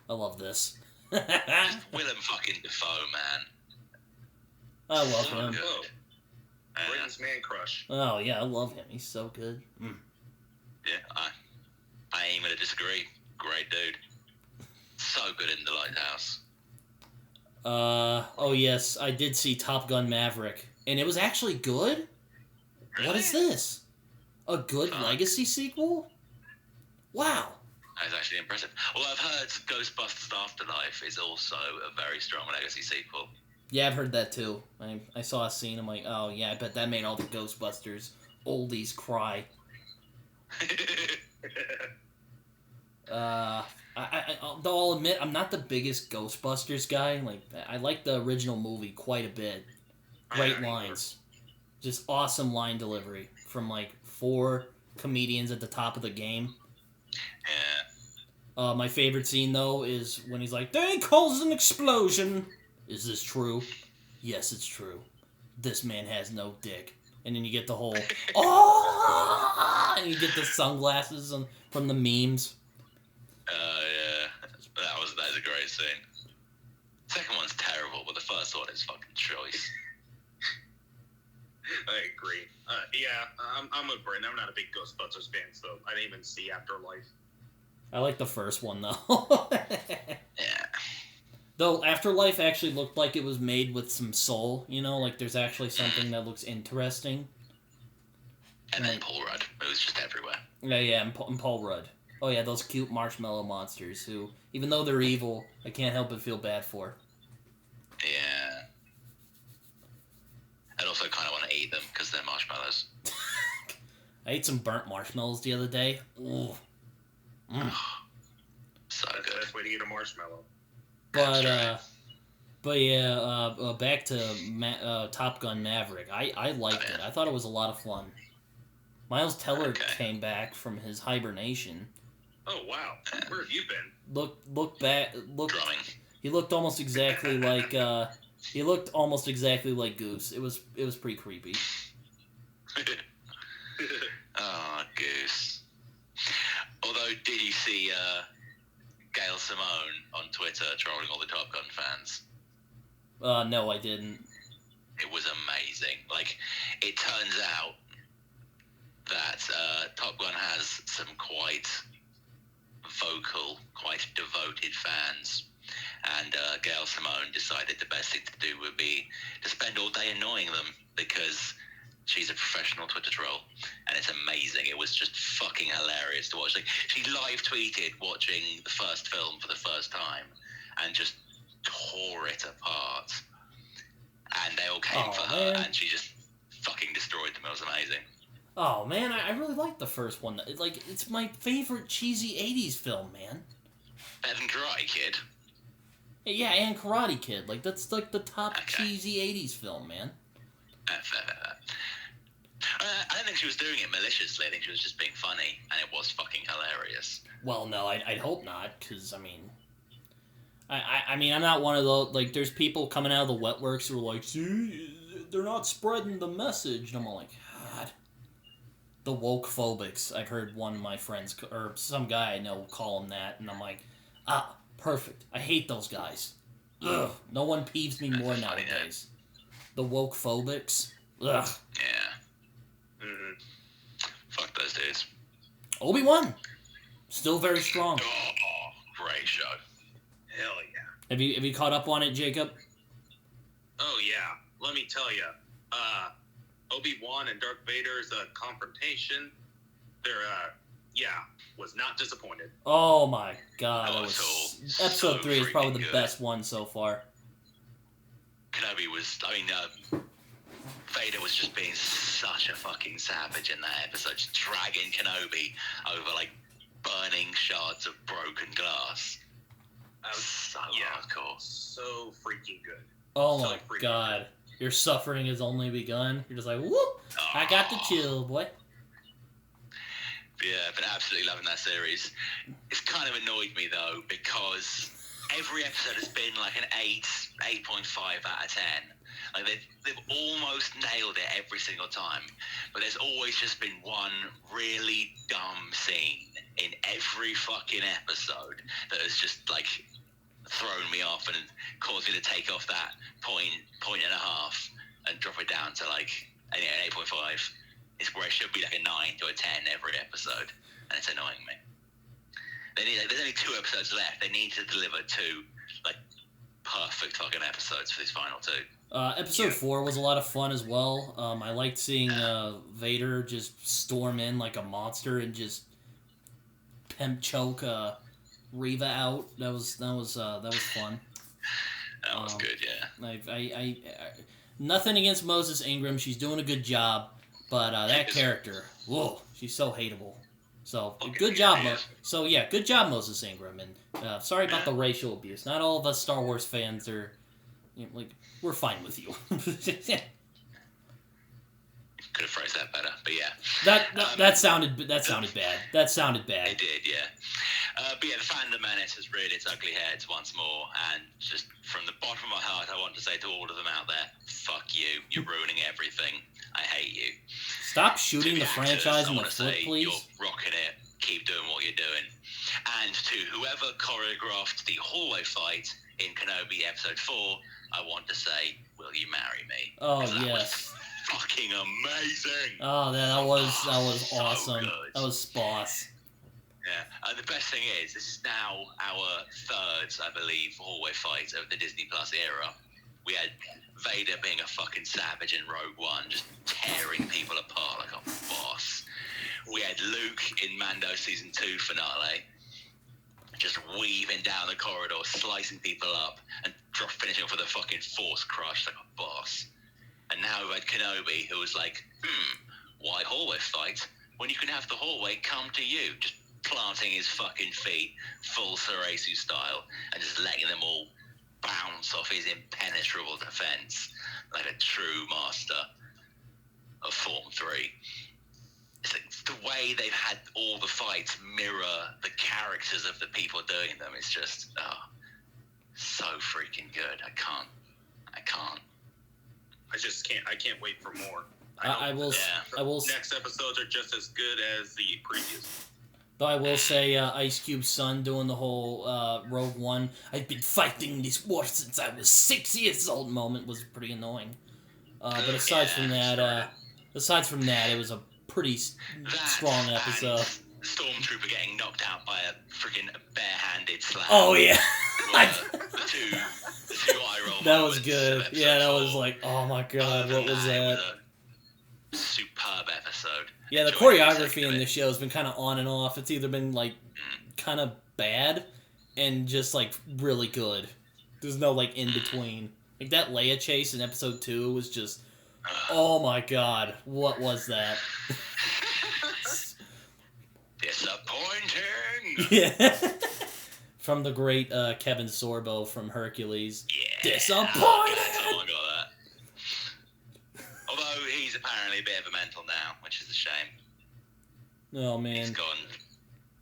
I love this. Willem fucking Dafoe, man. I love So him. good. Britain's man crush. Oh yeah, I love him. He's so good. Mm. Yeah, I ain't gonna disagree. Great dude. So good in The Lighthouse. Oh yes, I did see Top Gun Maverick, and it was actually good. Really? What is this? A good legacy sequel? Wow. That's actually impressive. Well, I've heard Ghostbusters Afterlife is also a very strong legacy sequel. Yeah, I've heard that too. I saw a scene. I'm like, oh yeah, I bet that made all the Ghostbusters oldies cry. I'll admit, I'm not the biggest Ghostbusters guy. Like, I like the original movie quite a bit. Great lines. Just awesome line delivery from, like, 4 comedians at the top of the game. Yeah. My favorite scene, though, is when he's like, they caused an explosion. Is this true? Yes, it's true. This man has no dick. And then you get the whole, oh! And you get the sunglasses from the memes. Yeah. That is a great scene. Second one's terrible, but the first one is fucking choice. I agree. Yeah, I'm with Brit. I'm not a big Ghostbusters fan, so I didn't even see Afterlife. I like the first one, though. Yeah. Though Afterlife actually looked like it was made with some soul, like there's actually something that looks interesting. And then Paul Rudd. It was just everywhere. Yeah, and Paul Rudd. Oh yeah, those cute marshmallow monsters who, even though they're evil, I can't help but feel bad for. Yeah. I'd also kind of want to eat them because they're marshmallows. I ate some burnt marshmallows the other day. Ooh. Mm. So That's good. the best way to eat a marshmallow. But yeah, back to Top Gun Maverick. I liked it. I thought it was a lot of fun. Miles Teller came back from his hibernation. Oh wow, where have you been? Look back. Drumming. He looked almost exactly like Goose. It was pretty creepy. Oh, Goose. Although, did you see Gail Simone on Twitter trolling all the Top Gun fans? No, I didn't. It was amazing. Like, it turns out that Top Gun has some quite vocal, quite devoted fans. And Gail Simone decided the best thing to do would be to spend all day annoying them because she's a professional Twitter troll. And it's amazing. It was just fucking hilarious to watch. Like, she live tweeted watching the first film for the first time and just tore it apart. And they all came for her, and she just fucking destroyed them. It was amazing. Oh man, I really liked the first one. It's my favorite cheesy '80s film, man. Better than Karate Kid. Yeah, and Karate Kid. Like, that's like the top cheesy '80s film, man. I don't think she was doing it maliciously. I think she was just being funny, and it was fucking hilarious. Well, no, I'd hope not, because, I mean, I'm not one of those, like, there's people coming out of the wetworks who are like, see, they're not spreading the message, and I'm all like, God. The woke phobics. I've heard one of my friends, or some guy I know, call them that, and I'm like, perfect. I hate those guys. Ugh. No one peeves me more nowadays. The woke phobics. Ugh. Yeah. Mm-hmm. Fuck those dudes. Obi-Wan. Still very strong. Oh, great show. Hell yeah. Have you caught up on it, Jacob? Oh yeah. Let me tell you. Obi-Wan and Darth Vader's confrontation. Was not disappointed. Oh my god. So Episode 3 is probably the best one so far. Kenobi was, Vader was just being such a fucking savage in that episode, just dragging Kenobi over, like, burning shards of broken glass. That was so hardcore. So freaking good. Oh my god. Good. Your suffering has only begun. You're just like, whoop! I got the chill, boy. Yeah, I've been absolutely loving that series. It's kind of annoyed me, though, because every episode has been like an 8.5 out of 10. Like, they've almost nailed it every single time. But there's always just been one really dumb scene in every fucking episode that has just, like, thrown me off and caused me to take off that point and a half and drop it down to, like, an 8.5. It's where it should be like a 9 to a 10 every episode, and it's annoying me. There's only 2 episodes left. They need to deliver 2, like, perfect fucking episodes for these final 2. Episode 4 was a lot of fun as well. I liked seeing Vader just storm in like a monster and just pimp choke Reva out. That was fun. That was good, yeah. I nothing against Moses Ingram. She's doing a good job. But that character, whoa, she's so hateable. So, good job, good job, Moses Ingram. And sorry about the racial abuse. Not all of us Star Wars fans are, we're fine with you. Could have phrased that better, but yeah. That sounded bad. That sounded bad. It did, yeah. But yeah, the Phantom Menace has reared its ugly heads once more, and just from the bottom of my heart, I want to say to all of them out there, fuck you. You're ruining everything. I hate you. Stop shooting the franchise in the foot, please. You're rocking it. Keep doing what you're doing. And to whoever choreographed the hallway fight in Kenobi Episode 4, I want to say, will you marry me? Oh, yes. Fucking amazing. Oh, that was so awesome. Good. That was boss. Yeah, and the best thing is, this is now our 3rd, I believe, hallway fight of the Disney Plus era. We had Vader being a fucking savage in Rogue One, just tearing people apart like a boss. We had Luke in Mando Season 2 finale, just weaving down the corridor, slicing people up, and finishing off with a fucking force crush like a boss. And now we've had Kenobi, who was like, why hallway fight when you can have the hallway come to you? Just planting his fucking feet, full Sarasu style, and just letting them all bounce off his impenetrable defense like a true master of Form 3. It's like the way they've had all the fights mirror the characters of the people doing them. It's just, so freaking good. I can't. I can't wait for more. I will. Next episodes are just as good as the previous. Though I will say, Ice Cube's son doing the whole Rogue One, I've been fighting this war since I was 6 years old moment was pretty annoying. But aside from that, it was a pretty strong episode. Stormtrooper getting knocked out by a freaking barehanded slap. Oh yeah, the two eye roll. That was good. Yeah, that was like, oh my god, what was that? Superb episode. Yeah, the choreography in this show has been kind of on and off. It's either been like kind of bad and just like really good. There's no like in between. Like that Leia chase in episode 2 was just, oh my god, what was that? Disappointing. Yeah. From the great Kevin Sorbo from Hercules. Yeah. Disappointing. Someone got that. Although he's apparently a bit of a mental now, which is a shame. Oh man. He's gone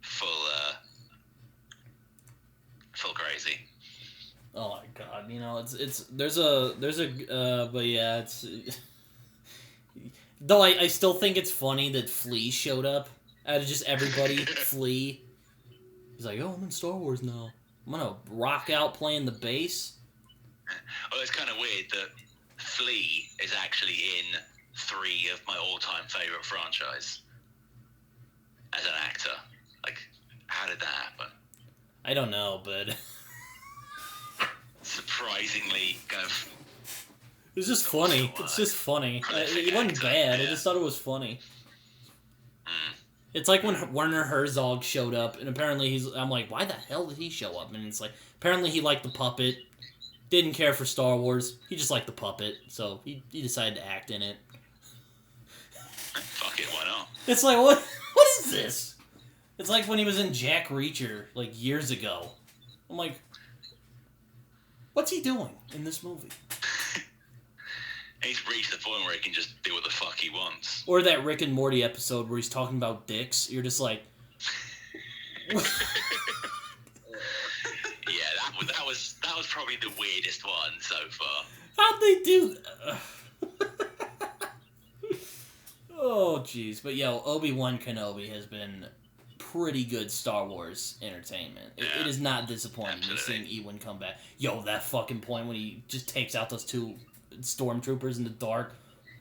full God, you know, there's a but yeah, it's. Though I still think it's funny that Flea showed up out of just everybody. Flea, he's like, oh, I'm in Star Wars now. I'm gonna rock out playing the bass. Well, it's kind of weird that Flea is actually in 3 of my all-time favorite franchise as an actor. Like, how did that happen? I don't know, but surprisingly, kind of. It's just funny. It's just funny. It wasn't bad. I just thought it was funny. It's like when Werner Herzog showed up, and apparently I'm like, why the hell did he show up? And it's like, apparently he liked the puppet, didn't care for Star Wars, he just liked the puppet, so he decided to act in it. Fuck it, why not? It's like, what is this? It's like when he was in Jack Reacher, like, years ago. I'm like, what's he doing in this movie? He's reached the point where he can just do what the fuck he wants. Or that Rick and Morty episode where he's talking about dicks. You're just like... Yeah, that was probably the weirdest one so far. How'd they do that? Oh, jeez. But, yo, Obi-Wan Kenobi has been pretty good Star Wars entertainment. It is not disappointing to seeing Ewan come back. Yo, that fucking point when he just takes out those 2 stormtroopers in the dark.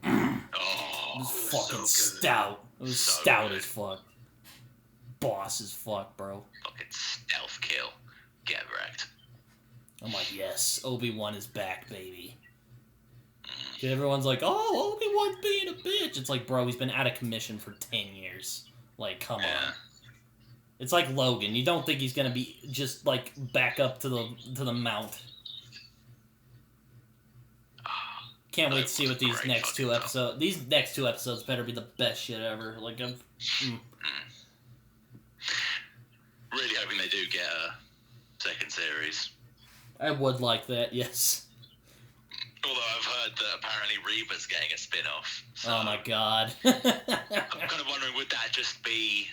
Oh, it was fucking so stout. It was so stout good. as fuck. Boss as fuck, bro. Fucking stealth kill. Get wrecked. I'm like, yes, Obi-Wan is back, baby. Everyone's like, oh, Obi-Wan's being a bitch. It's like, bro, he's been out of commission for 10 years. Like, come on. It's like Logan. You don't think he's gonna be just like back up to the mount. Can't wait to see what these next 2 episodes. These next 2 episodes better be the best shit ever. Like, I'm. Really hoping they do get a second series. I would like that. Yes. Although I've heard that apparently Reba's getting a spin-off. So oh my god. I'm kind of wondering, would that just be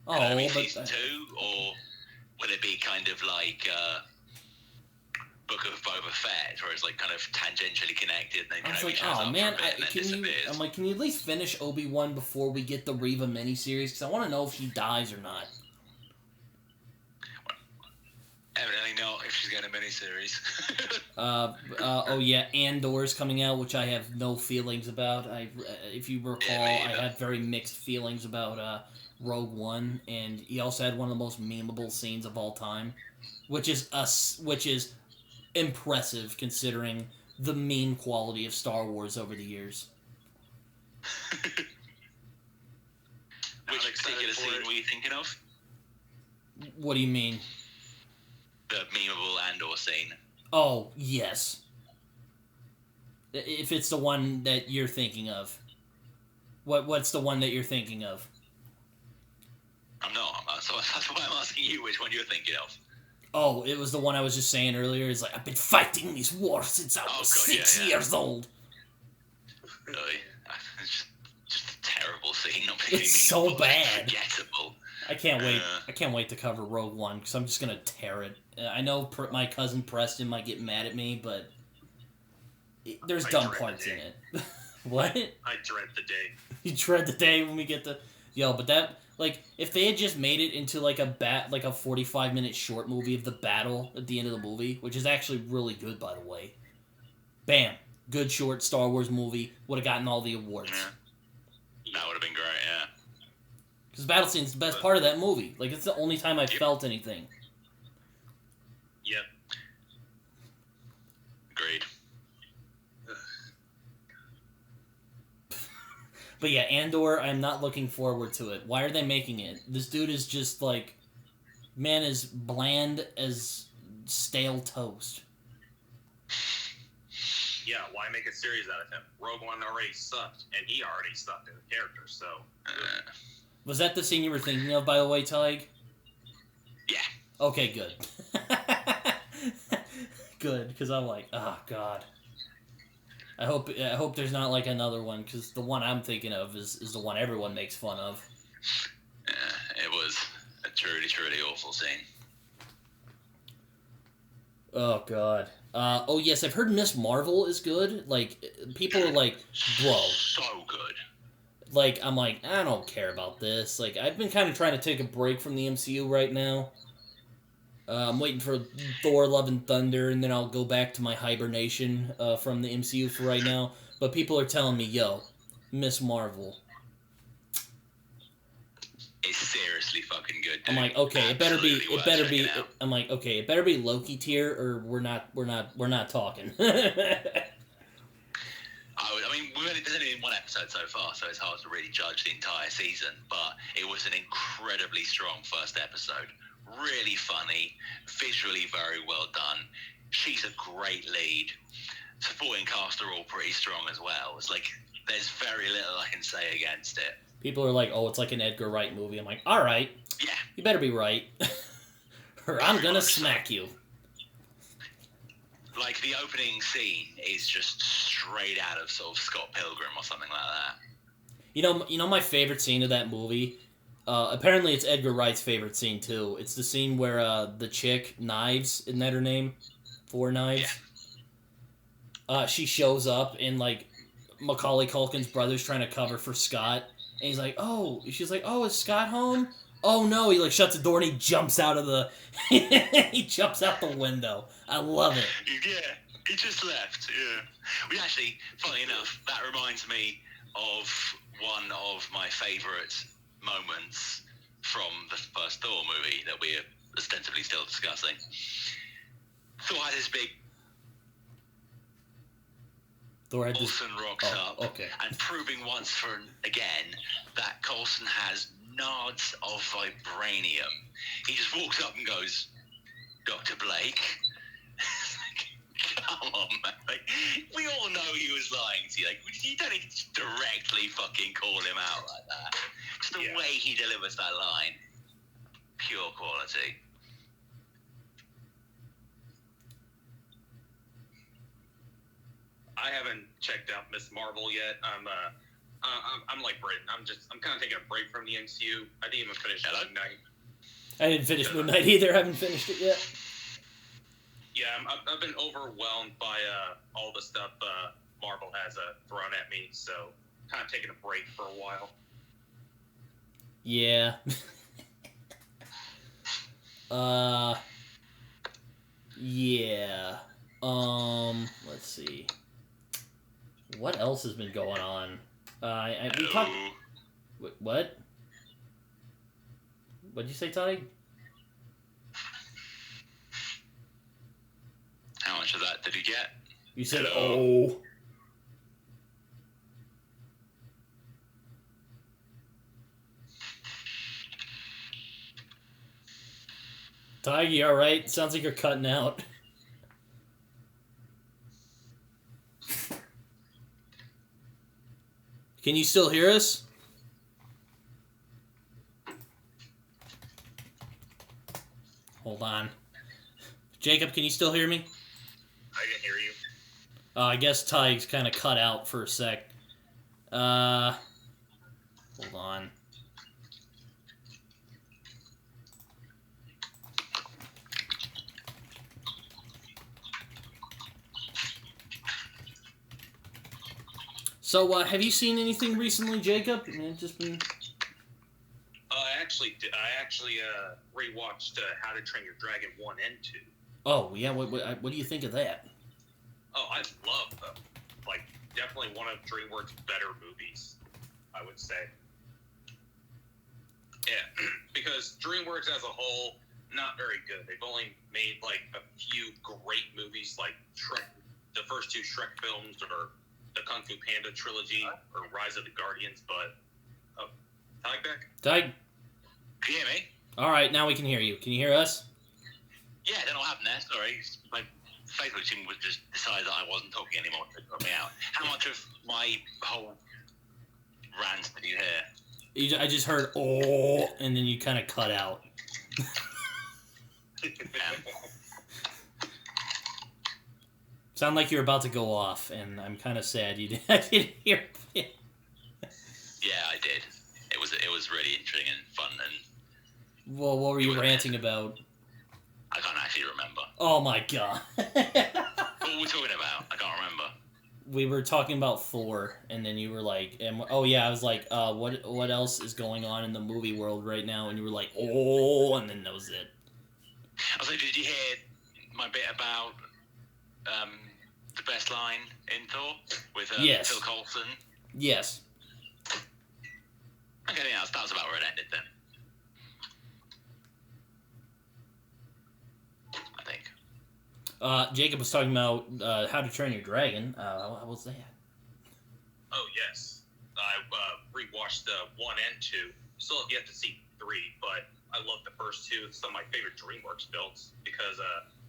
season 2, or would it be kind of like Book of Boba Fett, where it's like kind of tangentially connected and then I was Kenobi like, shows oh up man, for a bit and then disappears? can you at least finish Obi-Wan before we get the Reva miniseries? Because I want to know if she dies or not. Evidently not, if she's getting a miniseries. Oh yeah, Andor's coming out, which I have no feelings about. If you recall, I had very mixed feelings about Rogue One, and he also had one of the most memeable scenes of all time, which is impressive considering the meme quality of Star Wars over the years. Which particular scene were you thinking of? What do you mean? The memeable Andor scene. Oh, yes. If it's the one that you're thinking of. What's the one that you're thinking of? I'm not. So that's why I'm asking you which one you're thinking of. Oh, it was the one I was just saying earlier. It's like, I've been fighting these wars since I was 6 years old. Really? It's just a terrible scene. It's so bad. Forgettable. I can't wait. I can't wait to cover Rogue One because I'm just gonna tear it. I know my cousin Preston might get mad at me, but there's dumb parts in it. What? I dread the day. You dread the day when we get the but that if they had just made it into like a 45-minute short movie of the battle at the end of the movie, which is actually really good by the way. Bam, good short Star Wars movie, would have gotten all the awards. Yeah. That would have been great, yeah. Because battle scene's the best part of that movie. Like, it's the only time I felt anything. Yep. Agreed. But yeah, Andor, I'm not looking forward to it. Why are they making it? This dude is just like, man, as bland as stale toast. Yeah, why make a series out of him? Rogue One already sucked, and he already sucked as a character, so... Was that the scene you were thinking of, by the way, Taheg? Yeah. Okay, good. Good, because I'm like, oh, God. I hope there's not, like, another one, because the one I'm thinking of is the one everyone makes fun of. Yeah, it was a truly, truly awful scene. Oh, God. Oh yes, I've heard Miss Marvel is good. Like, people are like, bro. So good. Like, I'm like, I don't care about this. Like, I've been kind of trying to take a break from the MCU right now. I'm waiting for Thor: Love and Thunder, and then I'll go back to my hibernation from the MCU for right now. But people are telling me, yo, Miss Marvel. It's seriously fucking good, dude. I'm like, okay, it better be. I'm like, okay, it better be Loki tier, or we're not talking. I mean, there's only been one episode so far, so it's hard to really judge the entire season. But it was an incredibly strong first episode. Really funny, visually very well done. She's a great lead. Supporting cast are all pretty strong as well. It's like there's very little I can say against it. People are like, oh, it's like an Edgar Wright movie. I'm like, all right, yeah, you better be right, or I'm gonna smack you. Like, the opening scene is just straight out of sort of Scott Pilgrim or something like that. You know my favorite scene of that movie? Apparently it's Edgar Wright's favorite scene, too. It's the scene where the chick, Knives, isn't that her name? Four Knives? Yeah. She shows up, and, like, Macaulay Culkin's brother's trying to cover for Scott. And he's like, oh, she's like, oh, is Scott home? Oh, no, he, like, shuts the door, and he jumps out of the... he jumps out the window. I love it. Yeah, he just left, yeah. We actually, funny enough, that reminds me of one of my favourite moments from the first Thor movie that we're ostensibly still discussing. Thor had his big... Coulson rocks up, okay. And proving once for again that Coulson has nods of vibranium. He just walks up and goes, Dr. Blake. Come on, man. Like, we all know he was lying to you. Like, you don't need to directly fucking call him out like that. Just the way he delivers that line. Pure quality. I haven't checked out Miss Marvel yet. I'm like Brit. I'm kind of taking a break from the MCU. I didn't even finish Moon Knight. I didn't finish Moon Knight either. I haven't finished it yet. Yeah, I've been overwhelmed by all the stuff Marvel has thrown at me, so kind of taking a break for a while. Yeah. Yeah. Let's see. What else has been going on? We talked. What? What'd you say, Taheg? How much of that did you get? You said, oh. Taheg, you alright? Sounds like you're cutting out. Can you still hear us? Hold on. Jacob, can you still hear me? I can hear you. I guess Taheg's kind of cut out for a sec. Hold on. So, have you seen anything recently, Jacob? Just been... I actually rewatched How to Train Your Dragon 1 and 2. Oh, yeah, what do you think of that? Oh, I love them. Like, definitely one of DreamWorks' better movies, I would say. Yeah, because DreamWorks as a whole, not very good. They've only made, like, a few great movies, like Shrek, the first two Shrek films, or the Kung Fu Panda trilogy, or Rise of the Guardians, but... Oh, Taheg back? Taheg? Can you hear me? Alright, now we can hear you. Can you hear us? Yeah, I don't know what happened there, sorry. My Facebook team was just decided that I wasn't talking anymore to cut me out. How much of my whole rant did you hear? I just heard, oh, and then you kind of cut out. Sound like you're about to go off, and I'm kind of sad you I didn't hear it. Yeah, I did. It was really interesting and fun. And well, what were you ranting about? I can't actually remember. Oh my god. we talking about? I can't remember. We were talking about Thor, and then you were like, oh yeah, I was like, what else is going on in the movie world right now? And you were like, oh, and then that was it. Also, did you hear my bit about the best line in Thor with yes. Phil Coulson? Yes. Okay, yeah, that was about where it ended then. I think. Jacob was talking about How to Train Your Dragon. How was that? Oh, yes. I rewatched 1 and 2. Still have yet to see 3, but I love the first 2. It's some of my favorite DreamWorks films because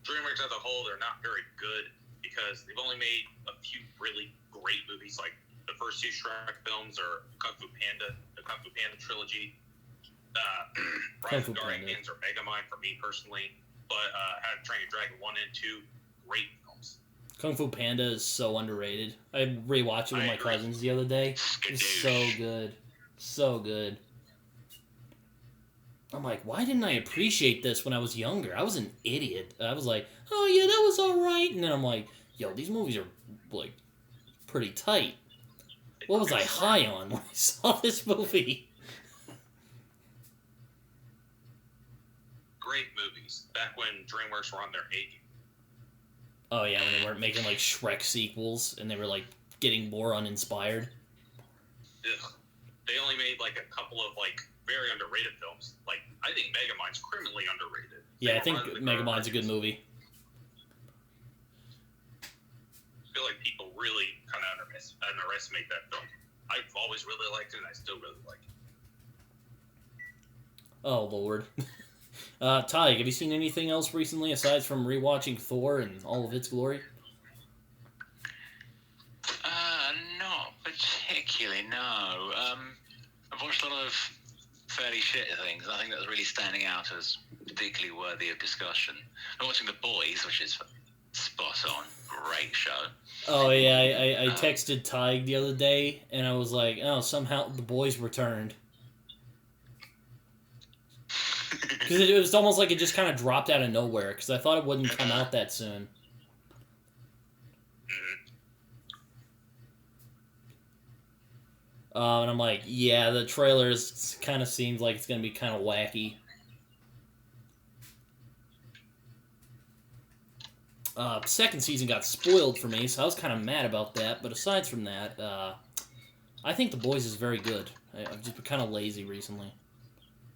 DreamWorks as a whole, they're not very good because they've only made a few really great movies, like the first 2 Shrek films or Kung Fu Panda, the Kung Fu Panda trilogy. Rise of Guardians or Megamind for me personally, but How to Train Your Dragon 1 and 2, great films. Kung Fu Panda is so underrated. I rewatched it with my cousins the other day. It's so good. So good. I'm like, why didn't I appreciate this when I was younger? I was an idiot. I was like, oh yeah, that was alright. And then I'm like, yo, these movies are, like, pretty tight. What was I high on when I saw this movie? Great movies. Back when DreamWorks were on their A. Oh yeah, when they weren't making, like, Shrek sequels, and they were, like, getting more uninspired. Ugh. They only made, like, a couple of, like, very underrated films. Like, I think Megamind's criminally underrated. Yeah, I think Megamind's a good movie. I feel like people really kind of underestimate that film. I've always really liked it, and I still really like it. Oh, Lord. Taheg, have you seen anything else recently aside from rewatching Thor and all of its glory? Not particularly, no. I've watched a lot of fairly shit things. I think that's really standing out as particularly worthy of discussion. I'm watching The Boys, which is spot on. Great show. Oh, yeah, I texted Taheg the other day, and I was like, oh, somehow The Boys returned. Because it was almost like it just kind of dropped out of nowhere, because I thought it wouldn't come out that soon. And I'm like, yeah, the trailers kind of seems like it's going to be kind of wacky. Second season got spoiled for me, so I was kind of mad about that. But aside from that, I think The Boys is very good. I've just been kind of lazy recently.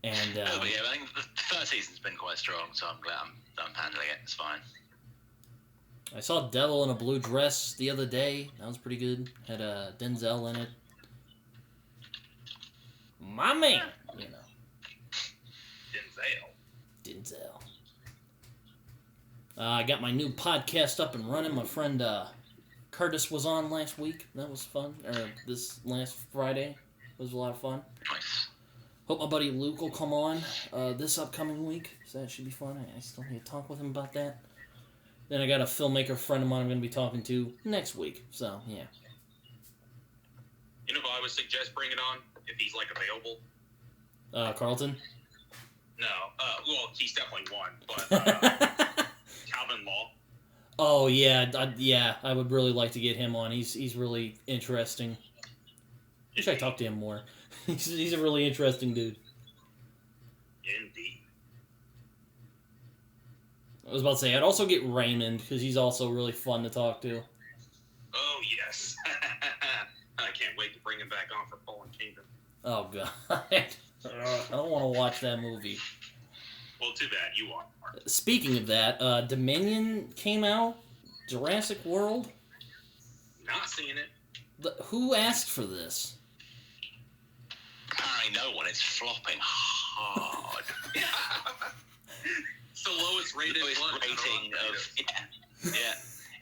And yeah, I think the third season's been quite strong, so I'm glad I'm handling it. It's fine. I saw Devil in a Blue Dress the other day. That was pretty good. Had Denzel in it. My man, you know. Denzel. I got my new podcast up and running. My friend Curtis was on last week. That was fun. Or this last Friday. It was a lot of fun. Nice. Hope my buddy Luke will come on this upcoming week. So that should be fun. I still need to talk with him about that. Then I got a filmmaker friend of mine I'm going to be talking to next week. So, yeah. You know who I would suggest bringing on if he's, like, available? Carlton? No. Well, he's definitely one, but Calvin Law. Oh, yeah. I would really like to get him on. He's really interesting. Wish I talked to him more. He's a really interesting dude. Indeed. I was about to say, I'd also get Raymond, because he's also really fun to talk to. Oh, yes. I can't wait to bring him back on for Fallen Kingdom. Oh, God. I don't want to watch that movie. Well, too bad. You are. Speaking of that, Dominion came out. Jurassic World. Not seeing it. Who asked for this? Apparently no one. It's flopping hard. It's the lowest rated lowest one. rating of... Yeah.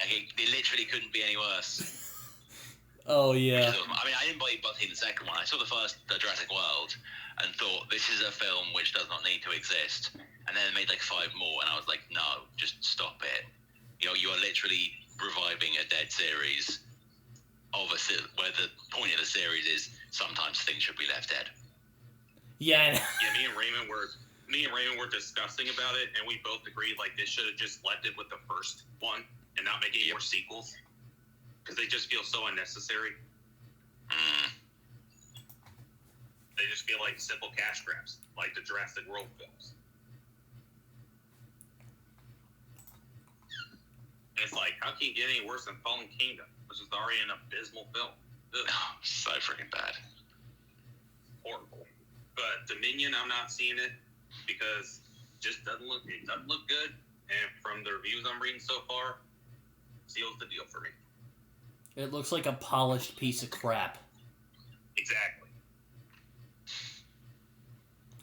Okay, it literally couldn't be any worse. Oh, yeah. I mean, I didn't bother seeing the second one. I saw the first, Jurassic World, and thought, this is a film which does not need to exist. And then they made like 5 more, and I was like, no, just stop it. You know, you are literally reviving a dead series where the point of the series is sometimes things should be left dead. Yeah. Yeah, me and Raymond were discussing about it, and we both agreed like they should have just left it with the first one. and not make any more sequels because they just feel so unnecessary. They just feel like simple cash grabs, like the Jurassic World films. And it's like, how can you get any worse than Fallen Kingdom, which is already an abysmal film? Ugh. Oh, so freaking bad. Horrible. But Dominion, I'm not seeing it because it doesn't look good. And from the reviews I'm reading so far, seals the deal for me. It looks like a polished piece of crap. Exactly.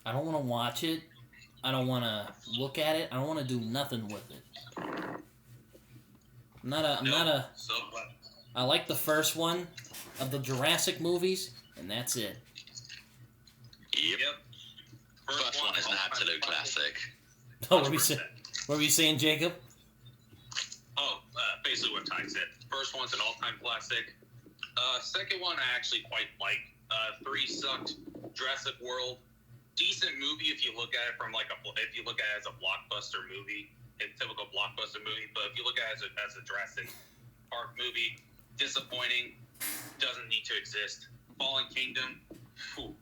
I don't want to watch it. I don't want to look at it. I don't want to do nothing with it. I like the first one of the Jurassic movies, and that's it. Yep. First one is an absolute classic. Oh, what were you saying, Jacob? Basically what Ty said. First one's an all-time classic. Second one I actually quite like. 3 sucked. Jurassic World, decent movie if you look at it as a blockbuster movie, a typical blockbuster movie. But if you look at it as a Jurassic Park movie, disappointing. Doesn't need to exist. Fallen Kingdom. Whew.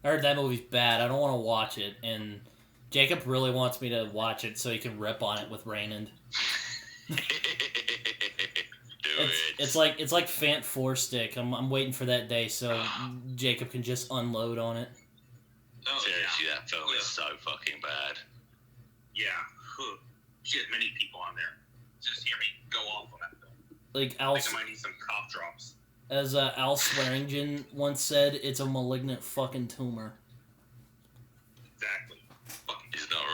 I heard that movie's bad. I don't want to watch it, and Jacob really wants me to watch it so he can rip on it with Raymond. It's like Fant 4-stick. I'm waiting for that day so Jacob can just unload on it. Oh, seriously, that film is so fucking bad. Yeah. Shit, many people on there. Just hear me go off on that film. Like I think I might need some cough drops. As Al Swearingen once said, it's a malignant fucking tumor. Exactly. He's not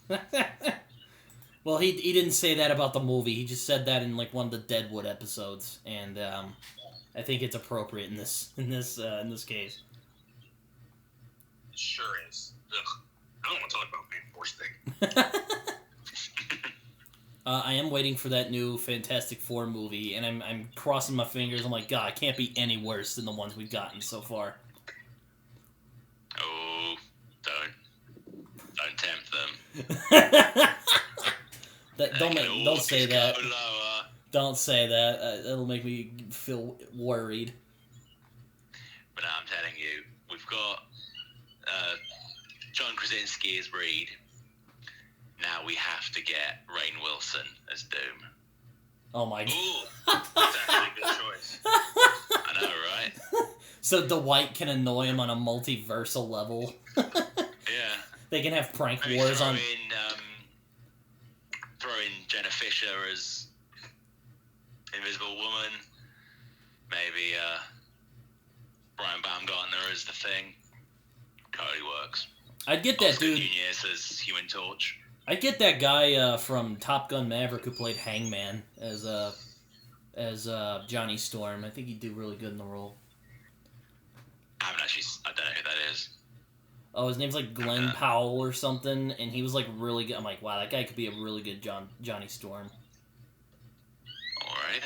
wrong. Well, he didn't say that about the movie. He just said that in like one of the Deadwood episodes, and I think it's appropriate in this case. It sure is. Ugh. I don't want to talk about Fant 4-stick. I am waiting for that new Fantastic Four movie, and I'm crossing my fingers. I'm like, God, it can't be any worse than the ones we've gotten so far. Oh, don't tempt them. Don't say that. Don't say that. It'll make me feel worried. But no, I'm telling you, we've got John Krasinski as Reed. Now we have to get Rainn Wilson as Doom. Oh my God. Ooh, that's actually a good choice. I know, right? So Dwight can annoy him on a multiversal level. Yeah. They can have prank wars on... Throw in Jenna Fisher as Invisible Woman. Maybe Brian Baumgartner as The Thing. Totally works. I'd get that dude... Nunez as Human Torch. I'd get that guy from Top Gun Maverick who played Hangman as Johnny Storm. I think he'd do really good in the role. I don't know who that is. Oh, his name's like Glenn Powell or something, and he was like really good. I'm like, wow, that guy could be a really good Johnny Storm. Alright,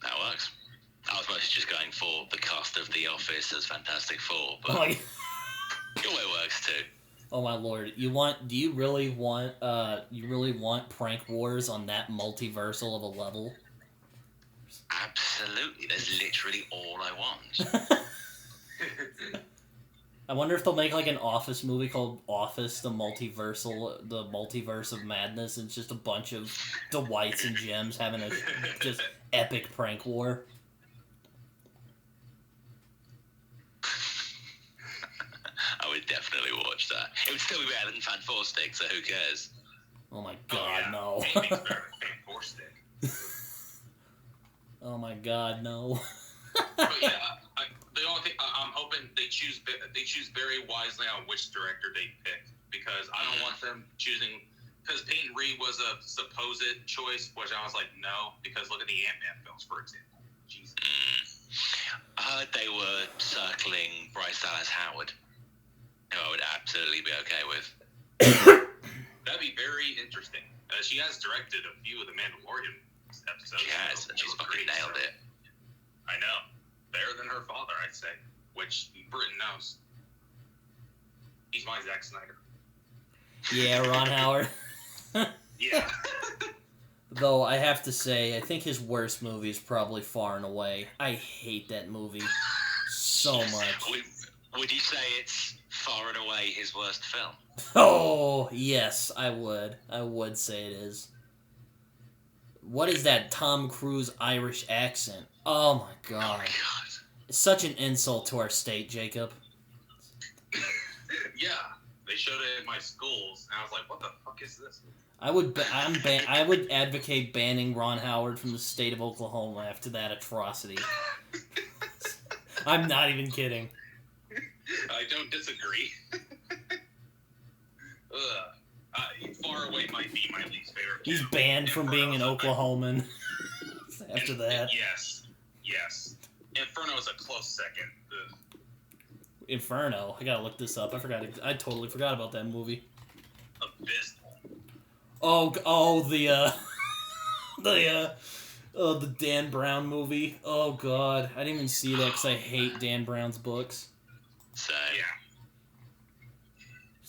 that works. I was mostly just going for the cast of The Office as Fantastic Four, but your way works too. Oh my lord! Do you really want prank wars on that multiversal of a level? Absolutely, that's literally all I want. I wonder if they'll make like an Office movie called Office: The Multiverse of Madness. And it's just a bunch of Dwights and Gems having a just epic prank war. I would definitely watch that. It would still be better than Fan 4-stick, so who cares? Oh my God, no! Anything's better than Fan 4-stick. Oh my God, no! But yeah, the only thing I'm hoping they choose very wisely on which director they pick, because I don't want them choosing. Because Peyton Reed was a supposed choice, which I was like, no, because look at the Ant-Man films, for example. Jesus. I heard they were circling Bryce Dallas Howard, who I would absolutely be okay with. That'd be very interesting. She has directed a few of the Mandalorian episodes. She has, and she's fucking nailed it. I know. Better than her father, I'd say, which Britton knows. He's my Zack Snyder. Yeah, Ron Howard. Yeah. Though I have to say, I think his worst movie is probably Far and Away. I hate that movie so much. Would you say it's far and away his worst film? Oh, yes, I would. I would say it is. What is that Tom Cruise Irish accent? Oh my god. Oh my god. It's such an insult to our state, Jacob. Yeah, they showed it at my schools, and I was like, "What the fuck is this?" I would advocate banning Ron Howard from the state of Oklahoma after that atrocity. I'm not even kidding. I don't disagree. Far Away might be my least favorite. He's banned from being an Oklahoman after that. Yes. Inferno is a close second. Ugh. Inferno. I gotta look this up. I totally forgot about that movie. Abysmal. The Dan Brown movie. Oh god, I didn't even see that because I hate Dan Brown's books. So Yeah.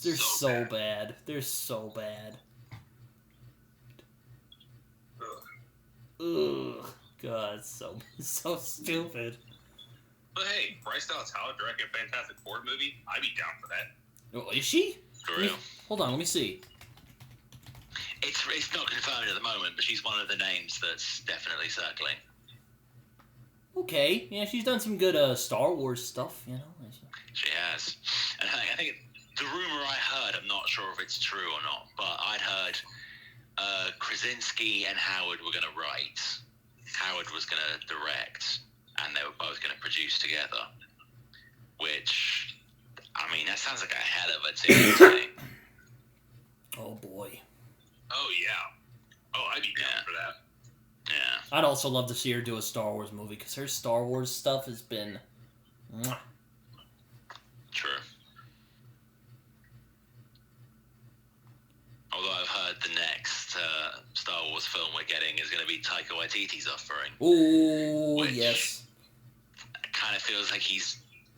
They're so bad. They're so bad. Ugh. God, so stupid. But hey, Bryce Dallas Howard directed a Fantastic Four movie. I'd be down for that. Oh, is she? for real. Hold on, let me see. It's not confirmed at the moment, but she's one of the names that's definitely circling. Okay, yeah, she's done some good Star Wars stuff, you know. She has. And I think the rumor I heard, I'm not sure if it's true or not, but I'd heard Krasinski and Howard were going to write. Howard was going to direct, and they were both going to produce together. Which, I mean, that sounds like a hell of a team to me. Oh boy. Oh yeah. Oh, I'd be down for that. Yeah. I'd also love to see her do a Star Wars movie, because her Star Wars stuff has been... Mwah. True. Although I've heard the next Star Wars film we're getting is going to be Taika Waititi's offering. Ooh, Which yes. It kind of feels like he's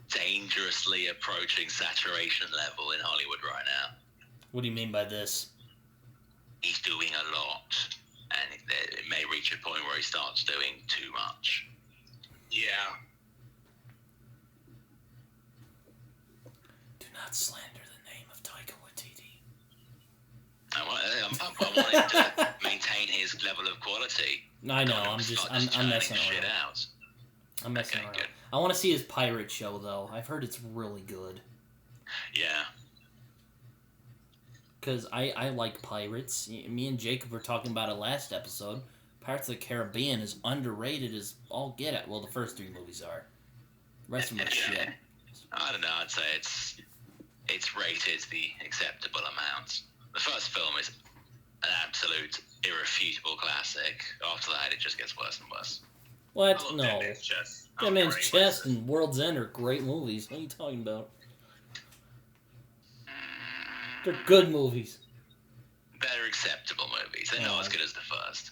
dangerously approaching saturation level in Hollywood right now. What do you mean by this? He's doing a lot, and it may reach a point where he starts doing too much. Yeah. Do not slander the name of Taika Waititi. I want him to maintain his level of quality. I know, I'm messing shit around. out. I'm messing Okay, around. good. I want to see his pirate show, though. I've heard it's really good. Yeah. Because I like pirates. Me and Jacob were talking about it last episode. Pirates of the Caribbean is underrated as all get at. Well, the first three movies are. The rest of them are shit. I don't know. I'd say it's rated the acceptable amount. The first film is an absolute irrefutable classic. After that, it just gets worse and worse. What? I love No. That Man's Chest. That Man's Chest and World's End are great movies. What are you talking about? They're good movies. They're acceptable movies. They're not as good as the first.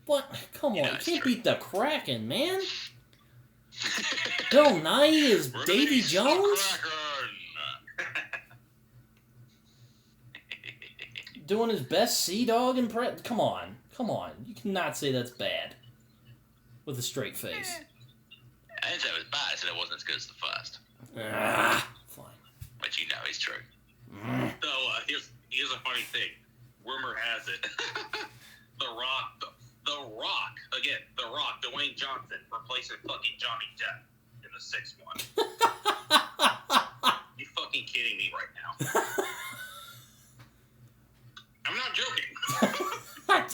What? Come on, Yeah, you it's can't true. beat the Kraken, man. Bill Nye is Davy Release the Jones Kraken! doing his best Sea Dog impression. Come on. You cannot say that's bad with a straight face. I didn't say it was bad. I said it wasn't as good as the first, Fine. which you know is true. So here's a funny thing. Rumor has it, The Rock, Dwayne Johnson replacing fucking Johnny Depp in the sixth one. You fucking kidding me right now? I'm not joking.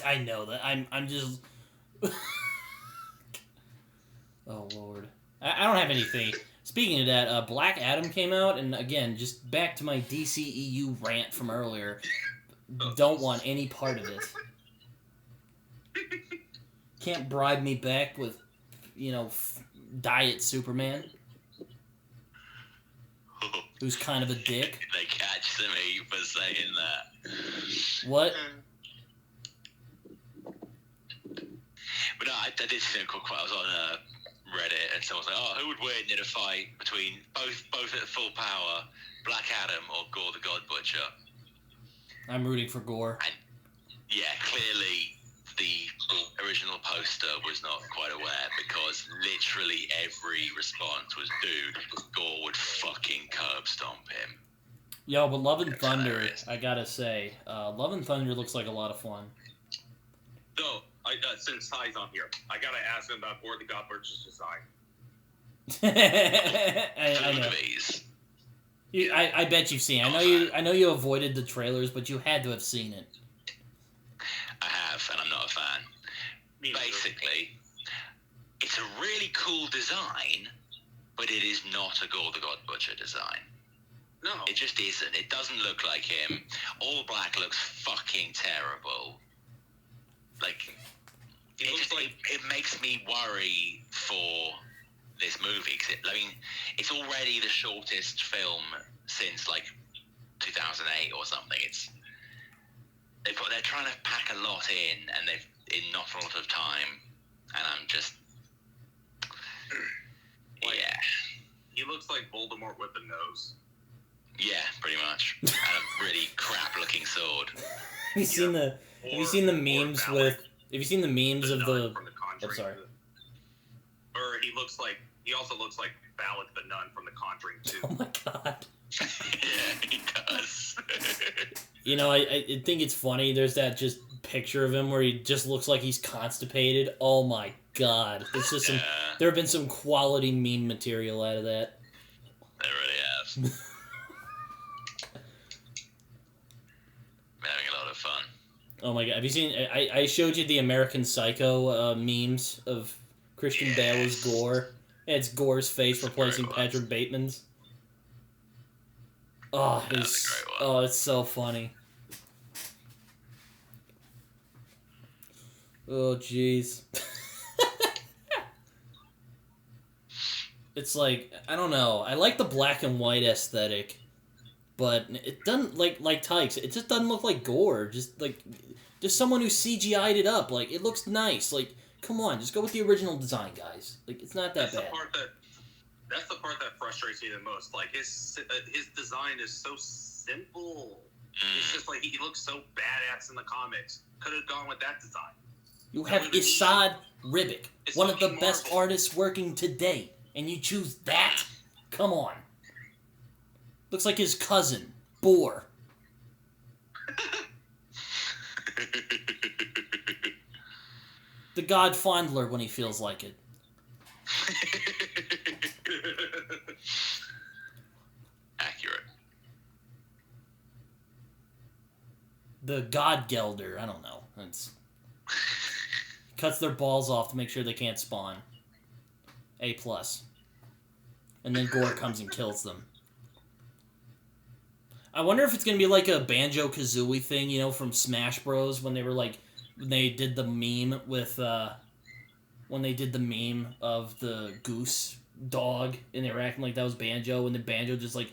I know that. I'm just. Oh Lord, I don't have anything. Speaking of that, Black Adam came out, and again, just back to my DCEU rant from earlier. Don't want any part of it. Can't bribe me back with, Diet Superman, who's kind of a dick. They catch some heat for saying that. What? But no, I did see a quick quote. I was on Reddit, and someone was like, "Oh, who would win in a fight between both at full power, Black Adam or Gore the God Butcher?" I'm rooting for Gore. yeah, clearly the original poster was not quite aware, because literally every response was, dude, Gore would fucking curb stomp him. Yo, but Love and It's Thunder, hilarious. I gotta say, Love and Thunder looks like a lot of fun. So, since Ty's on here, I gotta ask him about Gore the God Butcher's design. I know. Movies. I bet you've seen it. I know you avoided the trailers, but you had to have seen it. I have, and I'm not a fan. Me neither. Basically, it's a really cool design, but it is not a Gore the God Butcher design. No. It just isn't. It doesn't look like him. All black looks fucking terrible. Like, it makes me worry for this movie, because it's already the shortest film since like 2008 or something. They're trying to pack a lot in, and they've in not a lot of time, and I'm just yeah. He looks like Voldemort with a nose. Yeah, pretty much. And a really crap looking sword. Have you seen the memes with? Have you seen the memes of the? I'm sorry. Or he also looks like Balak the Nun from The Conjuring 2. Oh my god. Yeah, he does. You know, I think it's funny. There's that just picture of him where he just looks like he's constipated. Oh my god. It's just there have been some quality meme material out of that. They really have. I'm having a lot of fun. Oh my god. Have you seen... I showed you the American Psycho memes of Christian Bale as Gore. It's Gore's face replacing Patrick Bateman's. Oh, it's so funny. Oh, jeez. It's like, I don't know. I like the black and white aesthetic, but it doesn't, like Tykes, it just doesn't look like Gore. Just someone who CGI'd it up. Like, it looks nice. Like, come on, just go with the original design, guys. Like, it's not that bad. That's the part that frustrates me the most. Like, his design is so simple. It's just like, he looks so badass in the comics. Could have gone with that design. You have Isad Ribic, one of the best artists working today, and you choose that? Come on. Looks like his cousin, Boar. The God Fondler when he feels like it. Accurate. The God Gelder, I don't know. It's cuts their balls off to make sure they can't spawn. A+. And then Gore comes and kills them. I wonder if it's gonna be like a Banjo-Kazooie thing, you know, from Smash Bros. When they did the meme with when they did the meme of the goose dog, and they were acting like that was Banjo, and then Banjo just like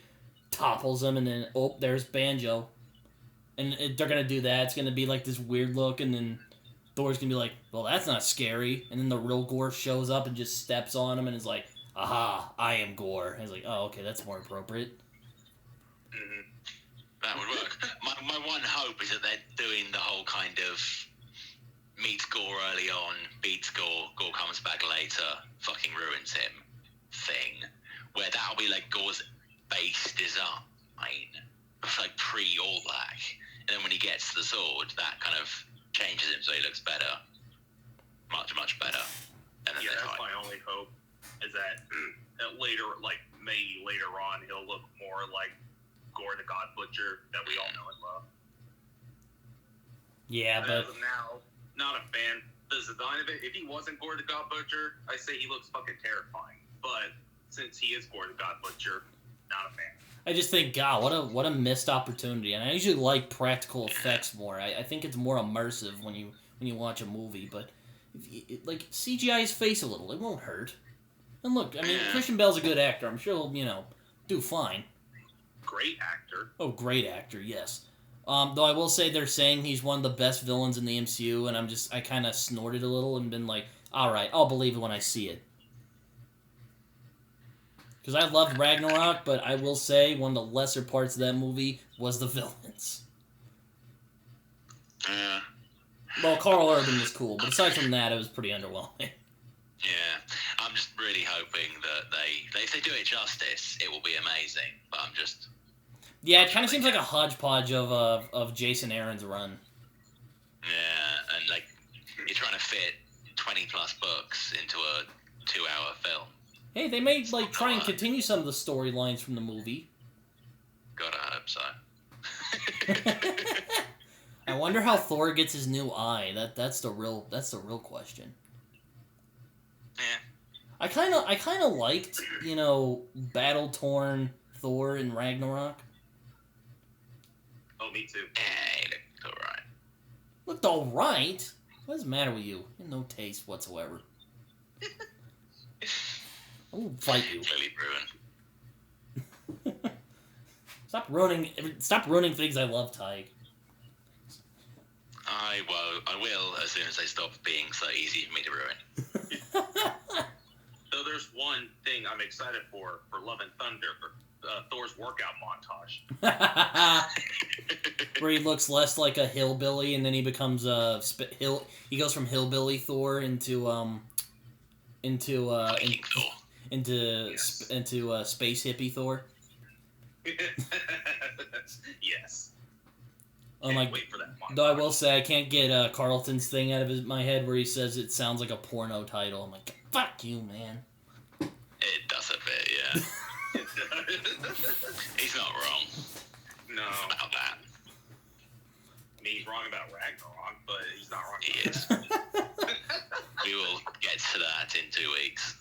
topples him, and then there's Banjo, and they're gonna do that. It's gonna be like this weird look, and then Thor's gonna be like, well, that's not scary, and then the real Gore shows up and just steps on him and is like, aha, I am Gore. And he's like, oh, okay, that's more appropriate. Mm-hmm. That would work. My one hope is that they're doing the whole kind of meets Gore early on, beats Gore, Gore comes back later, fucking ruins him thing, where that'll be like Gore's base design, like pre-All Black, and then when he gets the sword, that kind of changes him so he looks better, much better. And then that's my only hope, is that later, like maybe later on, he'll look more like Gore the God Butcher that we all know and love. Yeah, but as of now, not a fan. The design of it, if he wasn't Gore the God Butcher, I say he looks fucking terrifying. But since he is Gore the God Butcher, not a fan. I just think, God, what a missed opportunity. And I usually like practical effects more. I think it's more immersive when you watch a movie. But like CGI his face a little, it won't hurt. And look, I mean, Christian Bale's a good actor. I'm sure he'll do fine. Great actor. Oh, great actor, yes. Though I will say they're saying he's one of the best villains in the MCU, and I kind of snorted a little and been like, all right, I'll believe it when I see it. Because I loved Ragnarok, but I will say one of the lesser parts of that movie was the villains. Well, Carl Urban was cool, but aside from that, it was pretty underwhelming. Yeah, I'm just really hoping that if they do it justice, it will be amazing. But I'm just... Yeah, it kind of seems like a hodgepodge of Jason Aaron's run. Yeah, and like you're trying to fit 20+ books into a 2-hour film. Hey, they may like try and continue some of the storylines from the movie. God, I hope so. I wonder how Thor gets his new eye. That's the real question. Yeah. I kind of liked, battle torn Thor in Ragnarok. Oh, me too. Hey, looked alright. Looked all right. What is the matter with you? You have no taste whatsoever. I will fight you. Clearly ruined. Stop ruining things I love, Taheg. I will as soon as they stop being so easy for me to ruin. So there's one thing I'm excited for Love and Thunder, Thor's workout montage. Where he looks less like a hillbilly, and then he becomes he goes from hillbilly Thor into space hippie Thor. Yes. Wait for that montage. Though I will say I can't get Carlton's thing out of my head where he says it sounds like a porno title. I'm like, fuck you, man. It does a bit, yeah. He's not wrong. No. About that. I mean, he's wrong about Ragnarok, but he's not wrong. He is. We will get to that in 2 weeks.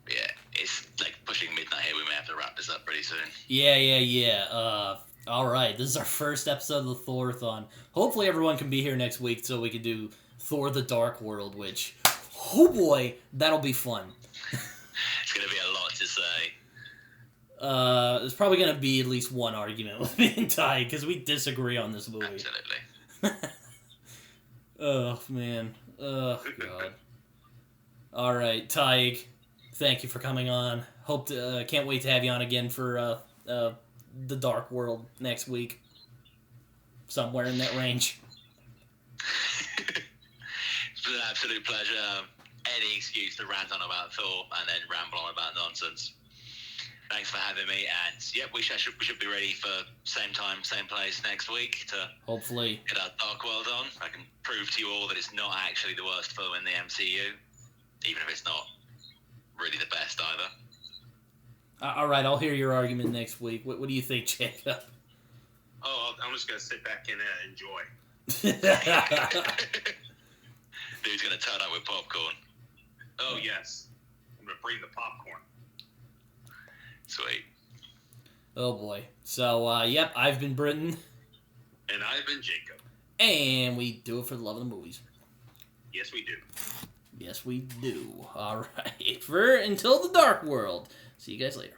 But yeah, it's like pushing midnight here. We may have to wrap this up pretty soon. Yeah. All right, this is our first episode of the Thorathon. Hopefully everyone can be here next week so we can do Thor the Dark World, which, oh boy, that'll be fun. It's going to be a lot to say. There's probably going to be at least one argument with me and Ty, because we disagree on this movie. Absolutely. Oh, man. Oh, God. All right, Taheg, thank you for coming on. Can't wait to have you on again for the Dark World next week. Somewhere in that range. It's been an absolute pleasure. Any excuse to rant on about Thor and then ramble on about nonsense. Thanks for having me, and yep, we should be ready for same time, same place next week to hopefully get our Dark World on. I can prove to you all that it's not actually the worst film in the MCU, even if it's not really the best either. All right, I'll hear your argument next week. What do you think, Jacob? Oh, I'm just gonna sit back and enjoy. Dude's gonna turn up with popcorn. Oh yes, I'm gonna bring the popcorn. Sweet. Oh boy. So, yep, I've been Britton. And I've been Jacob. And we do it for the love of the movies. Yes, we do. Yes, we do. All right. Until the Dark World. See you guys later.